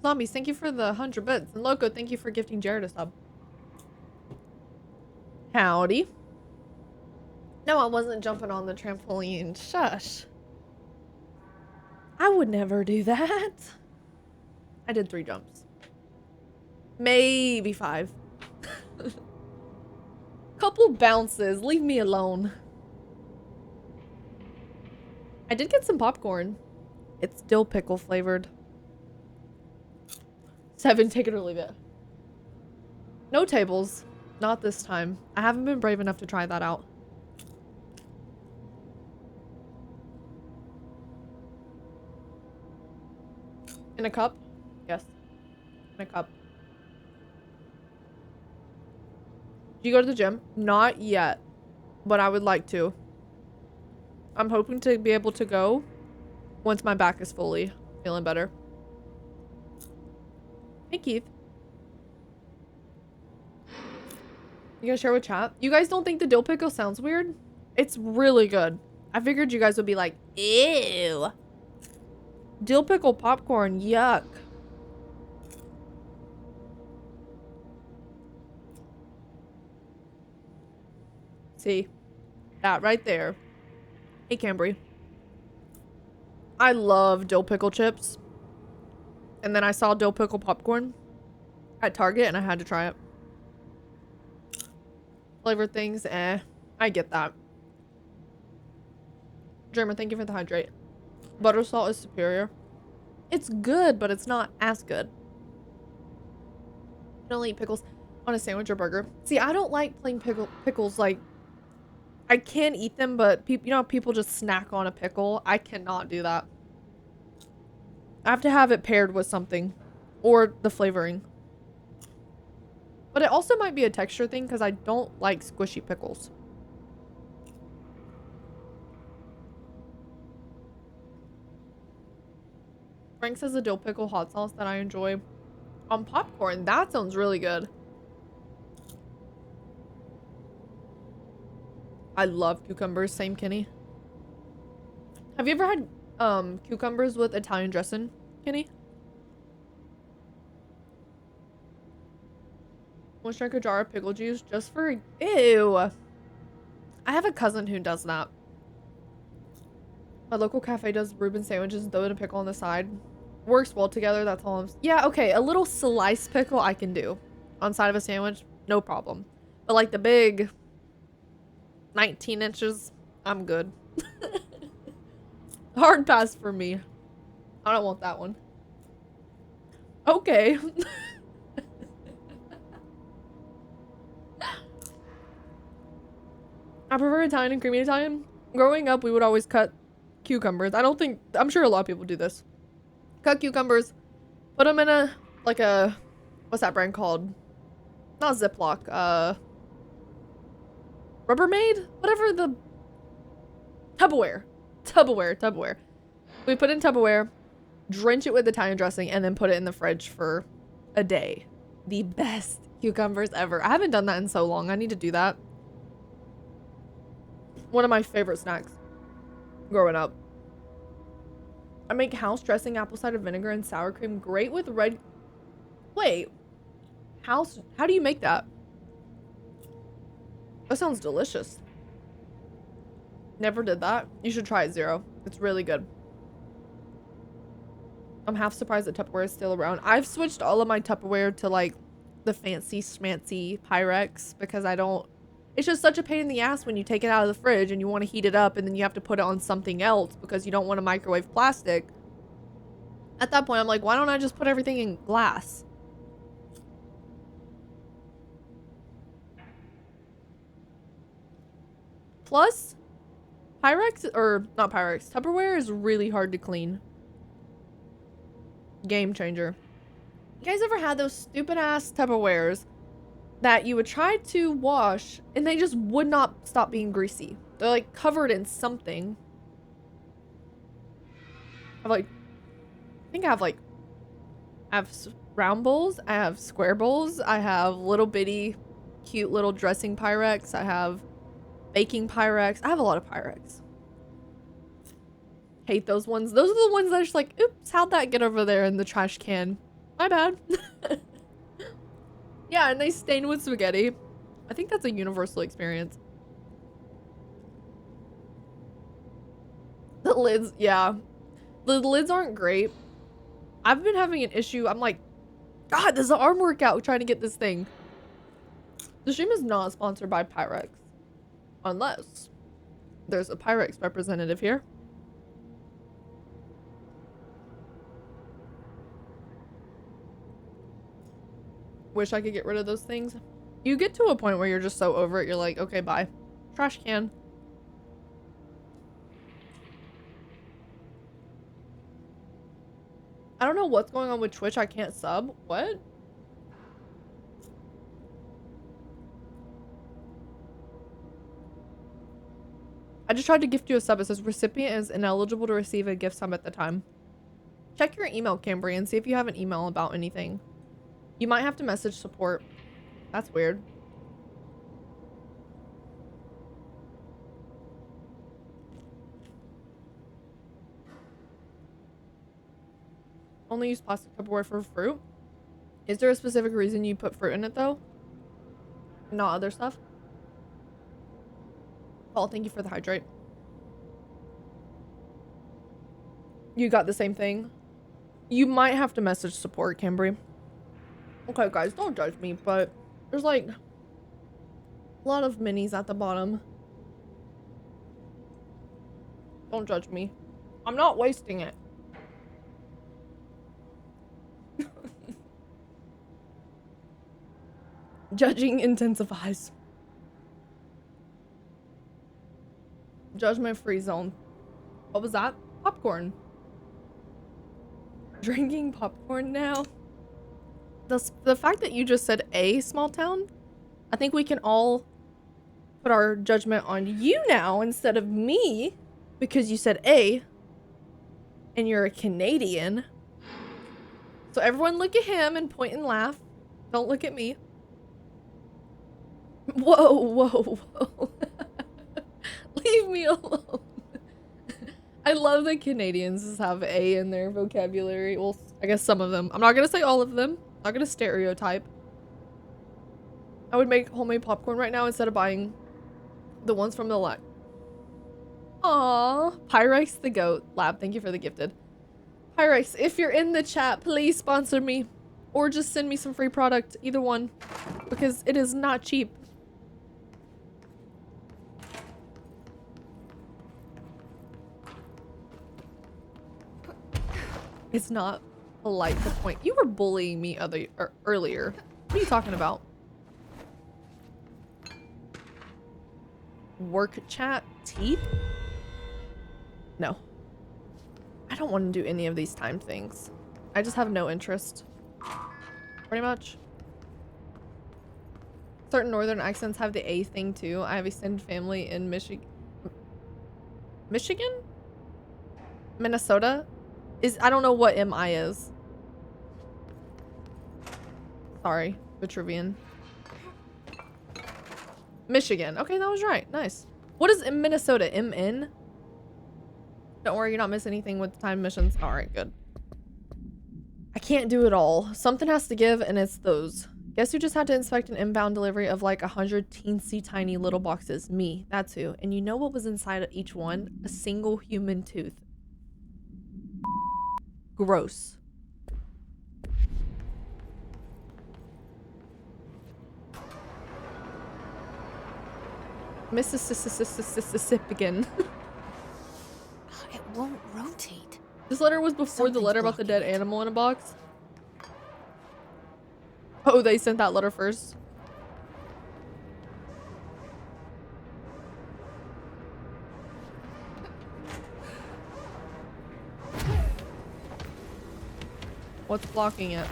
Zombies, thank you for the 100 bits. And Loco, thank you for gifting Jared a sub. Howdy. No, I wasn't jumping on the trampoline. Shush. I would never do that. I did 3 jumps. Maybe 5. Couple bounces. Leave me alone. I did get some popcorn. It's dill pickle flavored. 7, take it or leave it. No tables. Not this time. I haven't been brave enough to try that out. In a cup? Yes. In a cup. Do you go to the gym? Not yet. But I would like to. I'm hoping to be able to go once my back is fully feeling better. Hey, Keith. You guys share with chat? You guys don't think the dill pickle sounds weird? It's really good. I figured you guys would be like, ew. Dill pickle popcorn, yuck. See? That right there. Hey, Cambry. I love dill pickle chips. And then I saw dill pickle popcorn at Target and I had to try it. Flavor things, I get that. Dreamer, thank you for the hydrate. Butter salt is superior. It's good, but it's not as good. I don't eat pickles on a sandwich or burger. See, I don't like plain pickles. Like, I can eat them, but people, you know, people just snack on a pickle. I cannot do that. I have to have it paired with something or the flavoring. But it also might be a texture thing because I don't like squishy pickles. Frank says the dill pickle hot sauce that I enjoy on popcorn. That sounds really good. I love cucumbers. Same, Kenny. Have you ever had cucumbers with Italian dressing, Kenny? Want to drink a jar of pickle juice just for... Ew. I have a cousin who does that. My local cafe does Reuben sandwiches and throw in a pickle on the side. Works well together, that's all I'm... Yeah, okay, a little sliced pickle I can do. On side of a sandwich, no problem. But like the big 19 inches, I'm good. Hard pass for me. I don't want that one. Okay. I prefer Italian and creamy Italian. Growing up, we would always cut cucumbers. I'm sure a lot of people do this. Cut cucumbers, put them in a, like a, what's that brand called? Not Ziploc, Rubbermaid? Whatever the, Tupperware. We put in Tupperware, drench it with Italian dressing, and then put it in the fridge for a day. The best cucumbers ever. I haven't done that in so long. I need to do that. One of my favorite snacks growing up. I make house dressing, apple cider vinegar, and sour cream. Great with red... Wait. How do you make that? That sounds delicious. Never did that. You should try it, Zero. It's really good. I'm half surprised that Tupperware is still around. I've switched all of my Tupperware to like the fancy schmancy Pyrex because I don't... It's just such a pain in the ass when you take it out of the fridge and you want to heat it up and then you have to put it on something else because you don't want to microwave plastic. At that point, I'm like, why don't I just put everything in glass? Plus, Pyrex, or not Pyrex, Tupperware is really hard to clean. Game changer. You guys ever had those stupid ass Tupperwares that you would try to wash and they just would not stop being greasy? They're like covered in something. I have round bowls, I have square bowls, I have little bitty cute little dressing Pyrex, I have baking Pyrex. I have a lot of Pyrex. Hate those ones. Those are the ones that are just like, oops, how'd that get over there in the trash can? My bad. Yeah, and they stain with spaghetti. I think that's a universal experience. The lids, yeah. The lids aren't great. I've been having an issue. I'm like, God, this is an arm workout trying to get this thing. The stream is not sponsored by Pyrex. Unless there's a Pyrex representative here. Wish I could get rid of those things. You get to a point where you're just so over it, you're like, okay, bye. Trash can. I don't know what's going on with Twitch. I can't sub. What? I just tried to gift you a sub. It says recipient is ineligible to receive a gift sub at the time. Check your email, Cambry, and see if you have an email about anything. You might have to message support. That's weird. Only use plastic Tupperware for fruit? Is there a specific reason you put fruit in it though? Not other stuff? Paul, thank you for the hydrate. You got the same thing? You might have to message support, Cambry. Okay, guys, don't judge me, but there's like a lot of minis at the bottom. Don't judge me. I'm not wasting it. Judging intensifies. Judgment free zone. What was that? Popcorn. Drinking popcorn now? The fact that you just said a small town, I think we can all put our judgment on you now instead of me because you said a and you're a Canadian. So everyone look at him and point and laugh. Don't look at me. Whoa, whoa, whoa. Leave me alone. I love that Canadians have A in their vocabulary. Well, I guess some of them. I'm not gonna say all of them. I'm not gonna stereotype. I would make homemade popcorn right now instead of buying the ones from the lot. Aww. Pyrex the goat. Lab, thank you for the gifted. Pyrex, if you're in the chat, please sponsor me. Or just send me some free product. Either one. Because it is not cheap. It's not polite to point. You were bullying me earlier. What are you talking about? Work chat? Teeth? No. I don't want to do any of these time things. I just have no interest. Pretty much. Certain northern accents have the A thing too. I have extended family in Michigan? Minnesota? I don't know what MI is. Sorry, Vitruvian. Michigan. Okay, that was right. Nice. What is in Minnesota? MN? Don't worry, you're not missing anything with the time missions. Alright, good. I can't do it all. Something has to give, and it's those. Guess who just had to inspect an inbound delivery of like 100 teensy tiny little boxes? Me. That's who. And you know what was inside of each one? A single human tooth. Gross. Mississippigan. It won't rotate. This letter was before the letter about the dead animal in a box. Oh, they sent that letter first. What's blocking it?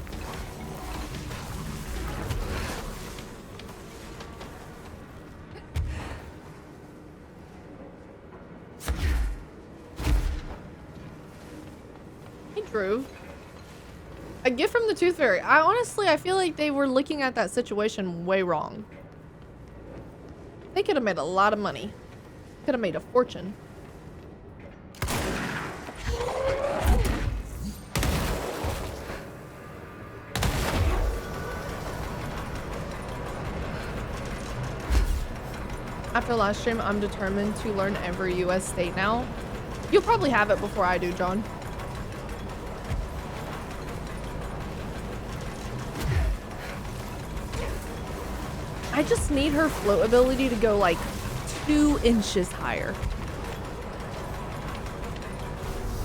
Hey, Drew. A gift from the Tooth Fairy. I feel like they were looking at that situation way wrong. They could have made a lot of money. Could have made a fortune. After last stream, I'm determined to learn every US state now. You'll probably have it before I do, John. I just need her float ability to go like 2 inches higher.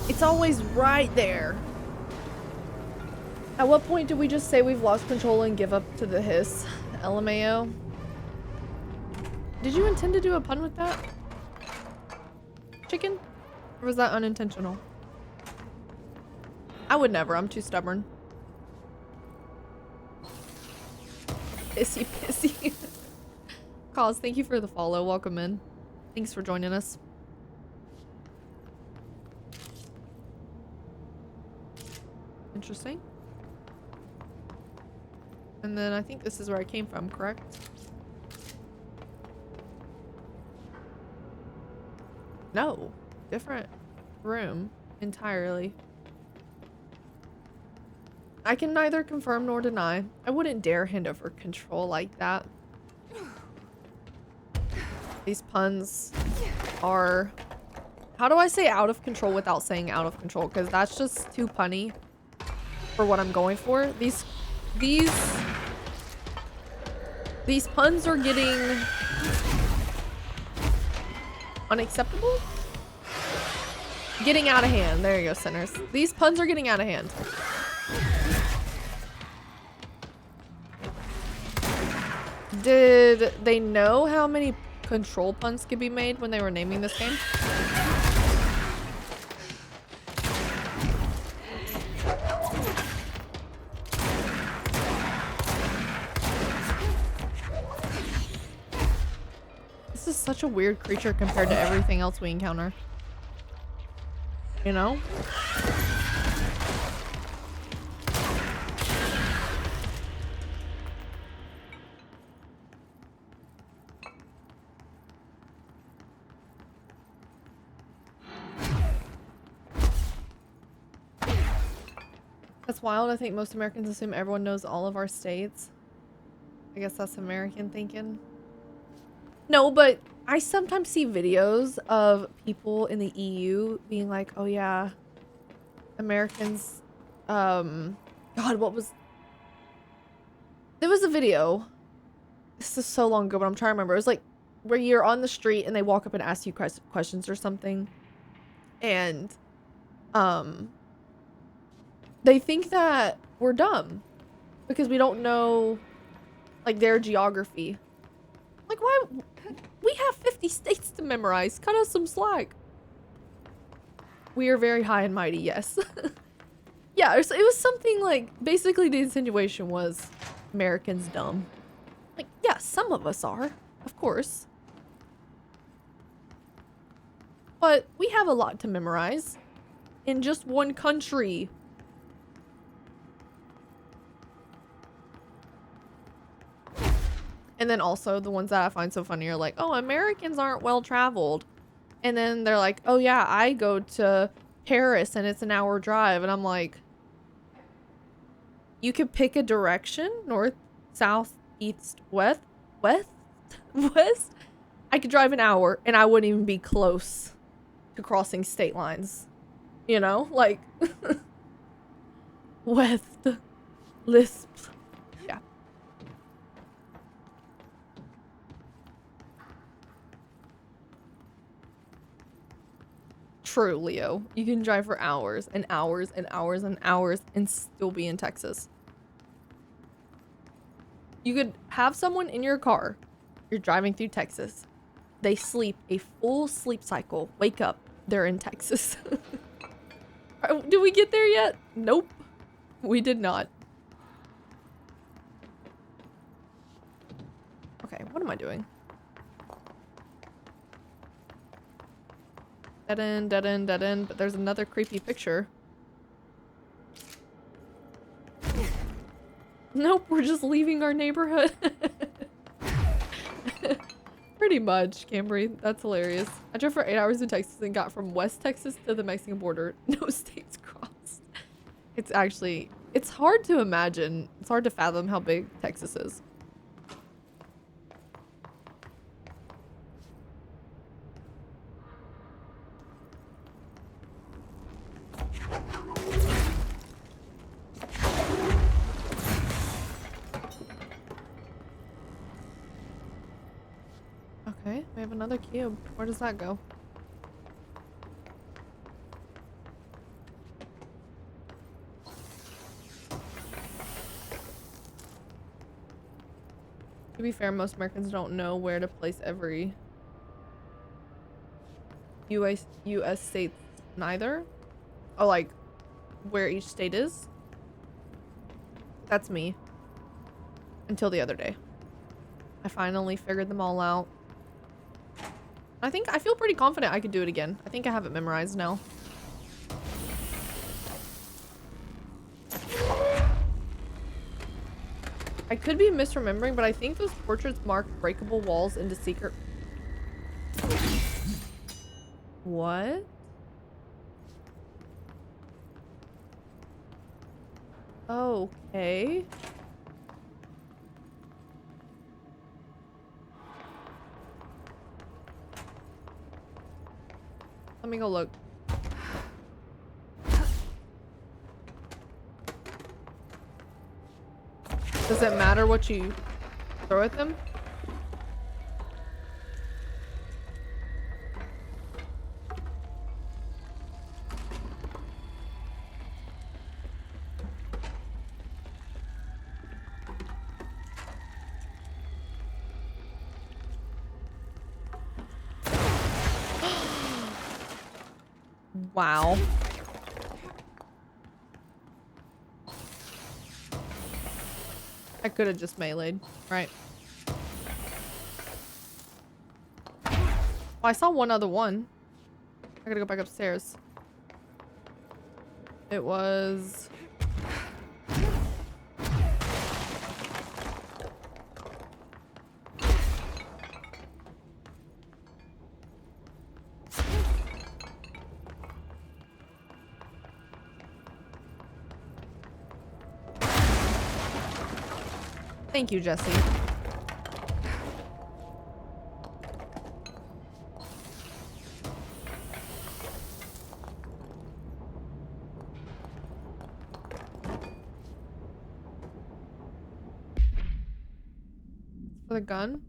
It's always right there. At what point do we just say we've lost control and give up to the hiss? LMAO. Did you intend to do a pun with that? Chicken? Or was that unintentional? I would never. I'm too stubborn. Pissy pissy. Cause, thank you for the follow. Welcome in. Thanks for joining us. Interesting. And then I think this is where I came from, correct? No. Different room entirely. I can neither confirm nor deny. I wouldn't dare hand over control like that. These puns are... How do I say out of control without saying out of control? Because that's just too punny for what I'm going for. These puns are getting unacceptable? Getting out of hand. There you go, sinners. These puns are getting out of hand. Did they know how many control puns could be made when they were naming this game? This is such a weird creature compared to everything else we encounter. You know? That's wild. I think most Americans assume everyone knows all of our states. I guess that's American thinking. No, but I sometimes see videos of people in the EU being like, oh yeah, Americans, God, what was... There was a video. This is so long ago, but I'm trying to remember. It was like where you're on the street and they walk up and ask you questions or something. And, they think that we're dumb because we don't know, like, their geography. Like, why? We have 50 states to memorize. Cut us some slack. We are very high and mighty, yes. Yeah, it was something like, basically the insinuation was Americans dumb. Like, yeah, some of us are, of course. But we have a lot to memorize in just one country. And then also the ones that I find so funny are like, oh, Americans aren't well traveled. And then they're like, oh yeah, I go to Paris and it's an hour drive. And I'm like, you could pick a direction, north, south, east, west. I could drive an hour and I wouldn't even be close to crossing state lines. You know, like west, lisp. Yeah. True, Leo. You can drive for hours and hours and hours and hours and still be in Texas. You could have someone in your car. You're driving through Texas. They sleep a full sleep cycle. Wake up. They're in Texas. Did we get there yet? Nope. We did not. Okay, what am I doing? Dead end, dead end, dead end, but there's another creepy picture. Nope, we're just leaving our neighborhood. Pretty much, Cambry. That's hilarious. I drove for 8 hours in Texas and got from West Texas to the Mexican border. No states crossed. It's actually, it's hard to imagine. It's hard to fathom how big Texas is. Okay, we have another cube. Where does that go? To be fair, most Americans don't know where to place every US state neither. Oh, like where each state is. That's me. Until the other day. I finally figured them all out. I feel pretty confident I could do it again. I think I have it memorized now. I could be misremembering, but I think those portraits mark breakable walls into secret. What? Okay. Let me go look. Does it matter what you throw at them? Wow. I could have just meleeed, right? Oh, I saw one other one. I gotta go back upstairs. It was... Thank you, Jesse. For the gun?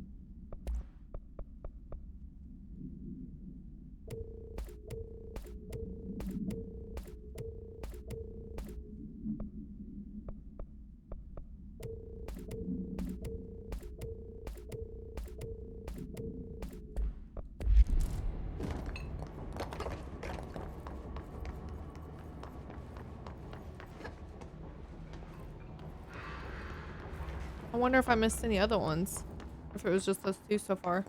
I wonder if I missed any other ones. If it was just those two so far.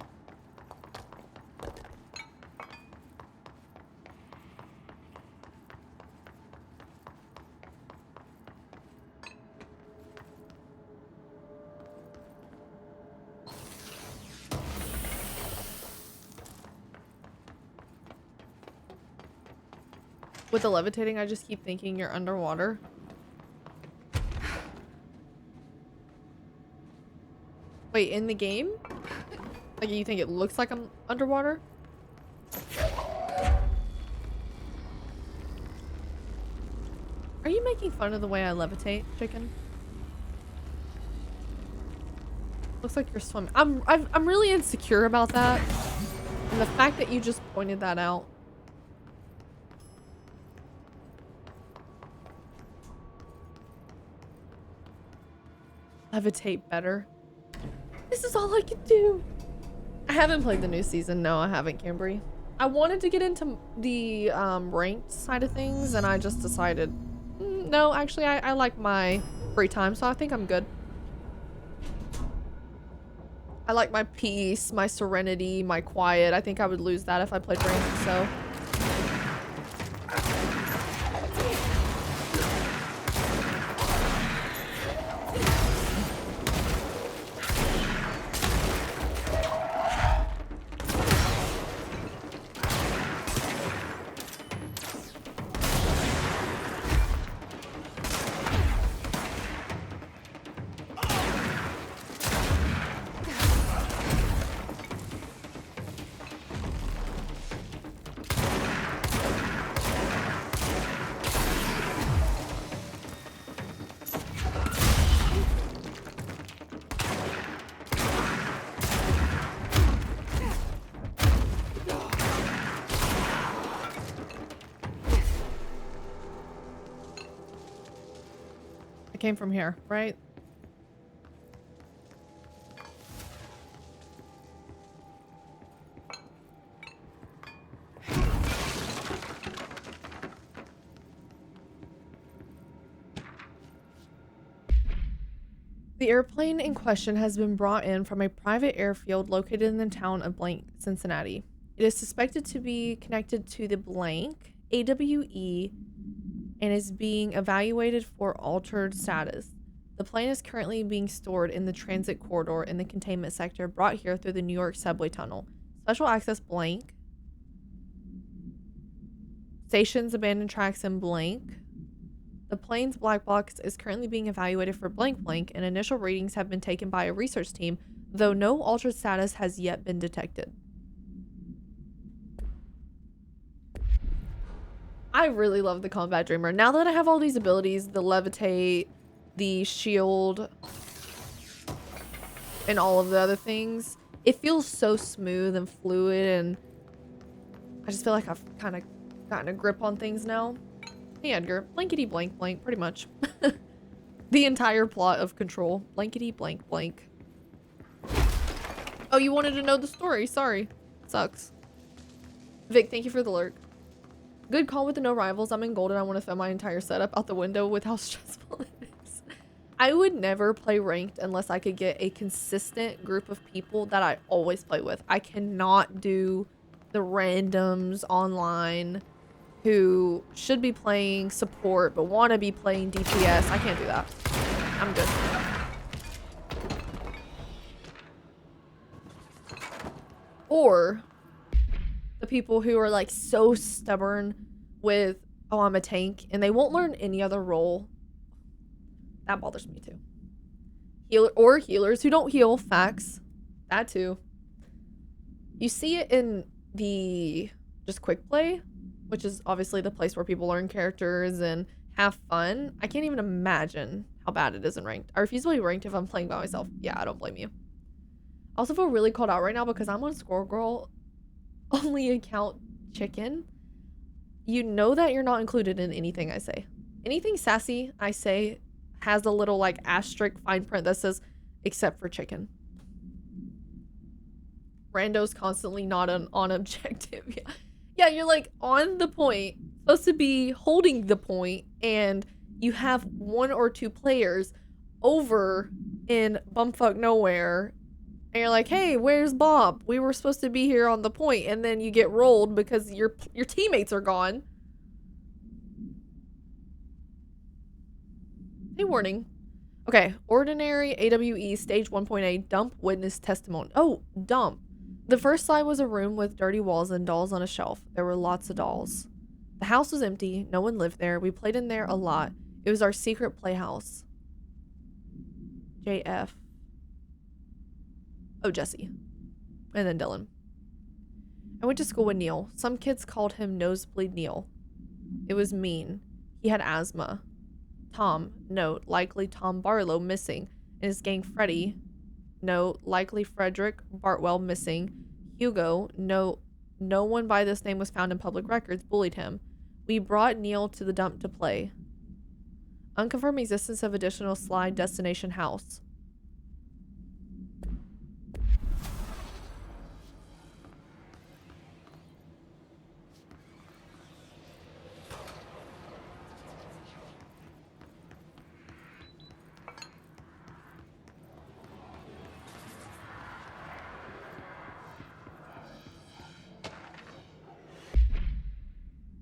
With the levitating, I just keep thinking you're underwater. Wait, in the game? Like, you think it looks like I'm underwater? Are you making fun of the way I levitate, chicken? Looks like you're swimming. I'm really insecure about that. And the fact that you just pointed that out. Levitate better. This is all I can do. I haven't played the new season. No, I haven't, Cambry. I wanted to get into the ranked side of things, and I just decided, no, actually, I like my free time, so I think I'm good. I like my peace, my serenity, my quiet. I think I would lose that if I played ranked, so... It came from here, right? The airplane in question has been brought in from a private airfield located in the town of blank, Cincinnati. It is suspected to be connected to the blank AWE and is being evaluated for altered status. The plane is currently being stored in the transit corridor in the containment sector brought here through the New York subway tunnel. Special access blank. Stations, abandoned tracks, and blank. The plane's black box is currently being evaluated for blank blank, and initial readings have been taken by a research team, though no altered status has yet been detected. I really love the Combat Dreamer. Now that I have all these abilities, the levitate, the shield, and all of the other things, it feels so smooth and fluid, and I just feel like I've kind of gotten a grip on things now. Hey Edgar, blankety blank blank, pretty much. The entire plot of Control. Blankety blank blank. Oh, you wanted to know the story. Sorry. Sucks. Vic, thank you for the lurk. Good call with the no rivals. I'm in gold and I want to throw my entire setup out the window with how stressful it is. I would never play ranked unless I could get a consistent group of people that I always play with. I cannot do the randoms online who should be playing support but want to be playing DPS. I can't do that. I'm good. Or the people who are like so stubborn with, oh, I'm a tank, and they won't learn any other role. That bothers me too. Healers who don't heal. Facts. That too. You see it in the just quick play, which is obviously the place where people learn characters and have fun. I can't even imagine how bad it is in ranked. I refuse to be ranked if I'm playing by myself. Yeah, I don't blame you. I also feel really called out right now because I'm on Squirrel Girl only account chicken. You know that you're not included in anything I say. Anything sassy I say has a little like asterisk fine print that says except for chicken. Rando's constantly not on objective. Yeah. Yeah, you're like on the point, supposed to be holding the point, and you have one or two players over in bumfuck nowhere, and you're like, hey, where's Bob? We were supposed to be here on the point, and then you get rolled because your teammates are gone. Hey, warning. Okay, ordinary AWE stage 1.8 dump witness testimony. Oh, dump. The first slide was a room with dirty walls and dolls on a shelf. There were lots of dolls. The house was empty. No one lived there. We played in there a lot. It was our secret playhouse. JF. Oh, Jesse. And then Dylan. I went to school with Neil. Some kids called him Nosebleed Neil. It was mean. He had asthma. Tom. Note. Likely Tom Barlow missing. And his gang Freddy. Note, likely Frederick Bartwell missing. Hugo, note, no one by this name was found in public records, bullied him. We brought Neil to the dump to play. Unconfirmed existence of additional slide destination house.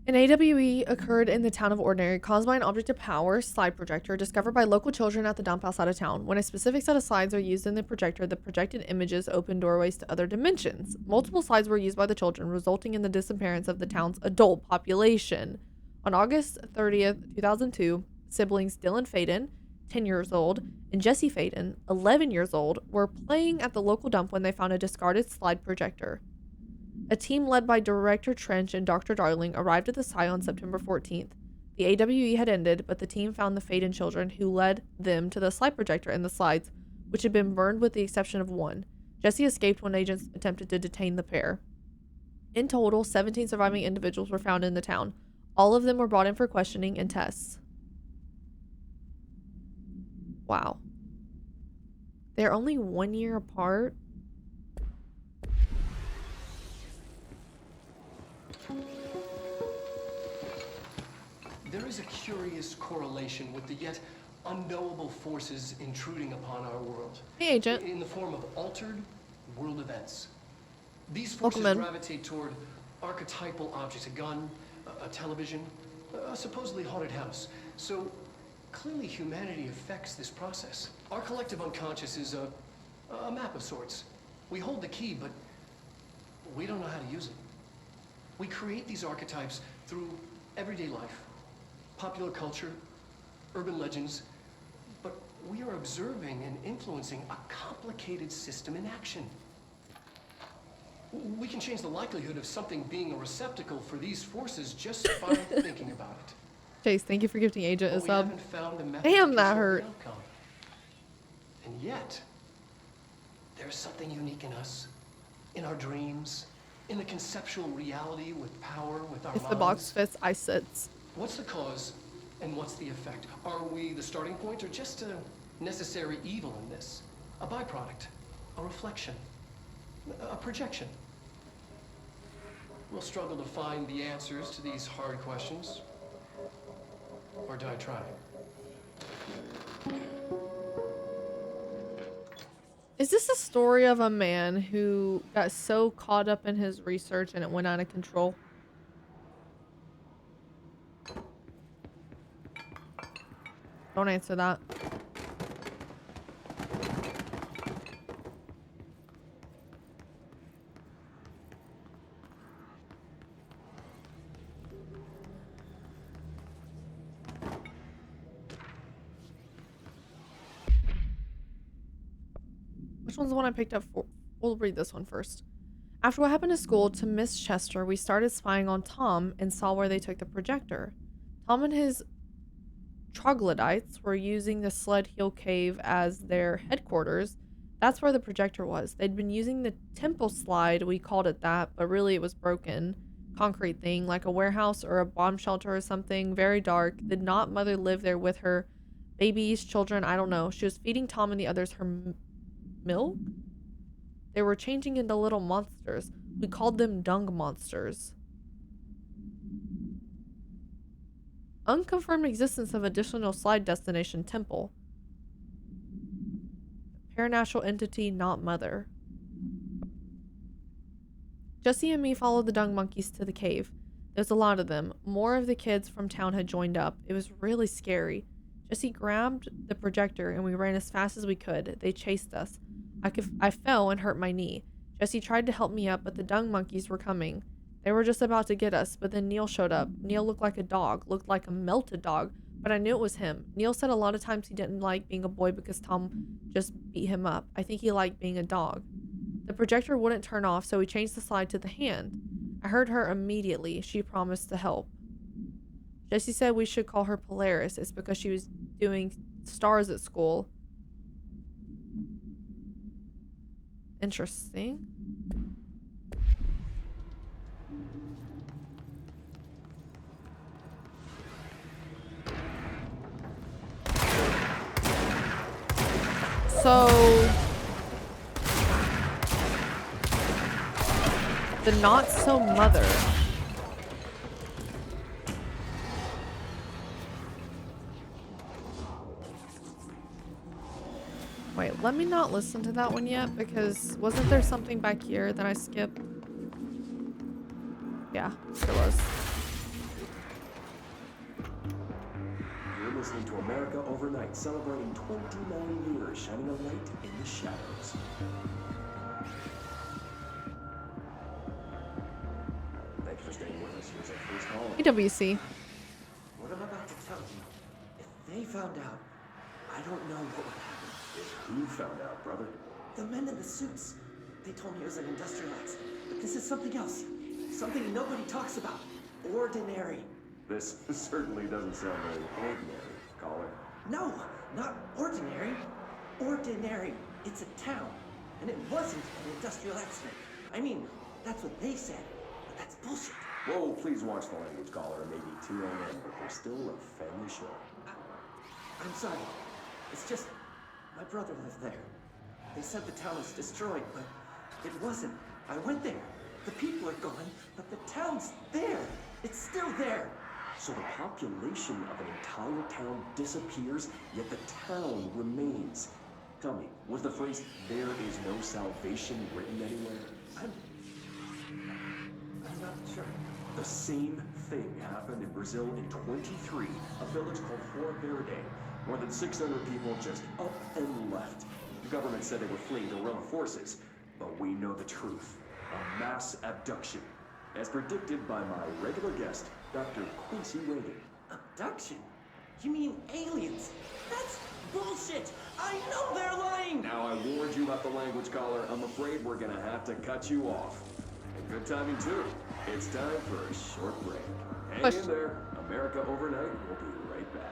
An AWE occurred in the town of Ordinary, caused by an object of power, slide projector, discovered by local children at the dump outside of town. When a specific set of slides are used in the projector, the projected images open doorways to other dimensions. Multiple slides were used by the children, resulting in the disappearance of the town's adult population. On August 30th, 2002, siblings Dylan Faden, 10 years old, and Jesse Faden, 11 years old, were playing at the local dump when they found a discarded slide projector. A team led by Director Trench and Dr. Darling arrived at the site on September 14th. The AWE had ended, but the team found the Faden children, who led them to the slide projector and the slides, which had been burned with the exception of one. Jesse escaped when agents attempted to detain the pair. In total, 17 surviving individuals were found in the town. All of them were brought in for questioning and tests. Wow. They're only 1 year apart. There is a curious correlation with the yet unknowable forces intruding upon our world. Hey, Agent. In the form of altered world events. These forces gravitate toward archetypal objects, a gun, a television, a supposedly haunted house. So clearly humanity affects this process. Our collective unconscious is a map of sorts. We hold the key, but we don't know how to use it. We create these archetypes through everyday life, popular culture, urban legends, but we are observing and influencing a complicated system in action. We can change the likelihood of something being a receptacle for these forces just by thinking about it. Chase, thank you for gifting Agent a We sub. haven't found a method Damn, to that control hurt. the outcome. And yet, there's something unique in us, in our dreams, in the conceptual reality with power, with our If minds. the box fits, I sits. What's the cause and what's the effect? Are we the starting point or just a necessary evil in this? A byproduct, a reflection, a projection? We'll struggle to find the answers to these hard questions. Or die trying. Is this a story of a man who got so caught up in his research and it went out of control? Don't answer that. Which one's the one I picked up for? We'll read this one first. After what happened to school to Miss Chester, we started spying on Tom and saw where they took the projector. Tom and his troglodytes were using the Sled Hill Cave as their headquarters. That's where the projector was. They'd been using the temple slide, we called it that, but really it was broken. Concrete thing, like a warehouse or a bomb shelter or something, very dark. Did not mother live there with her babies, children, I don't know. She was feeding Tom and the others her milk? They were changing into little monsters. We called them dung monsters. Unconfirmed existence of additional slide destination temple. Paranatural entity, not mother. Jesse and me followed the dung monkeys to the cave. There's a lot of them. More of the kids from town had joined up. It was really scary. Jesse grabbed the projector and we ran as fast as we could. They chased us. I fell and hurt my knee. Jesse tried to help me up, but the dung monkeys were coming. They were just about to get us, but then Neil showed up. Neil looked like a dog, looked like a melted dog, but I knew it was him. Neil said a lot of times he didn't like being a boy because Tom just beat him up. I think he liked being a dog. The projector wouldn't turn off, so we changed the slide to the hand. I heard her immediately. She promised to help. Jesse said we should call her Polaris. It's because she was doing stars at school. Interesting. So the not so mother. Wait, let me not listen to that one yet, because wasn't there something back here that I skipped? Yeah, there was. You're listening to America Overnight, celebrating 29 years shining a light in the shadows. Thanks for staying with us. Here's our first call. AWC. What I'm about to tell you, if they found out, I don't know what would happen. Who found out, brother? The men in the suits. They told me it was an industrial accident, but this is something else. Something nobody talks about. Ordinary. This certainly doesn't sound very ordinary, caller. No, not ordinary. Ordinary. It's a town. And it wasn't an industrial accident. I mean, that's what they said. But that's bullshit. Whoa, please watch the language, caller. It may be 2 a.m., but we're still a family show. I'm sorry. It's just My brother lived there. They said the town was destroyed, but it wasn't. I went there. The people are gone, but the town's there. It's still there. So the population of an entire town disappears, yet the town remains. Tell me, was the phrase, "there is no salvation," written anywhere? I'm not sure. The same thing happened in Brazil in 23, a village called Fort Verde. More than 600 people just up and left. The government said they were fleeing guerrilla forces, but we know the truth. A mass abduction, as predicted by my regular guest, Dr. Quincy Reagan. Abduction? You mean aliens? That's bullshit! I know they're lying! Now I warned you about the language, caller. I'm afraid we're gonna have to cut you off. And good timing too. It's time for a short break. Hang in there. America Overnight will be right back.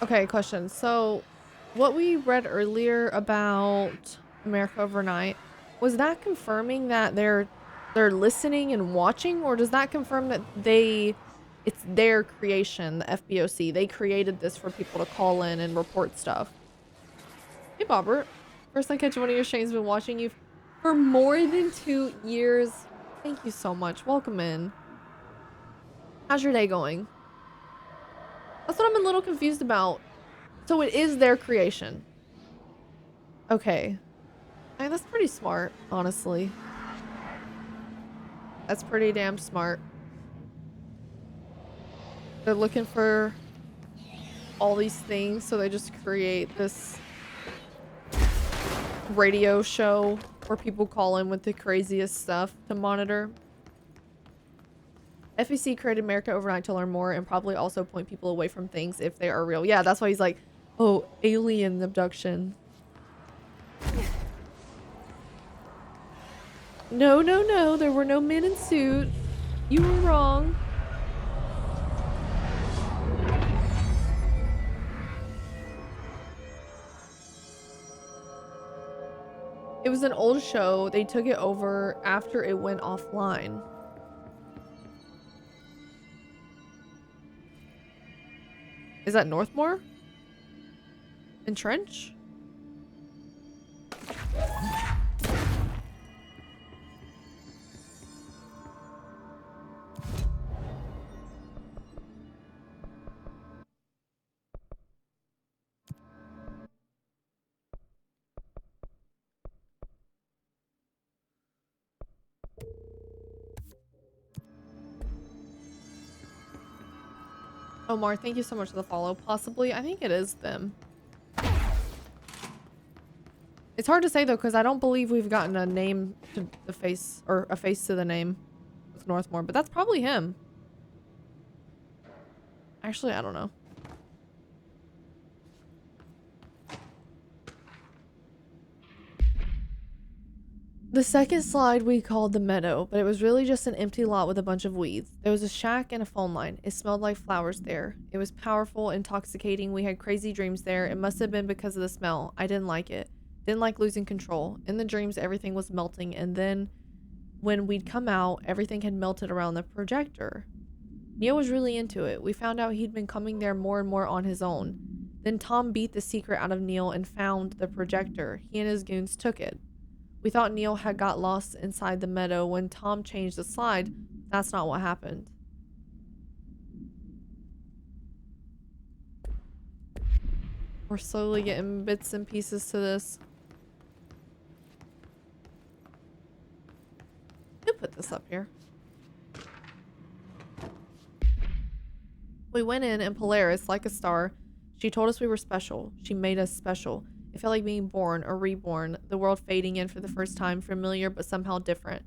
Okay, question. So, what we read earlier about America Overnight, was that confirming that they're listening and watching, or does that confirm that it's their creation, the FBOC? They created this for people to call in and report stuff. Hey, Bobbert. First time catching one of your streams, been watching you for more than 2 years. Thank you so much. Welcome in. How's your day going? That's what I'm a little confused about. So it is their creation. Okay. I mean, that's pretty smart, honestly. That's pretty damn smart. They're looking for all these things, so they just create this radio show where people call in with the craziest stuff to monitor. FEC created America Overnight to learn more and probably also point people away from things if they are real. Yeah, that's why he's like, oh, alien abduction. No, no, no. There were no men in suit. You were wrong. It was an old show. They took it over after it went offline. Is that Northmore? In Trench? Omar, thank you so much for the follow. Possibly, I think it is them. It's hard to say though, because I don't believe we've gotten a name to the face, or a face to the name with Northmore, but that's probably him. Actually, I don't know. The second slide we called the meadow, but it was really just an empty lot with a bunch of weeds. There was a shack and a phone line. It smelled like flowers there. It was powerful, intoxicating. We had crazy dreams there. It must have been because of the smell. I didn't like it. Didn't like losing control. In the dreams, everything was melting, and then when we'd come out, everything had melted around the projector. Neil was really into it. We found out he'd been coming there more and more on his own. Then Tom beat the secret out of Neil and found the projector. He and his goons took it. We thought Neil had got lost inside the meadow. When Tom changed the slide, that's not what happened. We're slowly getting bits and pieces to this. Who put this up here? We went in and Polaris, like a star, she told us we were special. She made us special. It felt like being born or reborn, the world fading in for the first time, familiar but somehow different.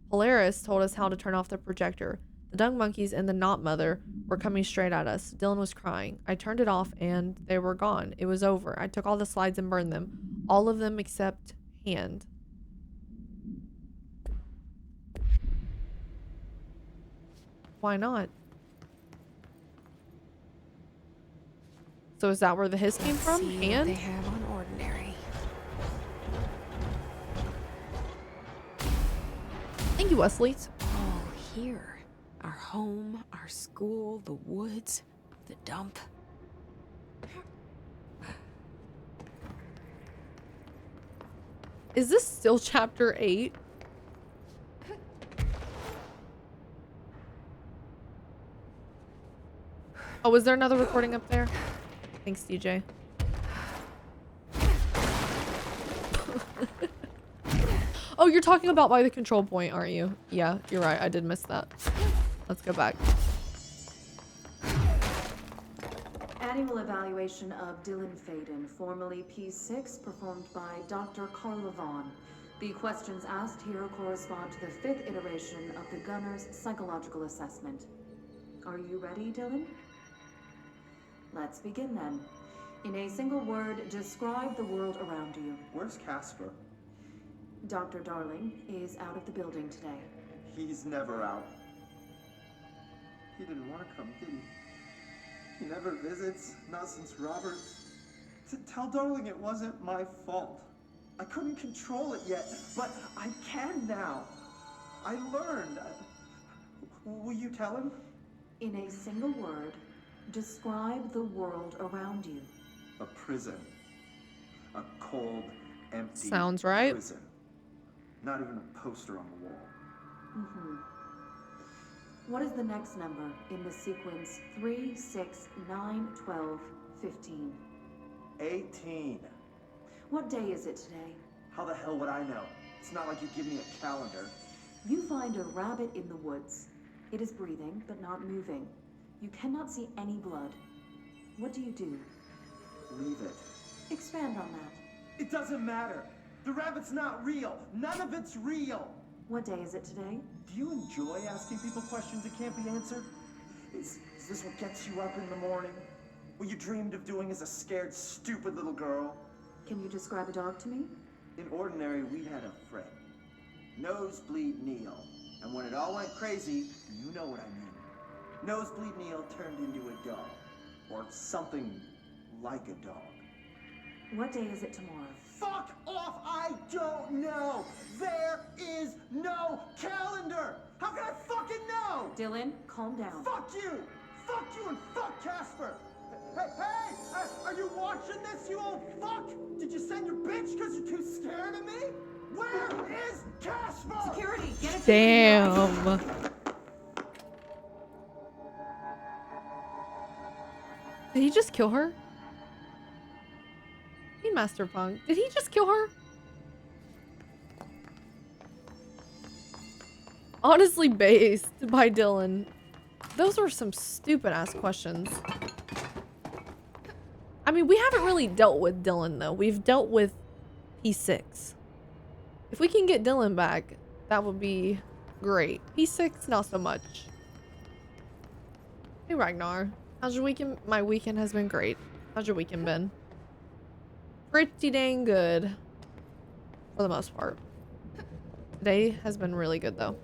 Polaris told us how to turn off the projector. The dung monkeys and the knot mother were coming straight at us. Dylan was crying. I turned it off and they were gone. It was over. I took all the slides and burned them. All of them except hand. Why not? So is that where the hiss came from? Hand? They have on Ordinary. Thank you, Wesley. It's all here. Our home, our school, the woods, the dump. Is this still chapter 8? Oh, was there another recording up there? Thanks, DJ. Oh, you're talking about by the control point, aren't you? Yeah, you're right. I did miss that. Let's go back. Annual evaluation of Dylan Faden, formerly P6, performed by Dr. Carla Vaughn. The questions asked here correspond to the 5th iteration of the Gunner's psychological assessment. Are you ready, Dylan? Let's begin then. In a single word, describe the world around you. Where's Casper? Dr. Darling is out of the building today. He's never out. He didn't want to come, did he? He never visits, not since Robert. Tell Darling it wasn't my fault. I couldn't control it yet, but I can now. I learned. Will you tell him? In a single word, describe the world around you. A prison. A cold, empty Sounds right. prison. Not even a poster on the wall. Mm-hmm. What is the next number in the sequence 3, 6, 9, 12, 15? 18. What day is it today? How the hell would I know? It's not like you give me a calendar. You find a rabbit in the woods. It is breathing, but not moving. You cannot see any blood. What do you do? Leave it. Expand on that. It doesn't matter. The rabbit's not real. None of it's real. What day is it today? Do you enjoy asking people questions that can't be answered? Is this what gets you up in the morning? What you dreamed of doing as a scared, stupid little girl? Can you describe a dog to me? In ordinary, we had a friend. Nosebleed Neil. And when it all went crazy, you know what I mean. Nosebleed Neil turned into a dog. Or something like a dog. What day is it tomorrow? Fuck off! I don't know! There is no calendar! How can I fucking know? Dylan, calm down. Fuck you! Fuck you and fuck Casper! Hey! Are you watching this, you old fuck? Did you send your bitch because you're too scared of me? Where is Casper? Security, get it. Damn. Did he just kill her? Hey, Master Punk. Did he just kill her? Honestly based by Dylan. Those were some stupid ass questions. I mean, we haven't really dealt with Dylan though. We've dealt with P6. If we can get Dylan back, that would be great. P6, not so much. Hey Ragnar. How's your weekend? My weekend has been great. How's your weekend been? Pretty dang good. For the most part. Today has been really good though.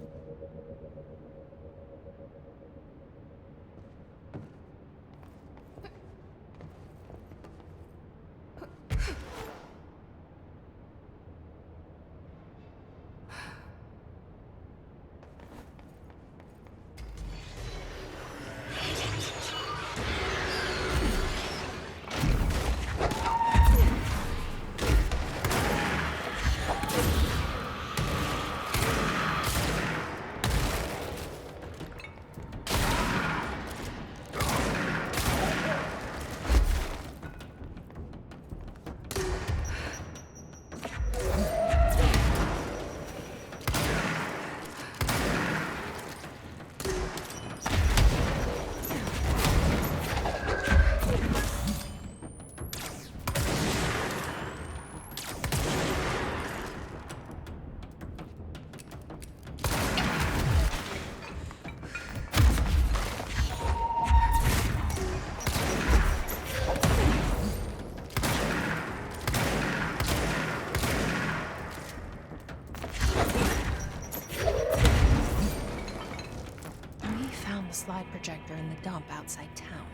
Slide projector in the dump outside town.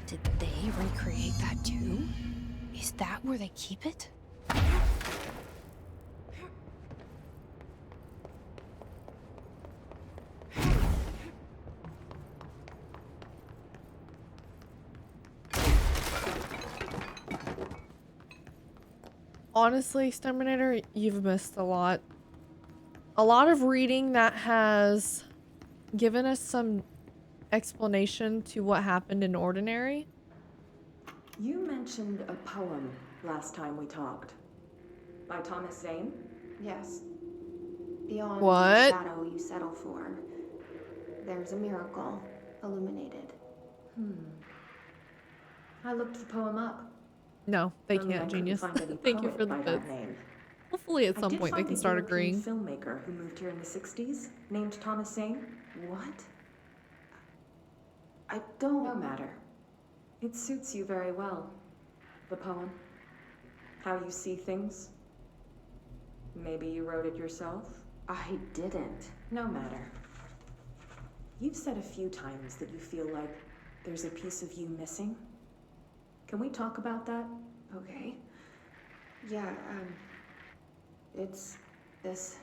Did they recreate that too? Is that where they keep it? Honestly, Exterminator, you've missed a lot. A lot of reading that has given us some explanation to what happened in Ordinary. You mentioned a poem last time we talked. By Thomas Zane? Yes. Beyond the What? shadow you settle for, there's a miracle illuminated. I looked the poem up. No, they Only I can't, couldn't genius. find any Thank you poet for the by bits. that name. Hopefully at I some did point they find can a start European agreeing. filmmaker who moved here in the 60s, named Thomas Zane. What? I don't... No matter. It suits you very well. The poem. How you see things. Maybe you wrote it yourself? I didn't. No matter. You've said a few times that you feel like there's a piece of you missing. Can we talk about that? Okay. Yeah, it's this...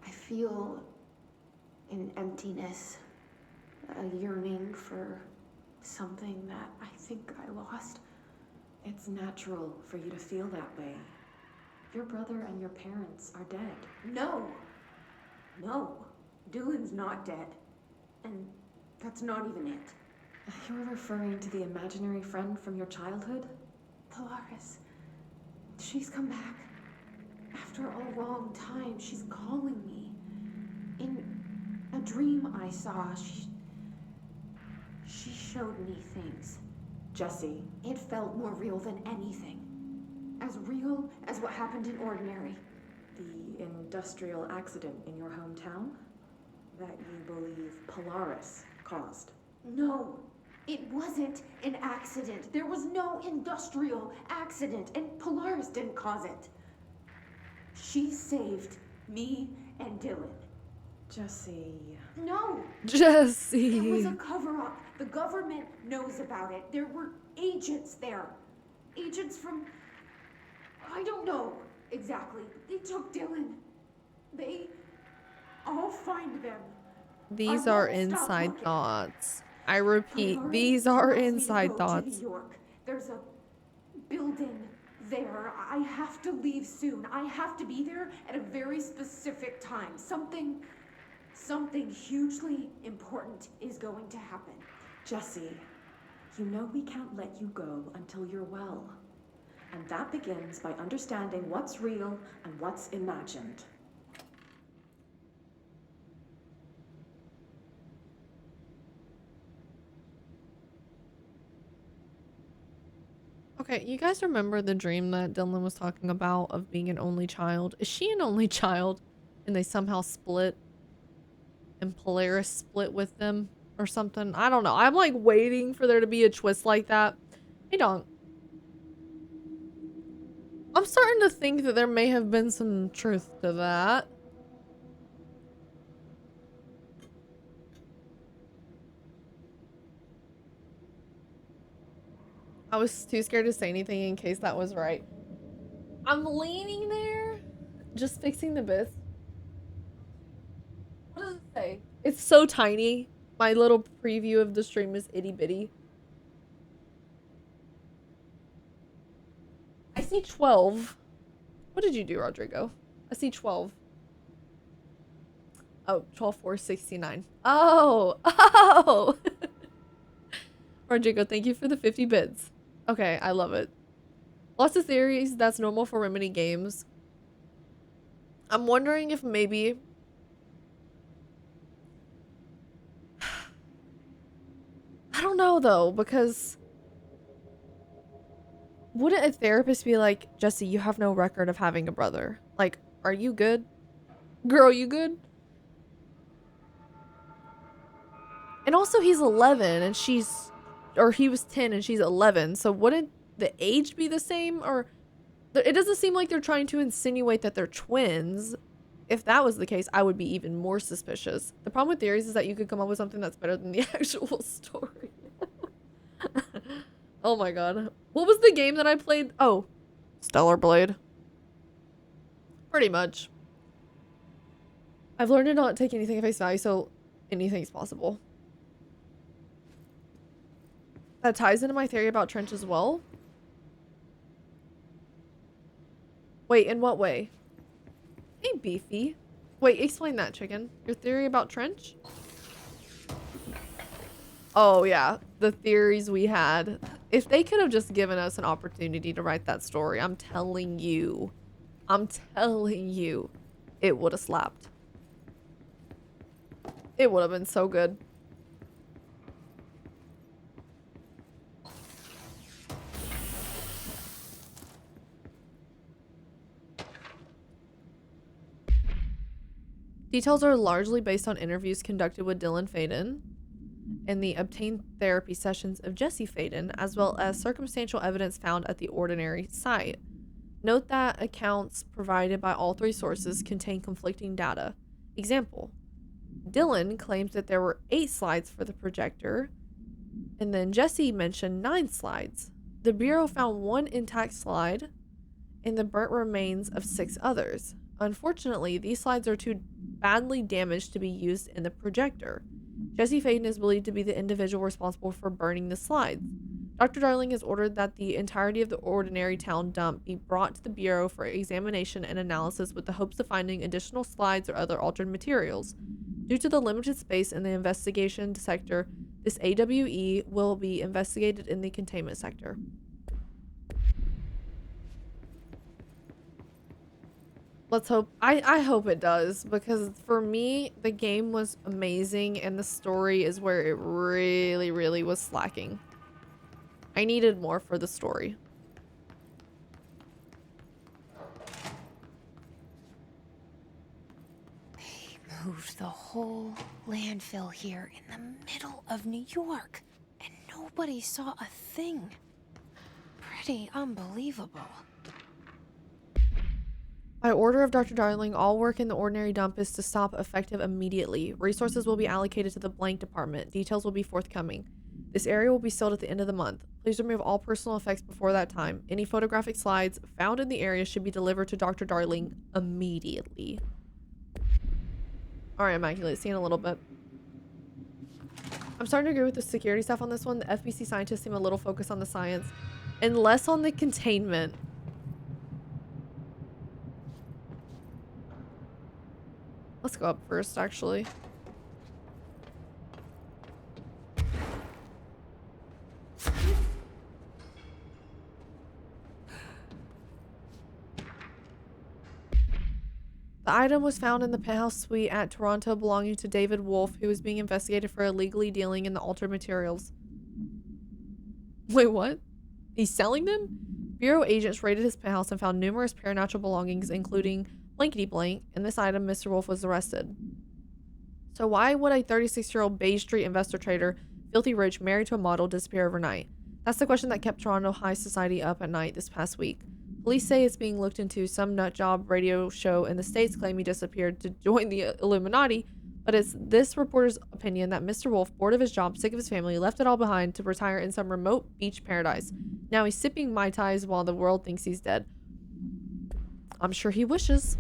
I feel an emptiness, a yearning for something that I think I lost. It's natural for you to feel that way. Your brother and your parents are dead. No! No. Dylan's not dead. And that's not even it. You're referring to the imaginary friend from your childhood? Polaris. She's come back. After a long time, she's calling me. In a dream I saw, she showed me things. Jesse. It felt more real than anything. As real as what happened in Ordinary. The industrial accident in your hometown? That you believe Polaris caused? No, it wasn't an accident. There was no industrial accident, and Polaris didn't cause it. She saved me and Dylan. Jesse. No! Jesse. It was a cover-up. The government knows about it. There were agents there. Agents from... I don't know exactly. They took Dylan. I'll find them. These I are won't stop inside looking. thoughts. I repeat, Polaris these are wants me to inside go to thoughts. New York. There's a building there. I have to leave soon. I have to be there at a very specific time. Something hugely important is going to happen. Jesse, you know we can't let you go until you're well. And that begins by understanding what's real and what's imagined. Okay, you guys remember the dream that Dylan was talking about of being an only child? Is she an only child? And they somehow split? And Polaris split with them? Or something? I don't know. I'm like waiting for there to be a twist like that. Hey, Donk. I'm starting to think that there may have been some truth to that. I was too scared to say anything in case that was right. I'm leaning there. Just fixing the bits. What does it say? It's so tiny. My little preview of the stream is itty bitty. I see 12. What did you do, Rodrigo? I see 12. Oh, 12,469. Oh! Oh! Rodrigo, thank you for the 50 bits. Okay, I love it. Lots of theories. That's normal for Remedy games. I'm wondering if maybe... I don't know, though, because... Wouldn't a therapist be like, Jesse, you have no record of having a brother? Like, are you good? Girl, you good? And also, he's 11 and she's... Or he was 10 and she's 11. So wouldn't the age be the same? Or... It doesn't seem like they're trying to insinuate that they're twins. If that was the case, I would be even more suspicious. The problem with theories is that you could come up with something that's better than the actual story. Oh my god. What was the game that I played? Oh, Stellar Blade. Pretty much. I've learned to not take anything at face value, so anything's possible. That ties into my theory about Trench as well. Wait, in what way? Hey, Beefy. Wait, explain that, chicken. Your theory about Trench? Oh, yeah. The theories we had. If they could have just given us an opportunity to write that story, I'm telling you, it would have slapped. It would have been so good. Details are largely based on interviews conducted with Dylan Faden and the obtained therapy sessions of Jesse Faden, as well as circumstantial evidence found at the ordinary site. Note that accounts provided by all three sources contain conflicting data. Example, Dylan claims that there were 8 slides for the projector, and then Jesse mentioned 9 slides. The Bureau found 1 intact slide and the burnt remains of 6 others. Unfortunately, these slides are too badly damaged to be used in the projector. Jesse Faden is believed to be the individual responsible for burning the slides. Dr. Darling has ordered that the entirety of the ordinary town dump be brought to the Bureau for examination and analysis with the hopes of finding additional slides or other altered materials. Due to the limited space in the investigation sector, this AWE will be investigated in the containment sector. Let's hope. I hope it does, because for me, the game was amazing and the story is where it really, really was slacking. I needed more for the story. They moved the whole landfill here in the middle of New York, and nobody saw a thing. Pretty unbelievable. By order of Dr. Darling, all work in the ordinary dump is to stop effective immediately. Resources will be allocated to the blank department. Details will be forthcoming. This area will be sealed at the end of the month. Please remove all personal effects before that time. Any photographic slides found in the area should be delivered to Dr. Darling immediately. Alright, Immaculate, see you in a little bit. I'm starting to agree with the security stuff on this one. The FBC scientists seem a little focused on the science and less on the containment. Let's go up first, actually. The item was found in the penthouse suite at Toronto belonging to David Wolf, who is being investigated for illegally dealing in the altered materials. Wait, what? He's selling them? Bureau agents raided his penthouse and found numerous paranatural belongings, including blankety blank, and this item, Mr. Wolf was arrested. So why would a 36-year-old Bay Street investor trader, filthy rich, married to a model, disappear overnight? That's the question that kept Toronto high society up at night this past week. Police say it's being looked into. Some nutjob radio show in the States claim he disappeared to join the Illuminati, but it's this reporter's opinion that Mr. Wolf, bored of his job, sick of his family, left it all behind to retire in some remote beach paradise. Now he's sipping Mai Tais while the world thinks he's dead. I'm sure he wishes.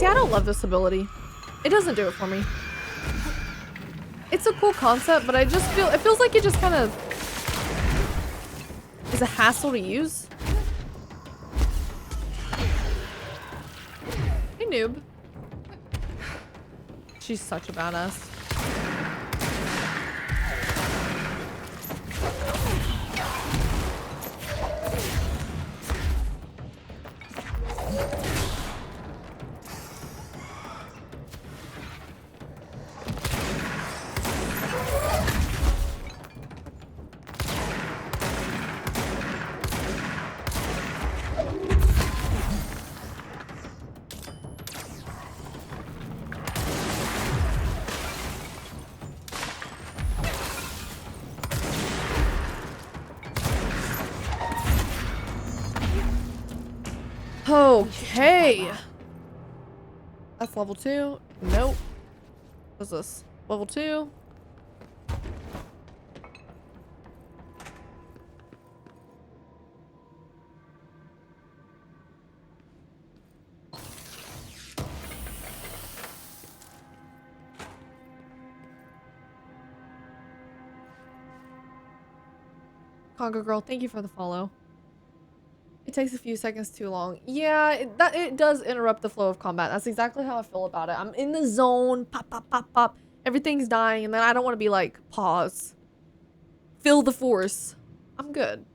I don't love this ability. It doesn't do it for me. It's a cool concept, but it feels like it just kind of is a hassle to use. noob. She's such a badass. Okay. That's level 2. Nope. What's this? Level 2. Conga Girl, thank you for the follow. It takes a few seconds too long. Yeah, it does interrupt the flow of combat. That's exactly how I feel about it. I'm in the zone, pop, pop, pop, pop. Everything's dying, and then I don't want to be like, pause. Feel the force. I'm good.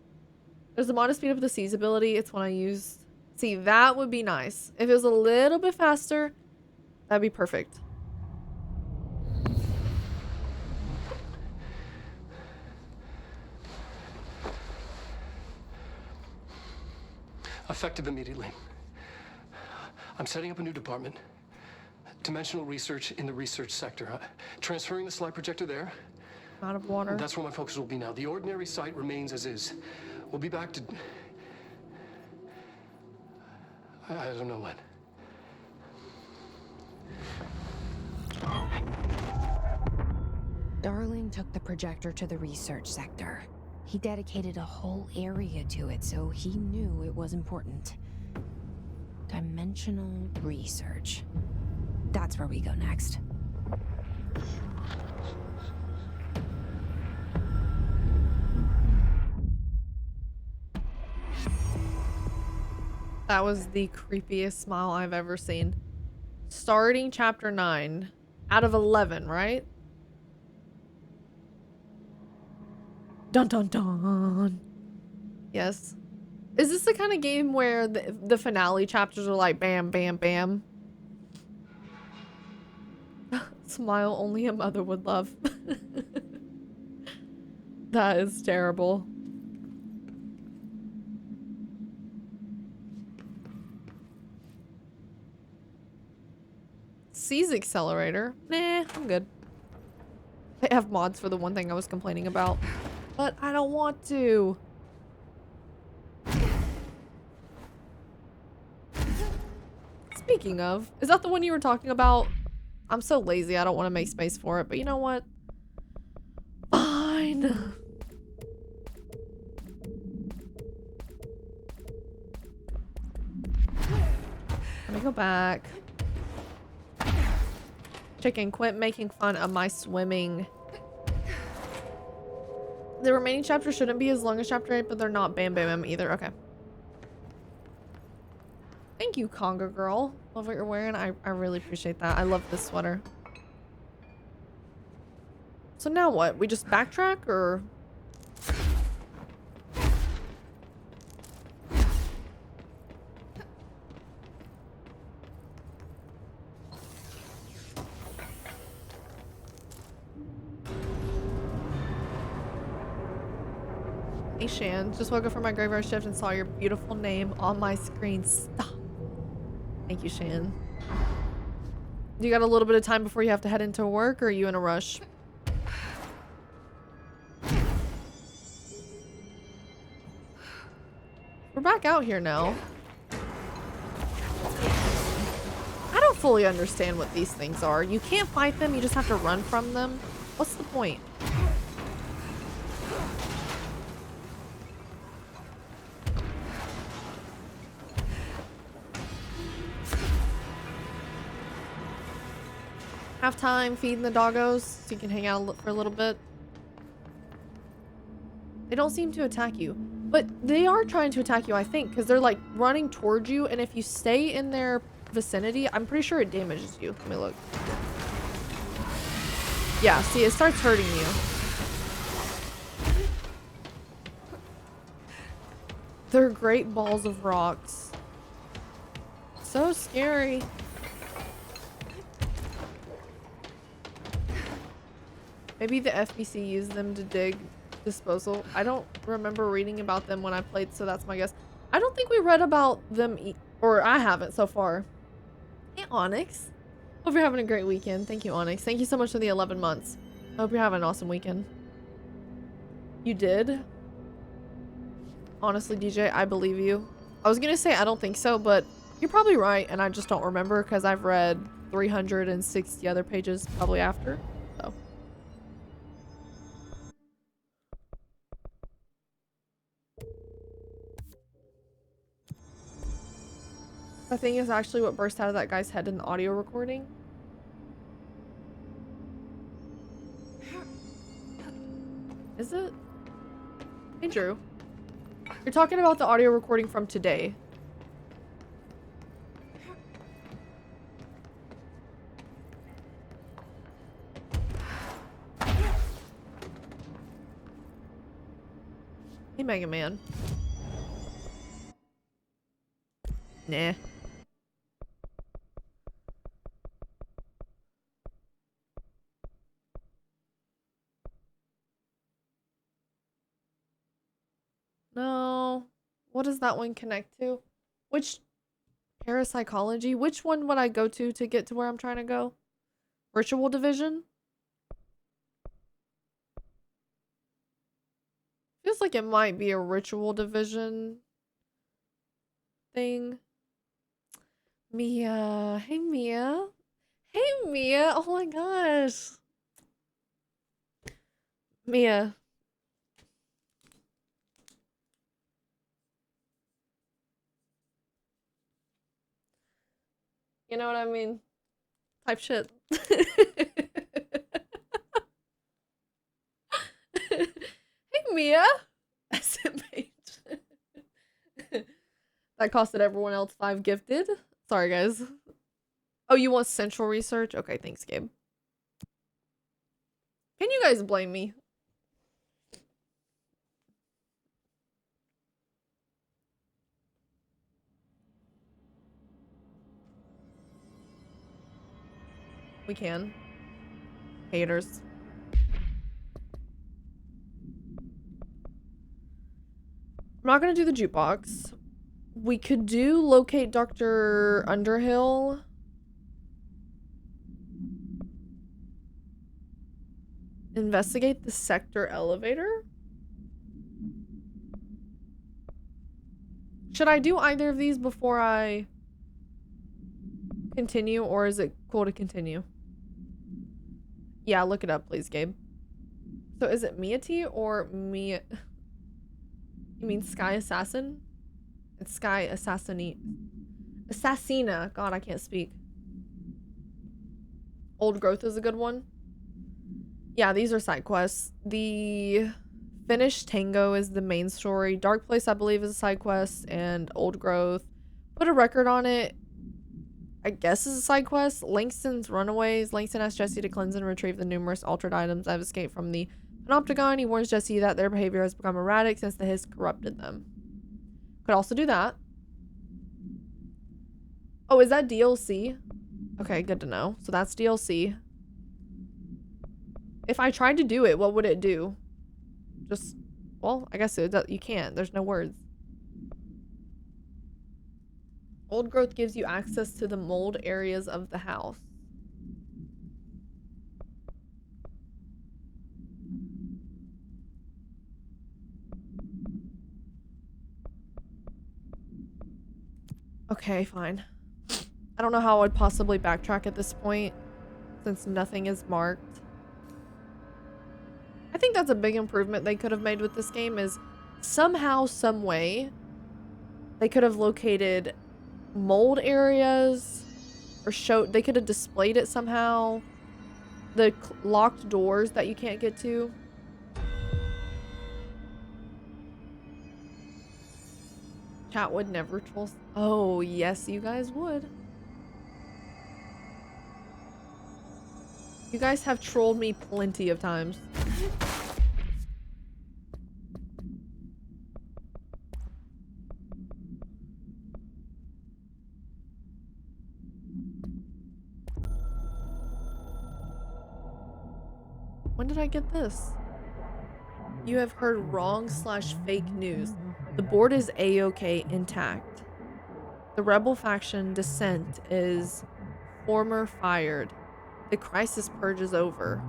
There's the modest speed up the seize ability. It's when I use... See, that would be nice. If it was a little bit faster, that'd be perfect. Effective immediately. I'm setting up a new department. Dimensional research in the research sector. Transferring the slide projector there. Out of water. That's where my focus will be now. The ordinary site remains as is. We'll be back to... I don't know when. Darling took the projector to the research sector. He dedicated a whole area to it, so he knew it was important. Dimensional research. That's where we go next. That was the creepiest smile I've ever seen. Starting chapter 9 out of 11, right? Dun dun dun. Yes. Is this the kind of game where the finale chapters are like bam, bam, bam? Smile only a mother would love. That is terrible. Seize accelerator. Nah, I'm good. They have mods for the one thing I was complaining about. But I don't want to. Speaking of, is that the one you were talking about? I'm so lazy, I don't want to make space for it, but you know what? Fine. Let me go back. Chicken, quit making fun of my swimming. The remaining chapters shouldn't be as long as chapter 8, but they're not bam bam bam either. Okay. Thank you, Conga Girl. Love what you're wearing. I really appreciate that. I love this sweater. So now what? We just backtrack or... Hey Shan, just woke up from my graveyard shift and saw your beautiful name on my screen. Stop. Thank you, Shan. You got a little bit of time before you have to head into work, or are you in a rush? We're back out here now. I don't fully understand what these things are. You can't fight them, you just have to run from them. What's the point? Have time feeding the doggos so you can hang out for a little bit. They don't seem to attack you, but they are trying to attack you, I think, because they're like running towards you, and if you stay in their vicinity, I'm pretty sure it damages you. Let me look. Yeah, see, it starts hurting you. They're great balls of rocks. So scary. Maybe the FBC used them to dig disposal. I don't remember reading about them when I played, so that's my guess. I don't think we read about them, or I haven't so far. Hey, Onyx. Hope you're having a great weekend. Thank you, Onyx. Thank you so much for the 11 months. I hope you're having an awesome weekend. You did? Honestly, DJ, I believe you. I was gonna say I don't think so, but you're probably right, and I just don't remember because I've read 360 other pages probably after, so. The thing is actually what burst out of that guy's head in the audio recording. Is it? Hey, Drew. You're talking about the audio recording from today. Hey, Mega Man. Nah. No. What does that one connect to? Which parapsychology? Which one would I go to get to where I'm trying to go? Ritual division? Feels like it might be a ritual division thing. Mia. Hey, Mia. Hey, Mia. Oh my gosh. Mia. You know what I mean? Type shit. Hey, Mia. SMH. That costed everyone else 5 gifted. Sorry, guys. Oh, you want central research? Okay, thanks, Gabe. Can you guys blame me? We can. Haters. I'm not gonna do the jukebox. We could do locate Dr. Underhill. Investigate the sector elevator. Should I do either of these before I continue, or is it cool to continue? Yeah, look it up, please, Gabe. So is it Mia T or Mia? You mean Sky Assassin? It's Sky Assassinate. Assassina. God, I can't speak. Old Growth is a good one. Yeah, these are side quests. The Finished Tango is the main story. Dark Place, I believe, is a side quest. And Old Growth. Put a record on it. I guess is a side quest. Langston's Runaways. Langston asks Jesse to cleanse and retrieve the numerous altered items that have escaped from the Panopticon. He warns Jesse that their behavior has become erratic since the Hiss corrupted them. Could also do that. Oh, is that DLC? Okay, good to know. So that's DLC. If I tried to do it, what would it do? Just, well, I guess you can't. There's no words. Old Growth gives you access to the mold areas of the house. Okay, fine. I don't know how I would possibly backtrack at this point, since nothing is marked. I think that's a big improvement they could have made with this game, is somehow, some way, they could have located mold areas, or they could have displayed it somehow. The locked doors that you can't get to. Chat would never trust. Oh, yes, you guys would. You guys have trolled me plenty of times. When did I get this? You have heard wrong/fake news. The board is A-OK intact. The rebel faction dissent is former fired. The crisis purge is over.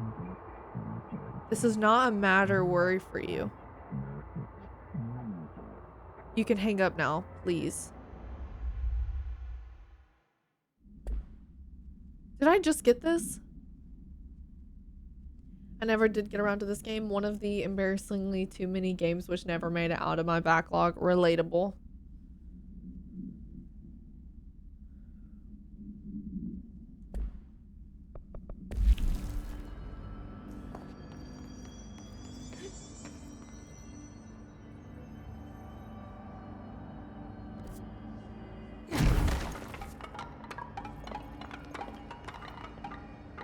This is not a matter worry for you. You can hang up now, please. Did I just get this? I never did get around to this game. One of the embarrassingly too many games which never made it out of my backlog. Relatable.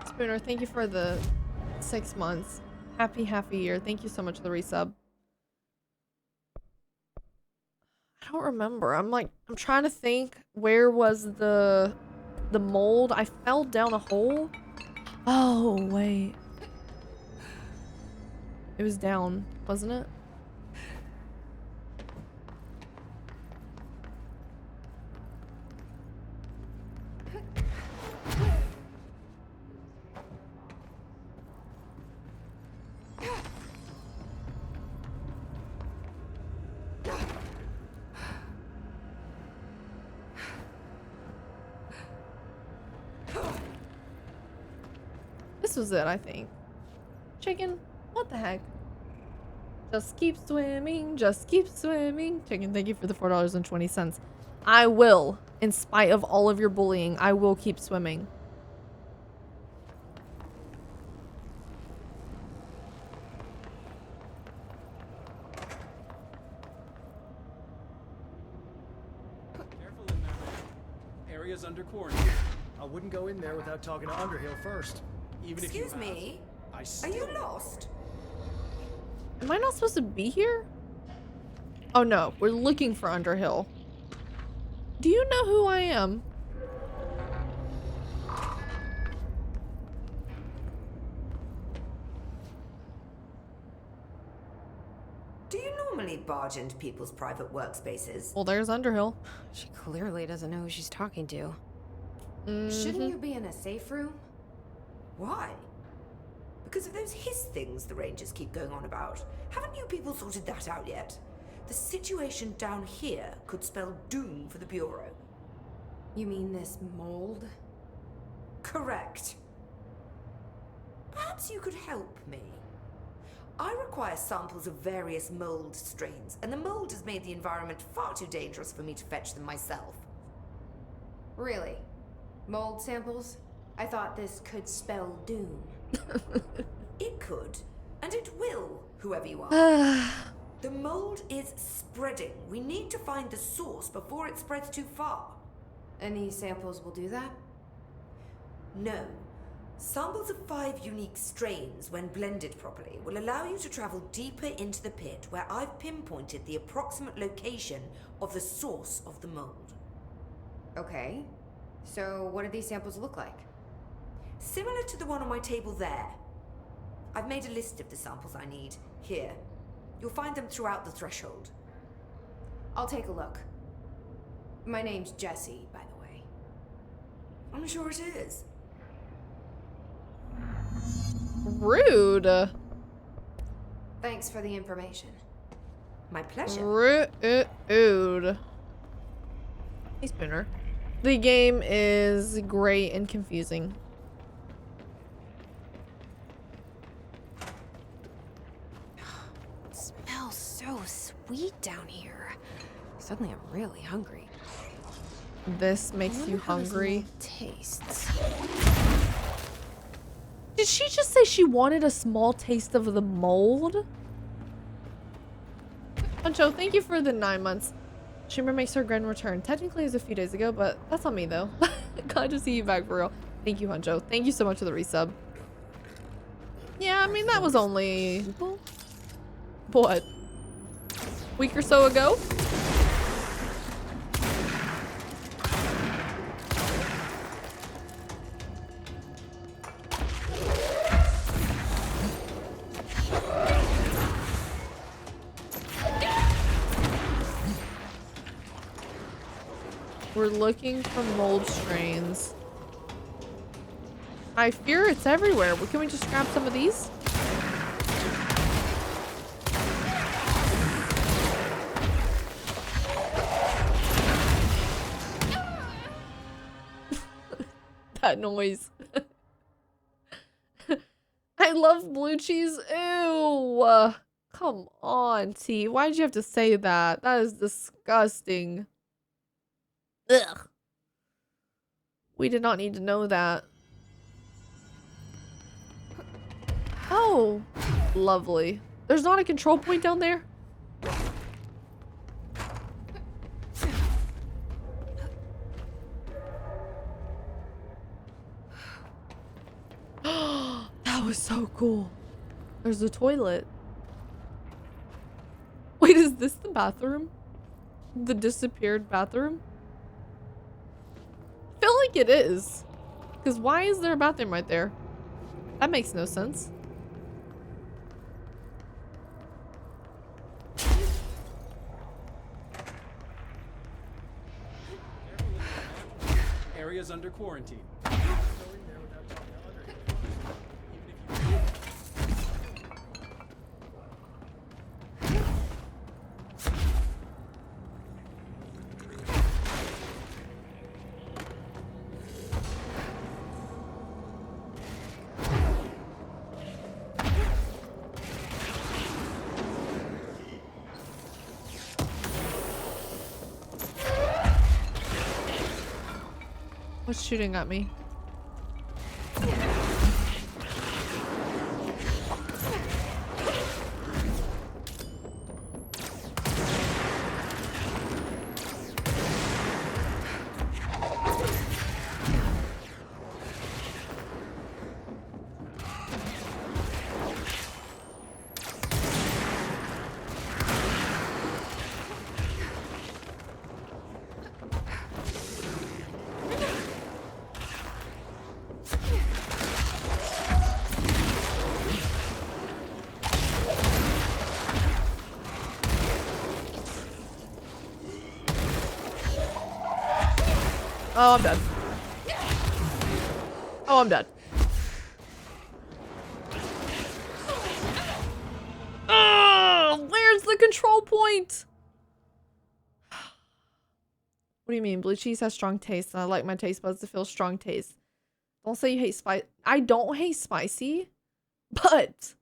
Spooner, thank you for the 6 months. Happy year. Thank you so much for the resub. I don't remember. I'm trying to think, where was the mold? I fell down a hole. Oh, wait. It was down, wasn't it? This was it, I think. Chicken, what the heck? Just keep swimming, just keep swimming. Chicken, thank you for the $4.20. I will, in spite of all of your bullying, I will keep swimming. Careful in there. Area's under quarantine. I wouldn't go in there without talking to Underhill first. Even if you Excuse me? I Are you lost? Am I not supposed to be here? Oh no, we're looking for Underhill. Do you know who I am? Do you normally barge into people's private workspaces? Well, there's Underhill. She clearly doesn't know who she's talking to. Shouldn't you be in a safe room? Why? Because of those hiss things the Rangers keep going on about. Haven't you people sorted that out yet? The situation down here could spell doom for the Bureau. You mean this mold? Correct. Perhaps you could help me. I require samples of various mold strains, and the mold has made the environment far too dangerous for me to fetch them myself. Really? Mold samples? I thought this could spell doom. It could, and it will, whoever you are. The mold is spreading. We need to find the source before it spreads too far. And these samples will do that? No. Samples of 5 unique strains, when blended properly, will allow you to travel deeper into the pit, where I've pinpointed the approximate location of the source of the mold. Okay. So what do these samples look like? Similar to the one on my table there. I've made a list of the samples I need. Here. You'll find them throughout the threshold. I'll take a look. My name's Jessie, by the way. I'm sure it is. Rude. Thanks for the information. My pleasure. Rude. Hey, Spooner. The game is great and confusing. It smells so sweet down here. Suddenly I'm really hungry. This makes you hungry. Tastes. Did she just say she wanted a small taste of the mold? Huncho, thank you for the 9 months. Shimmer makes her grand return. Technically, it was a few days ago, but that's on me, though. Glad to see you back, for real. Thank you, Huncho. Thank you so much for the resub. Yeah, I mean, that was only... What? Week or so ago? We're looking for mold strains. I fear it's everywhere. Well, can we just grab some of these? That noise. I love blue cheese. Ew. Come on, T. Why did you have to say that? That is disgusting. Ugh. We did not need to know that. Oh, lovely. There's not a control point down there? That was so cool. There's a toilet. Wait, is this the bathroom? The disappeared bathroom? I feel like it is. Because why is there a bathroom right there? That makes no sense. Area's under quarantine. What's shooting at me? Oh, I'm dead. Oh, I'm dead. Oh, where's the control point? What do you mean? Blue cheese has strong taste, and I like my taste buds to feel strong taste. Don't say you hate spice. I don't hate spicy, but...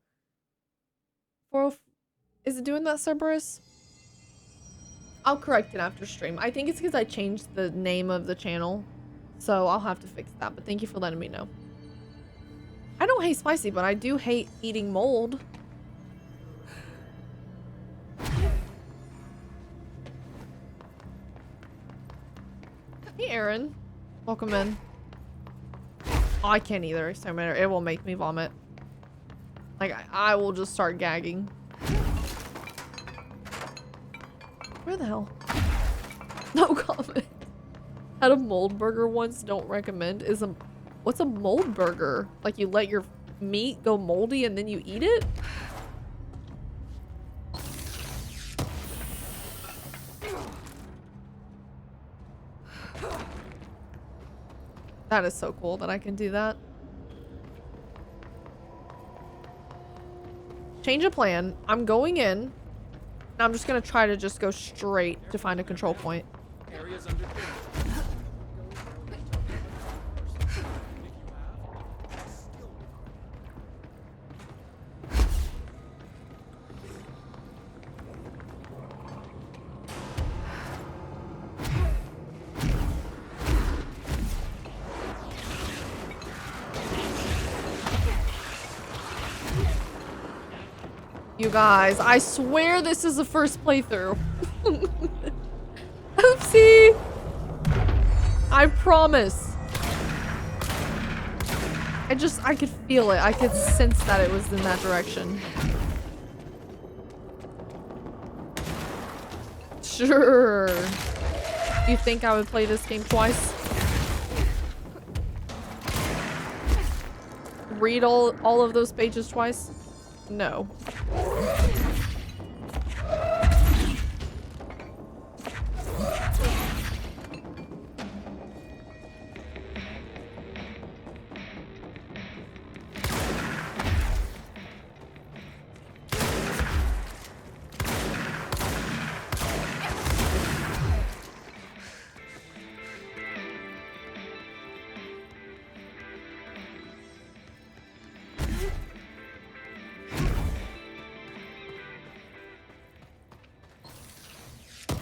Is it doing that, Cerberus? I'll correct it after stream. I think it's because I changed the name of the channel. So I'll have to fix that. But thank you for letting me know. I don't hate spicy, but I do hate eating mold. Hey, Aaron. Welcome in. Oh, I can't either. So it will make me vomit. Like, I will just start gagging. Where the hell? No comment. Had a mold burger once, don't recommend. What's a mold burger? Like you let your meat go moldy and then you eat it? That is so cool that I can do that. Change of plan. I'm going in. I'm just gonna try to just go straight to find a control point. Area's under You guys, I swear this is the first playthrough. Oopsie. I promise. I could feel it. I could sense that it was in that direction. Sure. You think I would play this game twice? Read all of those pages twice? No.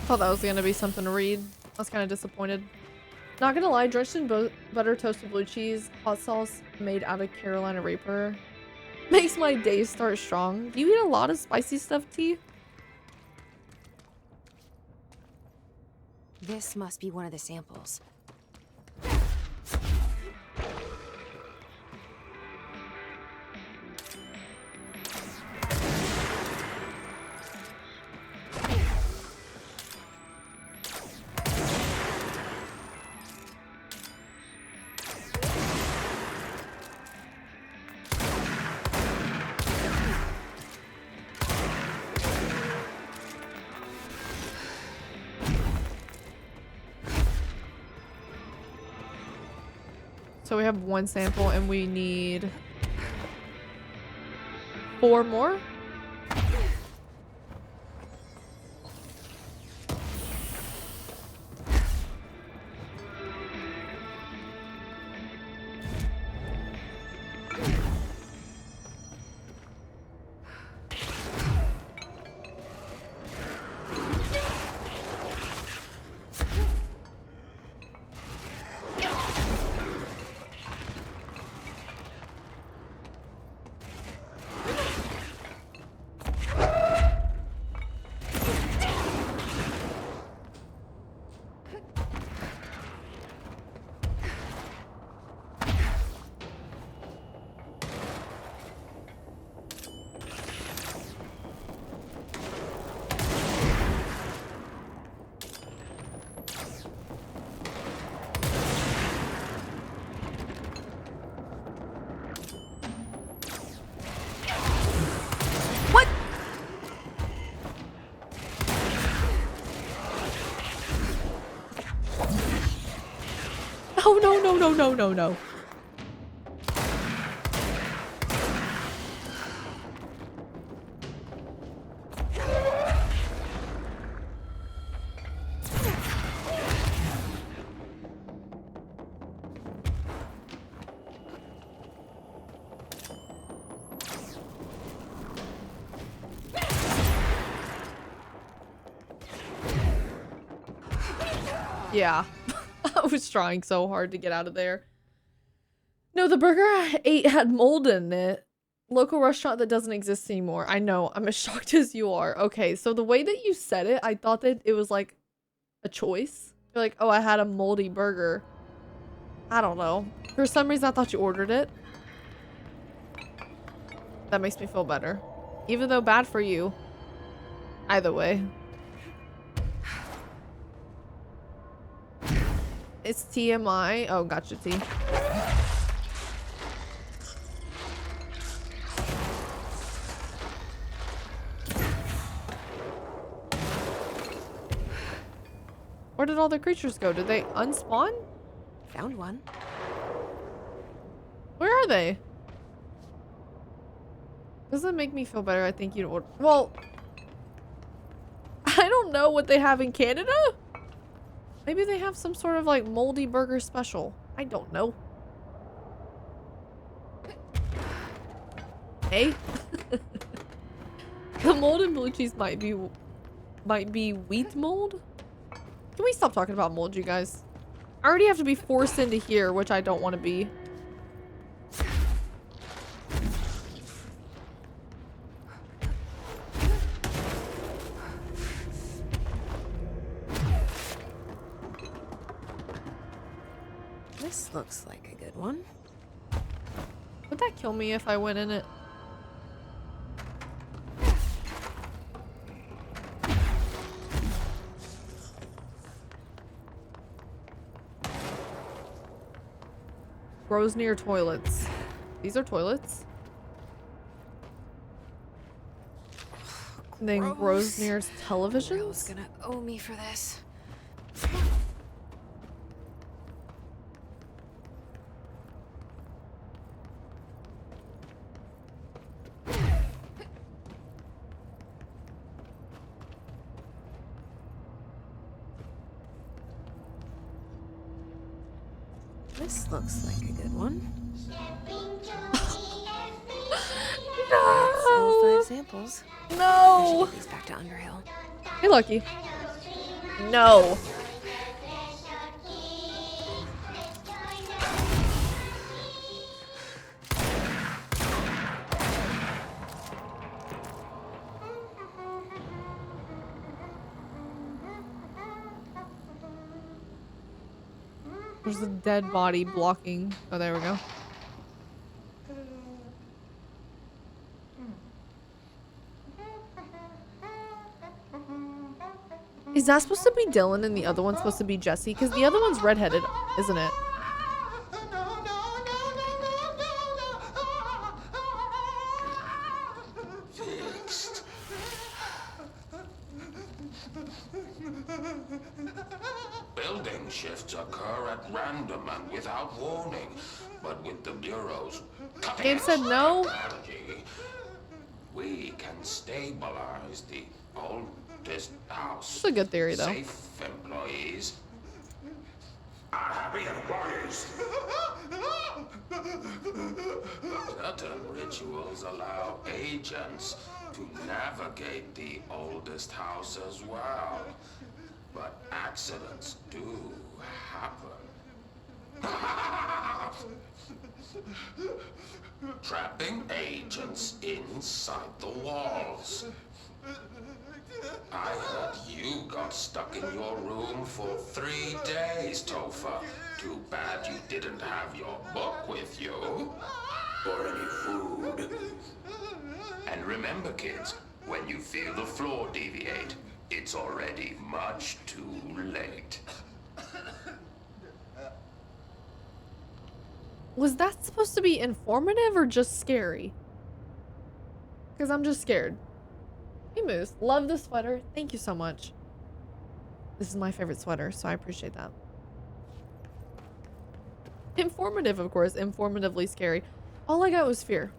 Thought that was gonna be something to read. I was kind of disappointed. Not gonna lie, drenched in butter, toasted blue cheese, hot sauce made out of Carolina Reaper makes my day start strong. Do you eat a lot of spicy stuff, T? This must be one of the samples. So we have one sample and we need 4 more? Oh, no, no, no, no, no, no. Yeah. I was trying so hard to get out of there. No, the burger I ate had mold in it. Local restaurant that doesn't exist anymore. I know. I'm as shocked as you are. Okay, so the way that you said it, I thought that it was like a choice. You're like, oh, I had a moldy burger. I don't know. For some reason, I thought you ordered it. That makes me feel better. Even though bad for you. Either way. It's TMI. Oh, gotcha, T. Where did all the creatures go? Did they unspawn? Found one. Where are they? Doesn't make me feel better. I think you'd order. Well, I don't know what they have in Canada. Maybe they have some sort of like moldy burger special. I don't know. Hey. The mold in blue cheese might be wheat mold. Can we stop talking about mold, you guys? I already have to be forced into here, which I don't want to be. This looks like a good one. Would that kill me if I went in it? Grows near toilets. These are toilets. And then grows near televisions. Real's gonna owe me for this. This looks like a good one. All 5 samples. No. Get these back to Underhill. Hey, Lucky. No. There's a dead body blocking. Oh, there we go. Is that supposed to be Dylan and the other one's supposed to be Jesse? Because the other one's redheaded, isn't it? Fixed. Building shifts occur at random and without warning, but with the Bureau's Gabe said no. strategy, we can stabilize the oldest house. That's a good theory, though. Safe employees. Unhappy employees. Certain rituals allow agents to navigate the oldest house as well. But accidents do happen. Trapping agents inside the walls. I heard you got stuck in your room for 3 days, Topher. Too bad you didn't have your book with you. Or any food. And remember, kids, when you feel the floor deviate, it's already much too late. Was that supposed to be informative or just scary? Because I'm just scared. Hey, Moose. Love the sweater. Thank you so much. This is my favorite sweater, so I appreciate that. Informative, of course. Informatively scary. All I got was fear.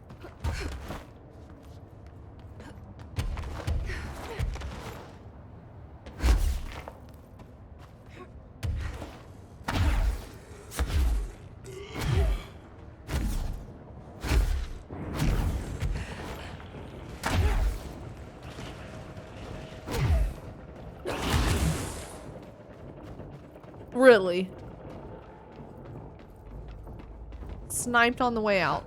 Really? Sniped on the way out.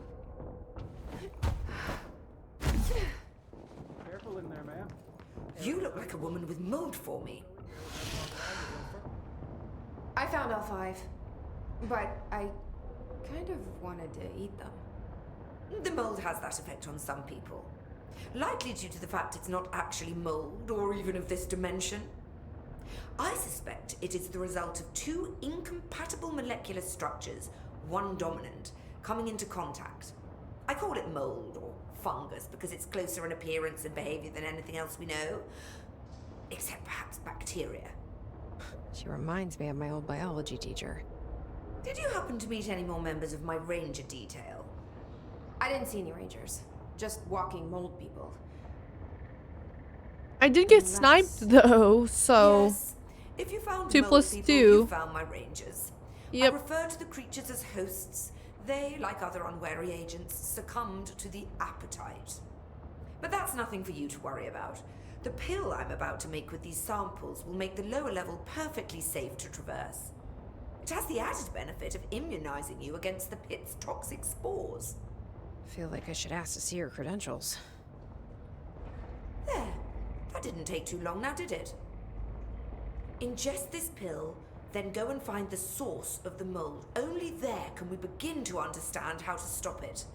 Careful in there, ma'am. You look like a woman with mold for me. I found all 5, but I kind of wanted to eat them. The mold has that effect on some people. Likely due to the fact it's not actually mold or even of this dimension. I suspect it is the result of 2 incompatible molecular structures, one dominant, coming into contact. I call it mold or fungus because it's closer in appearance and behavior than anything else we know. Except perhaps bacteria. She reminds me of my old biology teacher. Did you happen to meet any more members of my ranger detail? I didn't see any rangers. Just walking mold people. I did get sniped though, so Yes. If you found 2 mold plus people, 2. you found my rangers. Yep. I refer to the creatures as hosts. They, like other unwary agents, succumbed to the appetite. But that's nothing for you to worry about. The pill I'm about to make with these samples will make the lower level perfectly safe to traverse. It has the added benefit of immunizing you against the pit's toxic spores. Feel like I should ask to see her credentials. There. That didn't take too long now, did it? Ingest this pill, then go and find the source of the mold. Only there can we begin to understand how to stop it.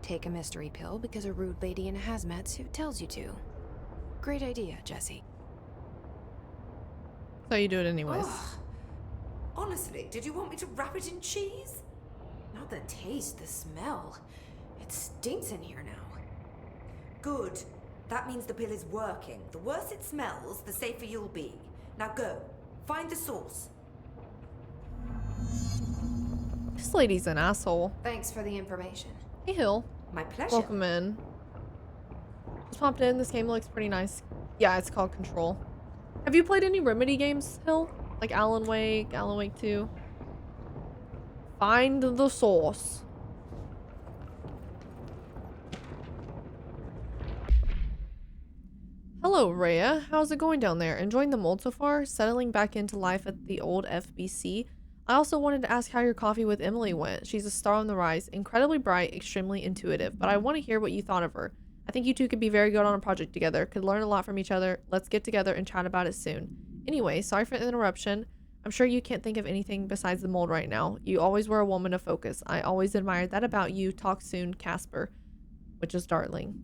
take a mystery pill because a rude lady in a hazmat suit tells you to. Great idea, Jesse. So you do it anyways. Ugh. Honestly, did you want me to wrap it in cheese? Not the taste, the smell. It stinks in here now. Good. That means the pill is working. The worse it smells, the safer you'll be. Now go. Find the source. This lady's an asshole. Thanks for the information. Hey, Hill. My pleasure. Welcome in. Just popped in. This game looks pretty nice. Yeah, it's called Control. Have you played any Remedy games, Hill? Like Alan Wake 2? Find the source. Hello, Rhea. How's it going down there? Enjoying the mold so far? Settling back into life at the old FBC? I also wanted to ask how your coffee with Emily went. She's a star on the rise, incredibly bright, extremely intuitive, but I want to hear what you thought of her. I think you two could be very good on a project together, could learn a lot from each other. Let's get together and chat about it soon. Anyway, sorry for the interruption. I'm sure you can't think of anything besides the mold right now. You always were a woman of focus. I always admired that about you. Talk soon, Casper. Which is Darling.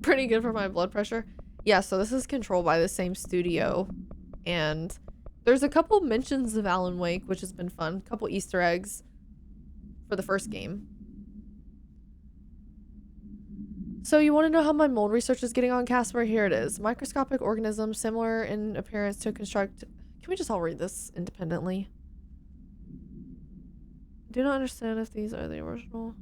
Pretty good for my blood pressure. Yeah, so this is controlled by the same studio. And there's a couple mentions of Alan Wake, which has been fun. A couple Easter eggs for the first game. So you want to know how my mold research is getting on, Casper? Here it is. Microscopic organisms similar in appearance to construct... Can we just all read this independently? Do not understand if these are the original.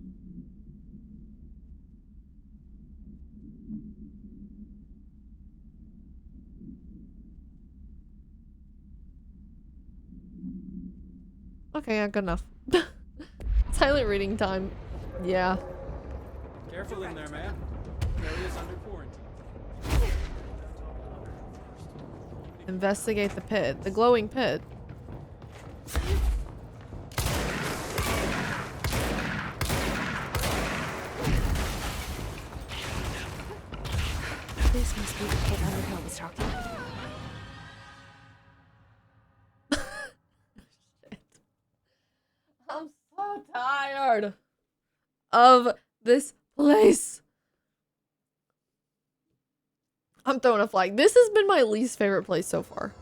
Okay, yeah, good enough. Silent reading time. Yeah. Careful in there, man. Area's under quarantine. Investigate the pit. The glowing pit. This must be the pit Underhill was talking about. I'm so tired of this place. I'm throwing a flag. This has been my least favorite place so far.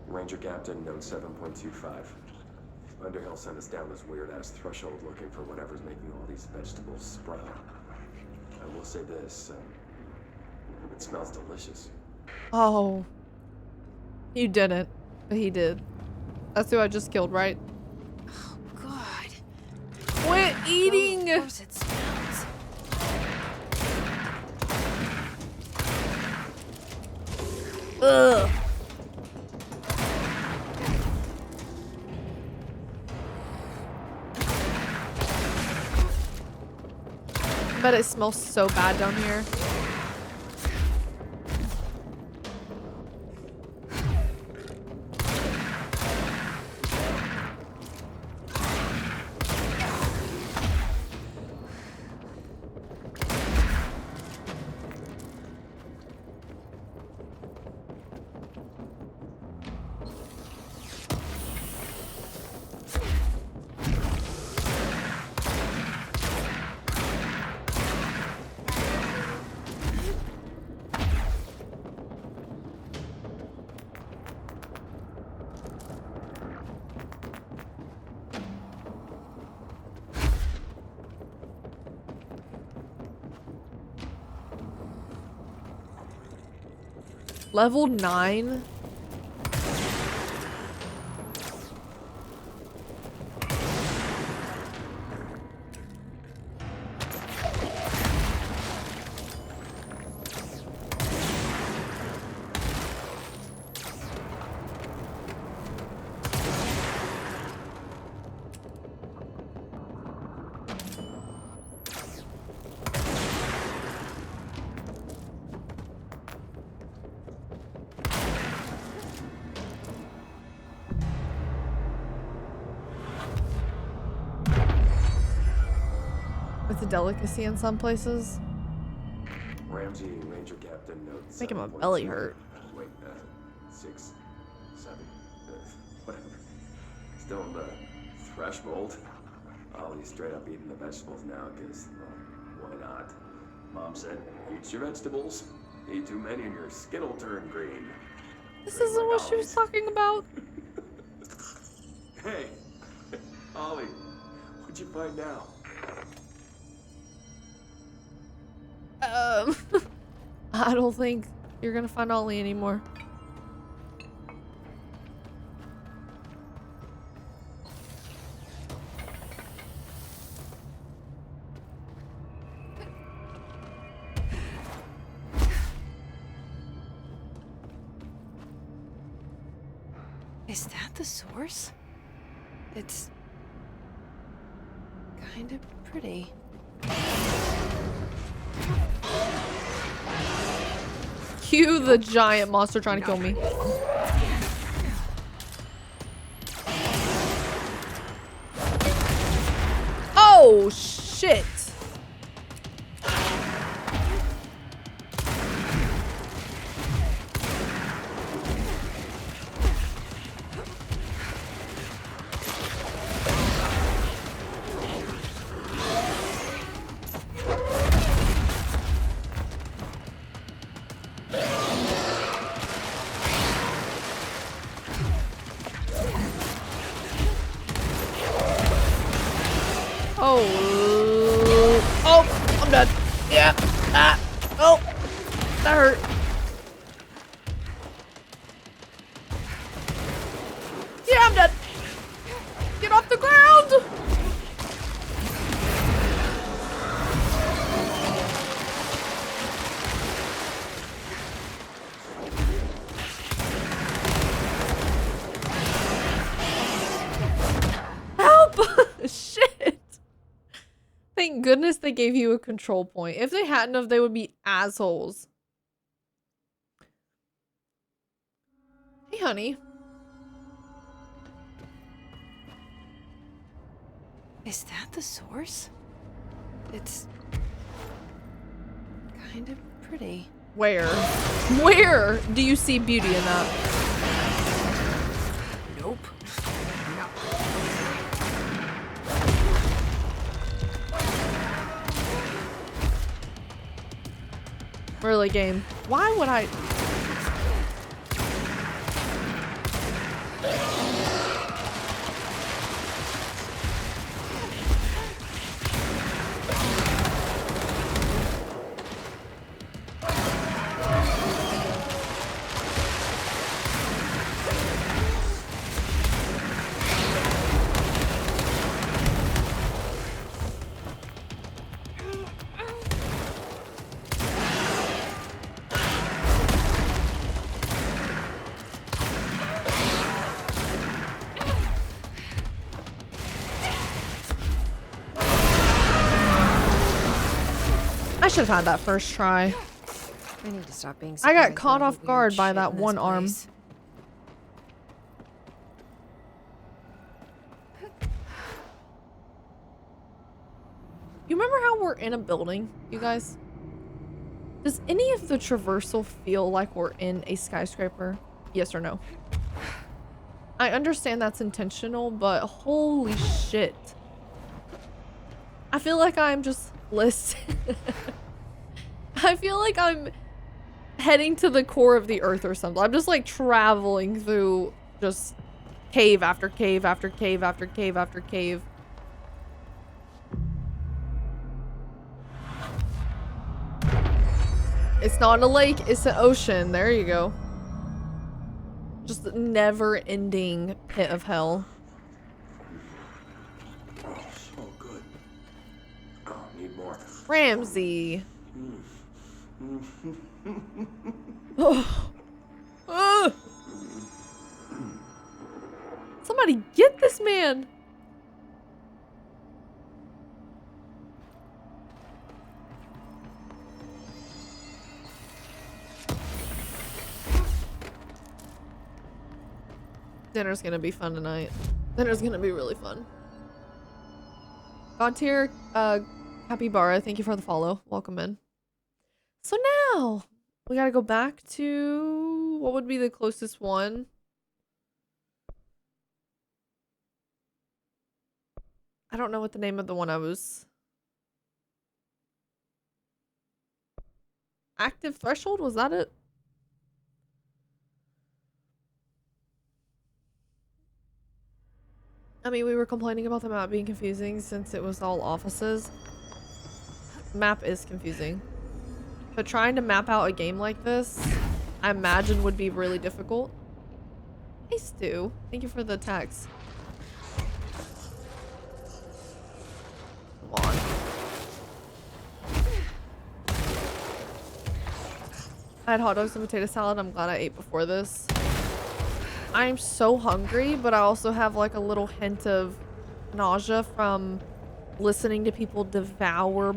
Ranger Captain, note 7.25. Underhill sent us down this weird-ass threshold looking for whatever's making all these vegetables sprout. I will say this, it smells delicious. Oh. You didn't, but he did. That's who I just killed, right? Oh, God. Quit eating! Of course it smells. Ugh. I bet it smells so bad down here. Level 9? It's a delicacy in some places. Ramsey, Ranger Captain, note Making my 7.2. belly hurt. Wait, 6, 7, whatever. Still in the thresh mold. Ollie's straight up eating the vegetables now, because, well, why not? Mom said, eat your vegetables. Eat too many and your skin will turn green. This isn't what she was talking about. Hey, Ollie, what'd you find now? I don't think you're gonna find Ollie anymore. Is that the source? It's kind of pretty. Cue the giant monster trying to kill me. Oh, shit. Oh, I'm dead. Yeah. Ah. Oh, that hurt. Yeah, I'm dead. Get off the ground. Help! Shit. Thank goodness they gave you a control point. If they hadn't have, they would be assholes. Hey, honey. Is that the source? It's kind of pretty. Where? Where do you see beauty in that? Nope. No. Really, game. Why would I? I should have had that first try. I need to stop being I got surprised caught by off the guard weird by shit that in one this arm. place. You remember how we're in a building, you guys? Does any of the traversal feel like we're in a skyscraper? Yes or no? I understand that's intentional, but holy shit. I feel like I'm just listening. I feel like I'm heading to the core of the earth or something. I'm just like traveling through just cave after cave after cave after cave after cave. It's not a lake, it's an ocean. There you go. Just a never-ending pit of hell. Oh, so good. Oh, need more. Ramsey. Oh. Somebody get this man. Dinner's gonna be fun tonight. Dinner's gonna be really fun. God tier, Capybara, thank you for the follow. Welcome in. So now we gotta go back to what would be the closest one? I don't know what the name of the one I was. Active Threshold, was that it? I mean, we were complaining about the map being confusing since it was all offices. Map is confusing. But trying to map out a game like this, I imagine would be really difficult. Hey Stu, thank you for the text. Come on. I had hot dogs and potato salad. I'm glad I ate before this. I'm so hungry, but I also have like a little hint of nausea from listening to people devour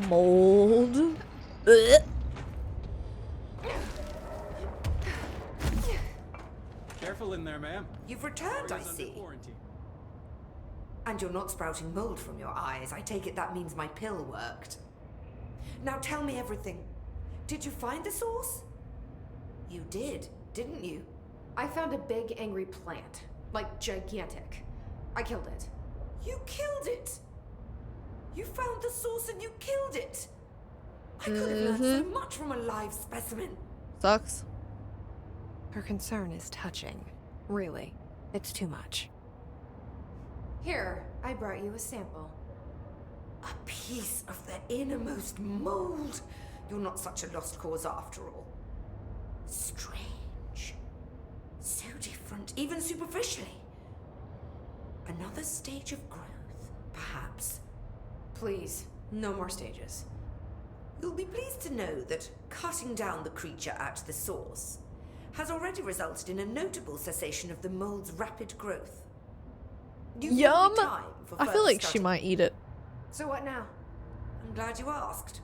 mold. Ugh. Careful in there, ma'am. You've returned, I see. And you're not sprouting mold from your eyes. I take it that means my pill worked. Now tell me everything. Did you find the source? You did, didn't you? I found a big angry plant. Like gigantic. I killed it. You killed it! You found the source and you killed it! I could have learned so much from a live specimen. Sucks. Her concern is touching. Really, it's too much. Here, I brought you a sample. A piece of the innermost mold. You're not such a lost cause after all. Strange. So different, even superficially. Another stage of growth, perhaps. Please, no more stages. You'll be pleased to know that cutting down the creature at the source has already resulted in a notable cessation of the mold's rapid growth. Yum! I feel like she might eat it. So what now? I'm glad you asked.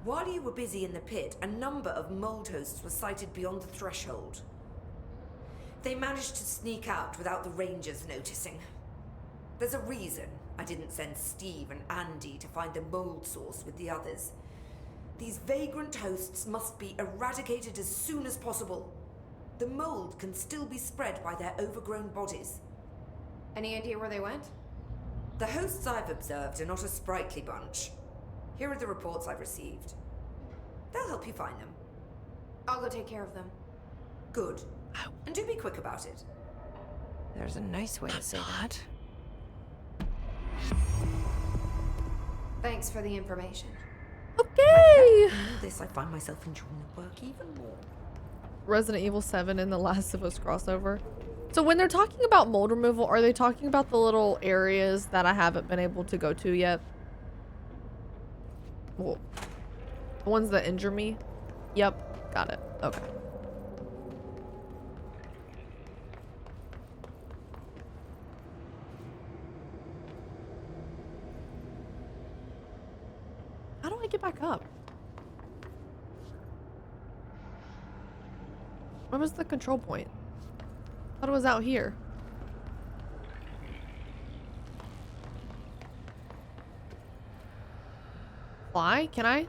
While you were busy in the pit, a number of mold hosts were sighted beyond the threshold. They managed to sneak out without the rangers noticing. There's a reason I didn't send Steve and Andy to find the mold source with the others. These vagrant hosts must be eradicated as soon as possible. The mold can still be spread by their overgrown bodies. Any idea where they went? The hosts I've observed are not a sprightly bunch. Here are the reports I've received. They'll help you find them. I'll go take care of them. Good. And do be quick about it. There's a nice way to say that. Thanks for the information. Okay! This, I find myself enjoying the work even more. Resident Evil 7 and The Last of Us crossover. So when they're talking about mold removal, are they talking about the little areas that I haven't been able to go to yet? Well, the ones that injure me? Yep, got it. Okay. How do I get back up? Where was the control point? I thought it was out here. Fly? Can I?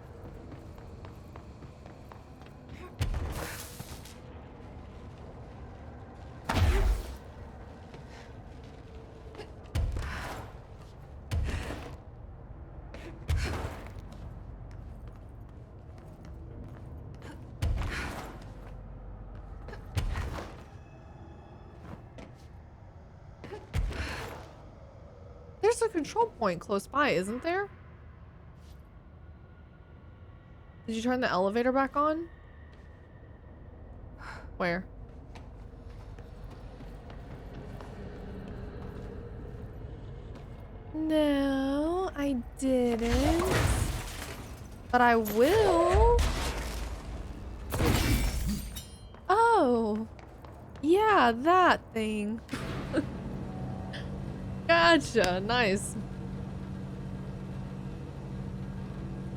There's a control point close by, isn't there? Did you turn the elevator back on? Where? No, I didn't. But I will. Oh. Yeah, that thing. Gotcha. Nice.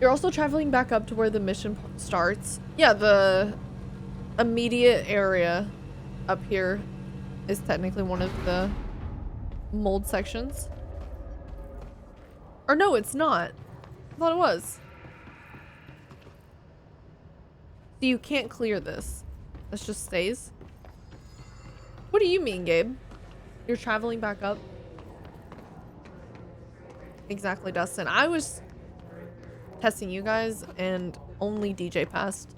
You're also traveling back up to where the mission starts. Yeah, the immediate area up here is technically one of the mold sections. Or no, it's not. I thought it was. So you can't clear this. This just stays? What do you mean, Gabe? You're traveling back up? Exactly, Dustin. I was testing you guys and only DJ passed.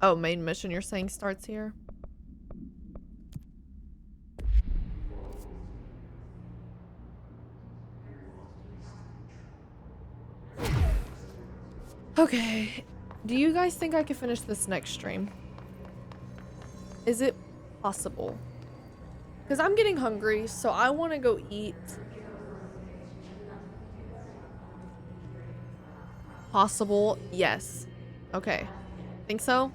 Oh, main mission you're saying starts here? Okay. Do you guys think I could finish this next stream? Is it possible? Because I'm getting hungry, so I want to go eat. Possible? Yes. Okay. Think so?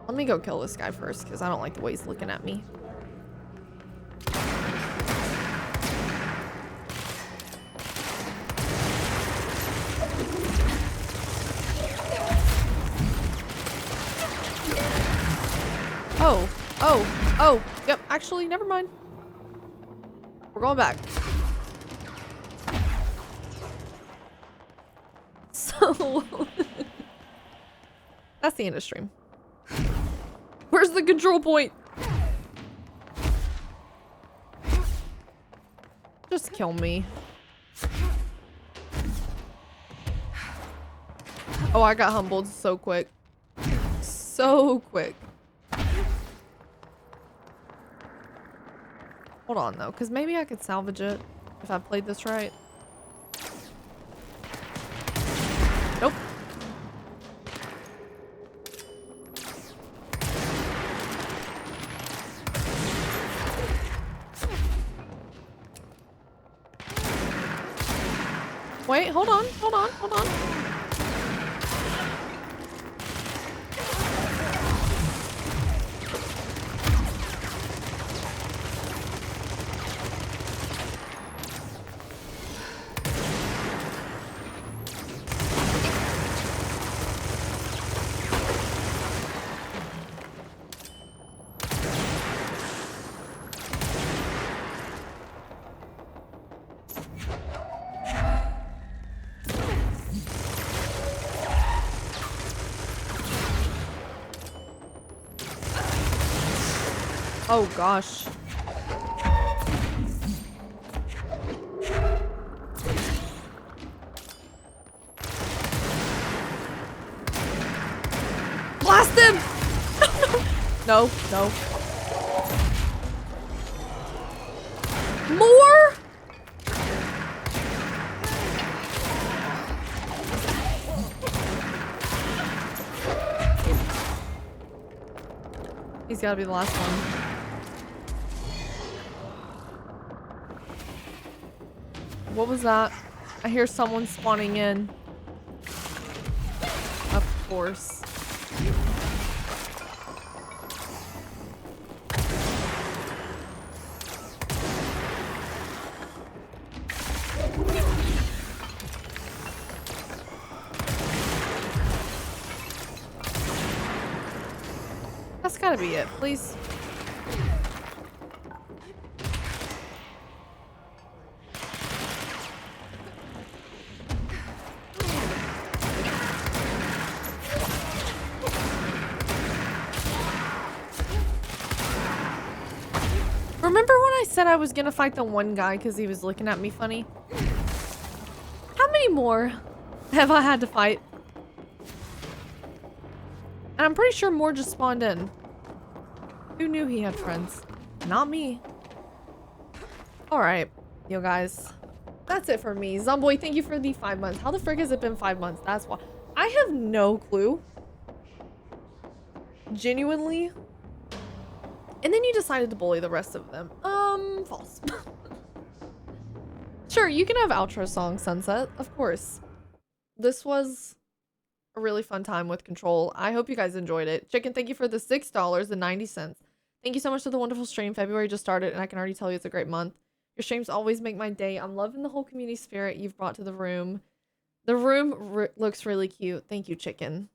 Let me go kill this guy first, because I don't like the way he's looking at me. Oh, oh, oh, yep, actually, never mind. We're going back. So, that's the end of stream. Where's the control point? Just kill me. Oh, I got humbled so quick. So quick. Hold on, though, because maybe I could salvage it if I played this right. Nope. Wait, hold on, hold on, hold on. Oh gosh. Blast him! No, no. More? He's gotta be the last one. What was that? I hear someone spawning in. Of course. That's gotta be it, please. Remember when I said I was gonna fight the one guy because he was looking at me funny? How many more have I had to fight? And I'm pretty sure more just spawned in. Who knew he had friends? Not me. Alright, you guys. That's it for me. Zomboy, thank you for the 5 months. How the frick has it been 5 months? That's why. I have no clue. Genuinely. And then you decided to bully the rest of them. False. Sure, you can have outro song, Sunset. Of course. This was a really fun time with Control. I hope you guys enjoyed it. Chicken, thank you for the $6.90. Thank you so much for the wonderful stream. February just started, and I can already tell you it's a great month. Your streams always make my day. I'm loving the whole community spirit you've brought to the room. The room looks really cute. Thank you, Chicken.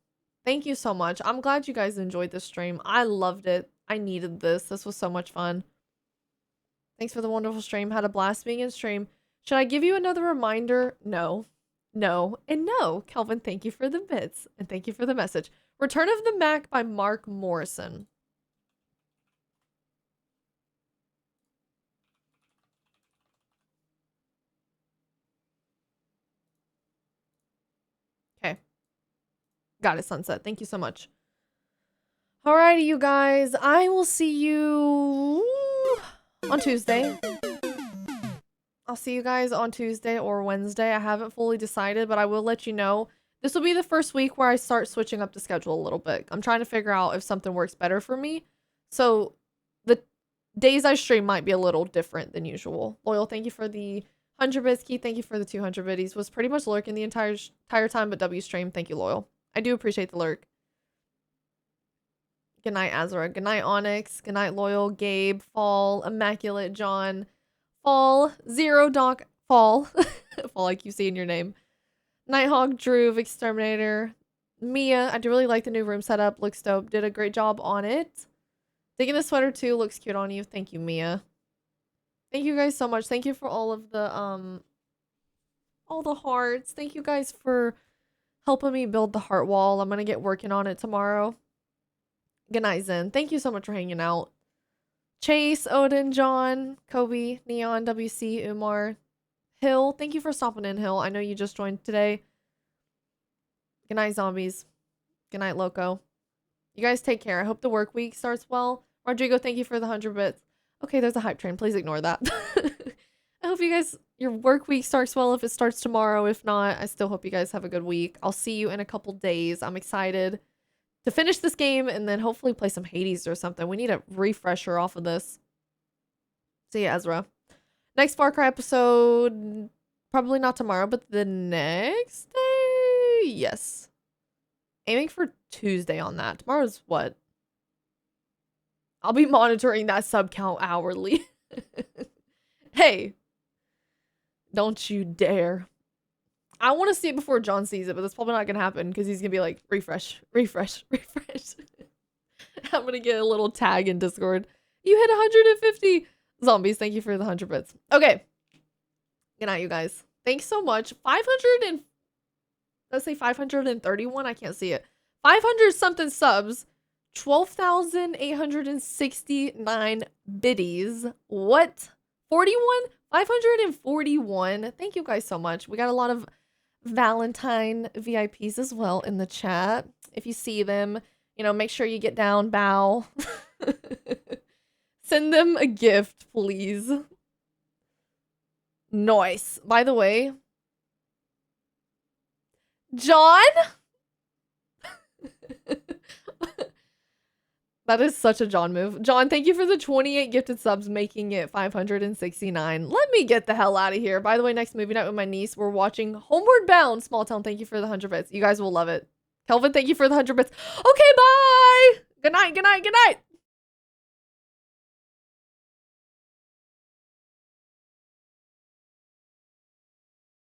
Thank you so much. I'm glad you guys enjoyed this stream. I loved it. I needed this. This was so much fun. Thanks for the wonderful stream. Had a blast being in stream. Should I give you another reminder? No. No. And no. Kelvin, thank you for the bits. And thank you for the message. Return of the Mac by Mark Morrison. Okay. Got it, Sunset. Thank you so much. Alrighty, you guys. I will see you on Tuesday. I'll see you guys on Tuesday or Wednesday. I haven't fully decided, but I will let you know. This will be the first week where I start switching up the schedule a little bit. I'm trying to figure out if something works better for me. So the days I stream might be a little different than usual. Loyal, thank you for the 100 bits. Keith, thank you for the 200 biddies. Was pretty much lurking the entire time, but W stream. Thank you, Loyal. I do appreciate the lurk. Good night, Azra. Good night, Onyx. Good night, Loyal, Gabe, Fall, Immaculate, John, Fall, Zero, Doc, Fall. Fall, I keep seeing your name. Nighthawk, Drew, Exterminator, Mia. I do really like the new room setup. Looks dope. Did a great job on it. Digging the sweater too. Looks cute on you. Thank you, Mia. Thank you guys so much. Thank you for all of the all the hearts. Thank you guys for helping me build the heart wall. I'm gonna get working on it tomorrow. Good night, Zen. Thank you so much for hanging out. Chase, Odin, John, Kobe, Neon, WC, Umar, Hill. Thank you for stopping in, Hill. I know you just joined today. Good night, zombies. Good night, Loco. You guys take care. I hope the work week starts well. Rodrigo, thank you for the 100 bits. Okay, there's a hype train. Please ignore that. I hope you guys, your work week starts well if it starts tomorrow. If not, I still hope you guys have a good week. I'll see you in a couple days. I'm excited to finish this game and then hopefully play some Hades or something. We need a refresher off of this. See ya, Ezra. Next Far Cry episode, probably not tomorrow, but the next day? Yes. Aiming for Tuesday on that. Tomorrow's what? I'll be monitoring that sub count hourly. Hey. Don't you dare. I want to see it before John sees it, but that's probably not going to happen because he's going to be like, refresh, refresh, refresh. I'm going to get a little tag in Discord. You hit 150 zombies. Thank you for the 100 bits. Okay. Good night, you guys. Thanks so much. 500 and... Let's say 531. I can't see it. 500 something subs. 12,869 biddies. What? 41? 541. Thank you guys so much. We got a lot of Valentine VIPs as well in the chat. If you see them, you know, make sure you get down, bow. Send them a gift, please. Nice. By the way, John? That is such a John move. John, thank you for the 28 gifted subs, making it 569. Let me get the hell out of here. By the way, next movie night with my niece, we're watching Homeward Bound. Small Town, thank you for the 100 bits. You guys will love it. Kelvin, thank you for the 100 bits. Okay, bye. Good night, good night, good night.